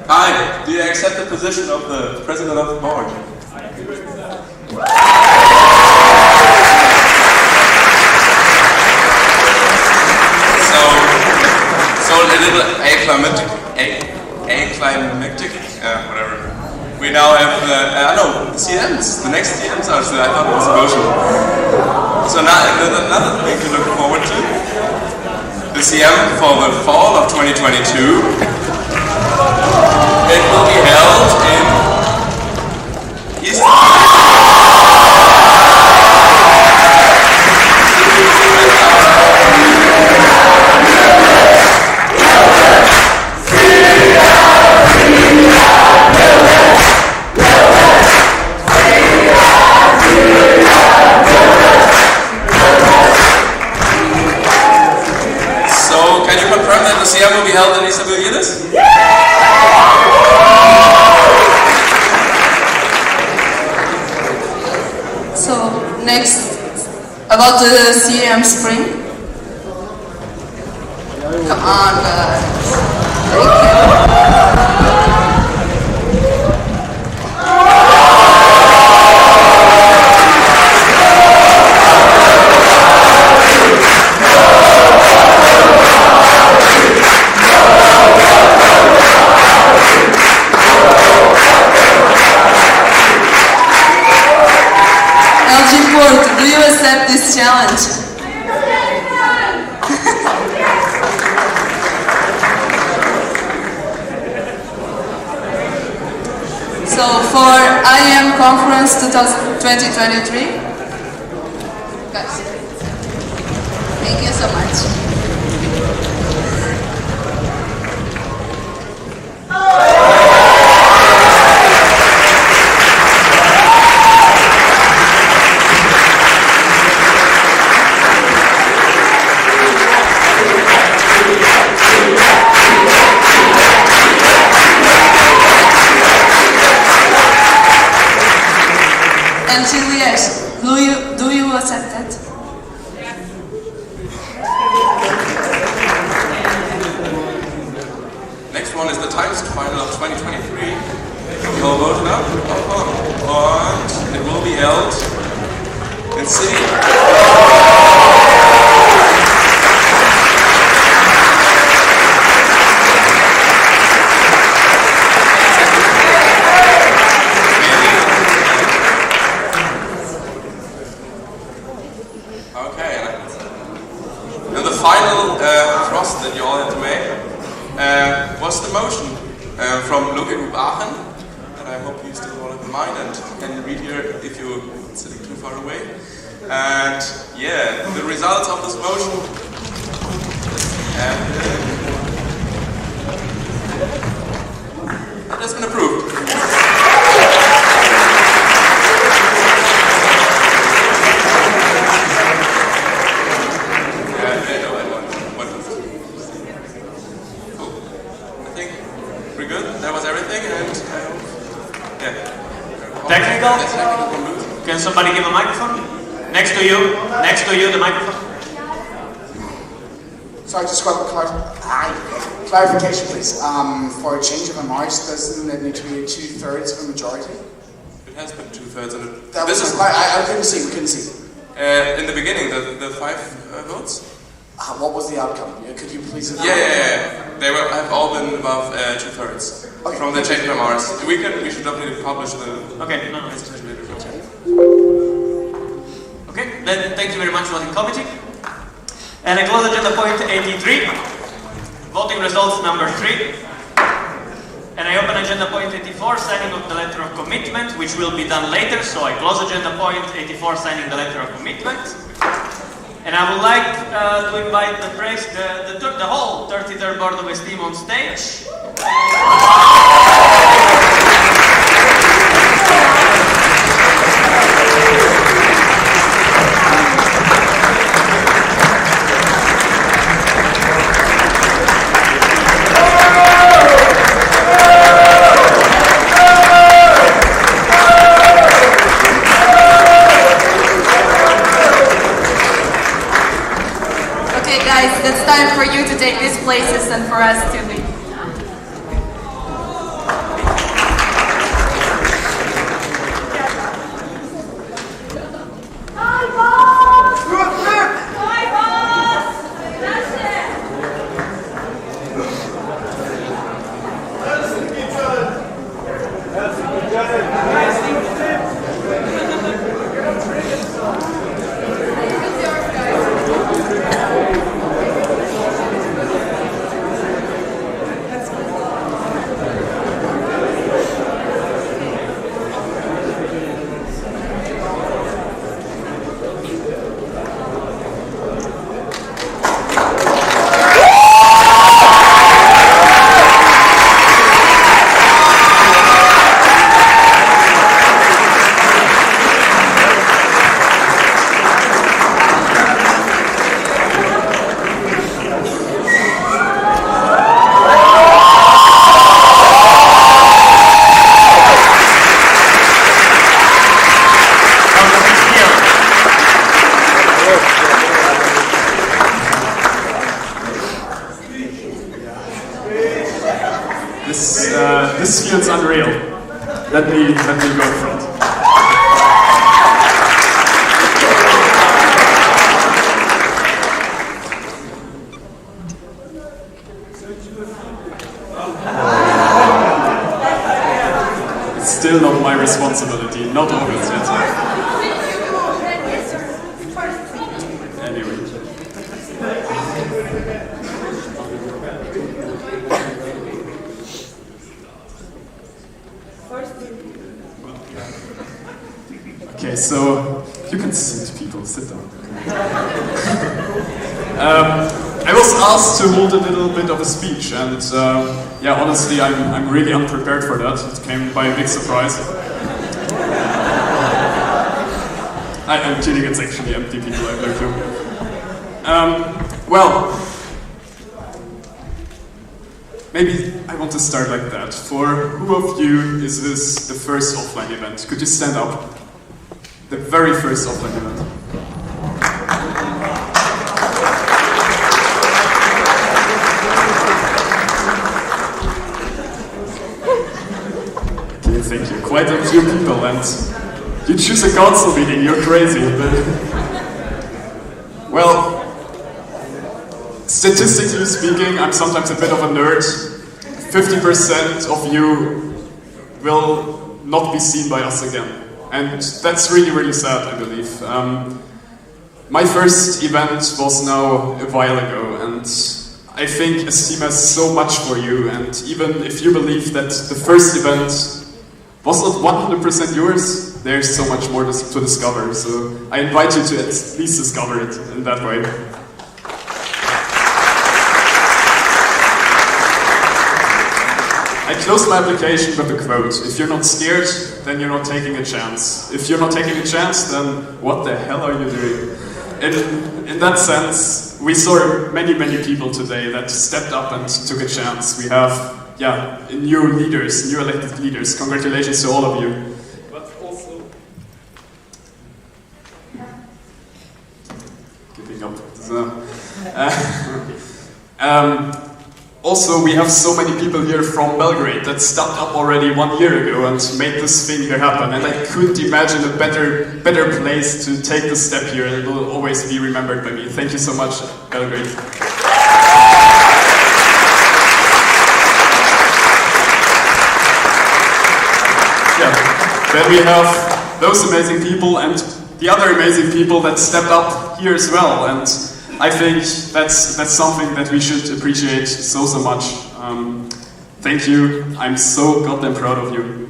And do you accept the position of the president of the board? So a little aclimactic, whatever. We now have the CMs. The next CMs are still. I thought it was emotional. So now another thing to look forward to. The CM for the fall of 2022. It will be held in East. So, can you confirm that the CM will be held in Istanbul? So, next, about the CM spring. Come on, guys. Thank you. Do you accept this challenge? So for IM Conference 2022, 2023. Guys, thank you so much. And Julius, do you accept that? Next one is the Times Final of 2023. We all voted up, and it will be held in City. Final thrust that you all had to make was the motion from Local Group Aachen, and I hope you still all have in mind and can read here if you're sitting too far away. And yeah, the results of this motion it has been approved. Can somebody give a microphone? Next to you, the microphone. So I just got clarification, please. For a change of a march, doesn't it need to be 2/3 of a majority? It has been 2/3 of it. That was I couldn't see. We couldn't see. In the beginning, the 5 votes. What was the outcome? Could you please? Yeah. They have all been above 2/3 from the change of Mars. We should definitely publish the. Okay. No. Okay. Then thank you very much, voting committee. And I close agenda point 83. Voting results number 3. And I open agenda point 84, signing of the letter of commitment, which will be done later. So I close agenda point 84, signing the letter of commitment. And I would like to invite the whole 33rd Board of Esteem on stage. It's time for you to take these places and for us to leave. This feels unreal. Let me go in front. It's still not my responsibility, not always yet. Anyway. Okay. Okay, so you can sit, people, sit down. I was asked to hold a little bit of a speech, and yeah, honestly, I'm really unprepared for that. It came by a big surprise. I'm kidding, it's actually empty, people out there too. Well, maybe I want to start like that. For who of you is this the first offline event? Could you stand up? The very first offline event. Okay, thank you. Quite a few people, and you choose a council meeting, you're crazy. But well, statistically speaking, I'm sometimes a bit of a nerd. 50% of you will not be seen by us again. And that's really, really sad, I believe. My first event was now a while ago, and I think Esteem has so much for you, and even if you believe that the first event was not 100% yours, there's so much more to discover, so I invite you to at least discover it in that way. I closed my application with a quote: if you're not scared, then you're not taking a chance. If you're not taking a chance, then what the hell are you doing? In that sense, we saw many people today that stepped up and took a chance. We have, yeah, new leaders, new elected leaders. Congratulations to all of you. But also, giving up. Also, we have so many people here from Belgrade that stepped up already 1 year ago and made this thing here happen. And I couldn't imagine a better place to take the step here, and it will always be remembered by me. Thank you so much, Belgrade. Yeah. Then we have those amazing people and the other amazing people that stepped up here as well. And I think that's something that we should appreciate so much. Thank you. I'm so goddamn proud of you.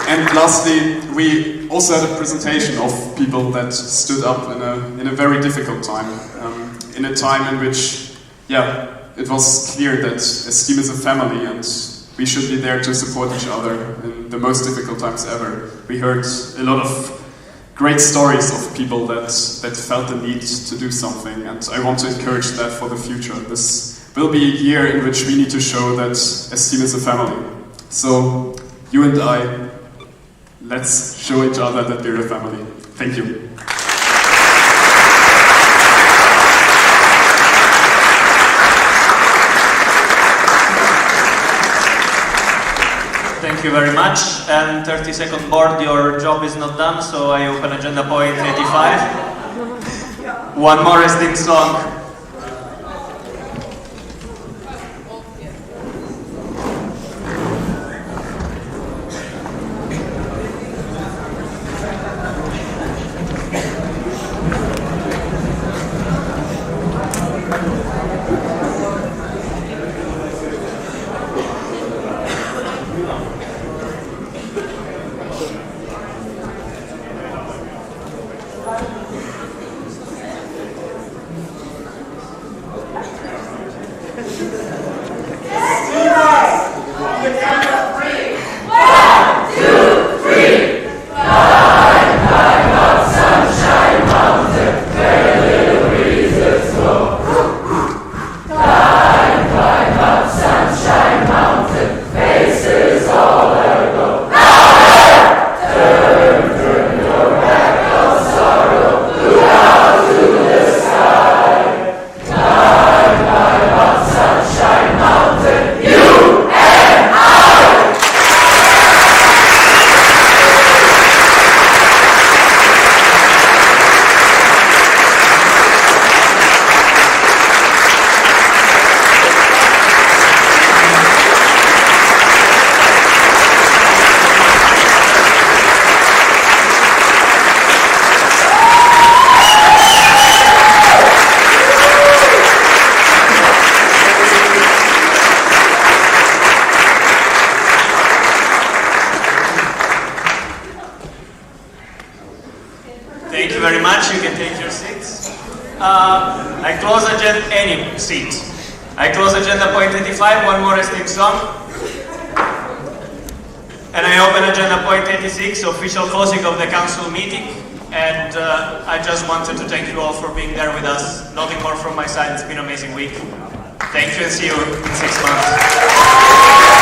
And lastly, we also had a presentation of people that stood up in a very difficult time. In a time in which, yeah, it was clear that Esteem is a family and we should be there to support each other in the most difficult times ever. We heard a lot of great stories of people that felt the need to do something, and I want to encourage that for the future. This will be a year in which we need to show that Esteem is a family. So, you and I, let's show each other that we're a family. Thank you. Thank you very much. And 30-second board, your job is not done, so I open agenda point 85. One more resting song. close agenda, any seat. I close agenda point 85, one more esteemed song. And I open agenda point 86, official closing of the council meeting. And I just wanted to thank you all for being there with us. Nothing more from my side, it's been an amazing week. Thank you and see you in 6 months.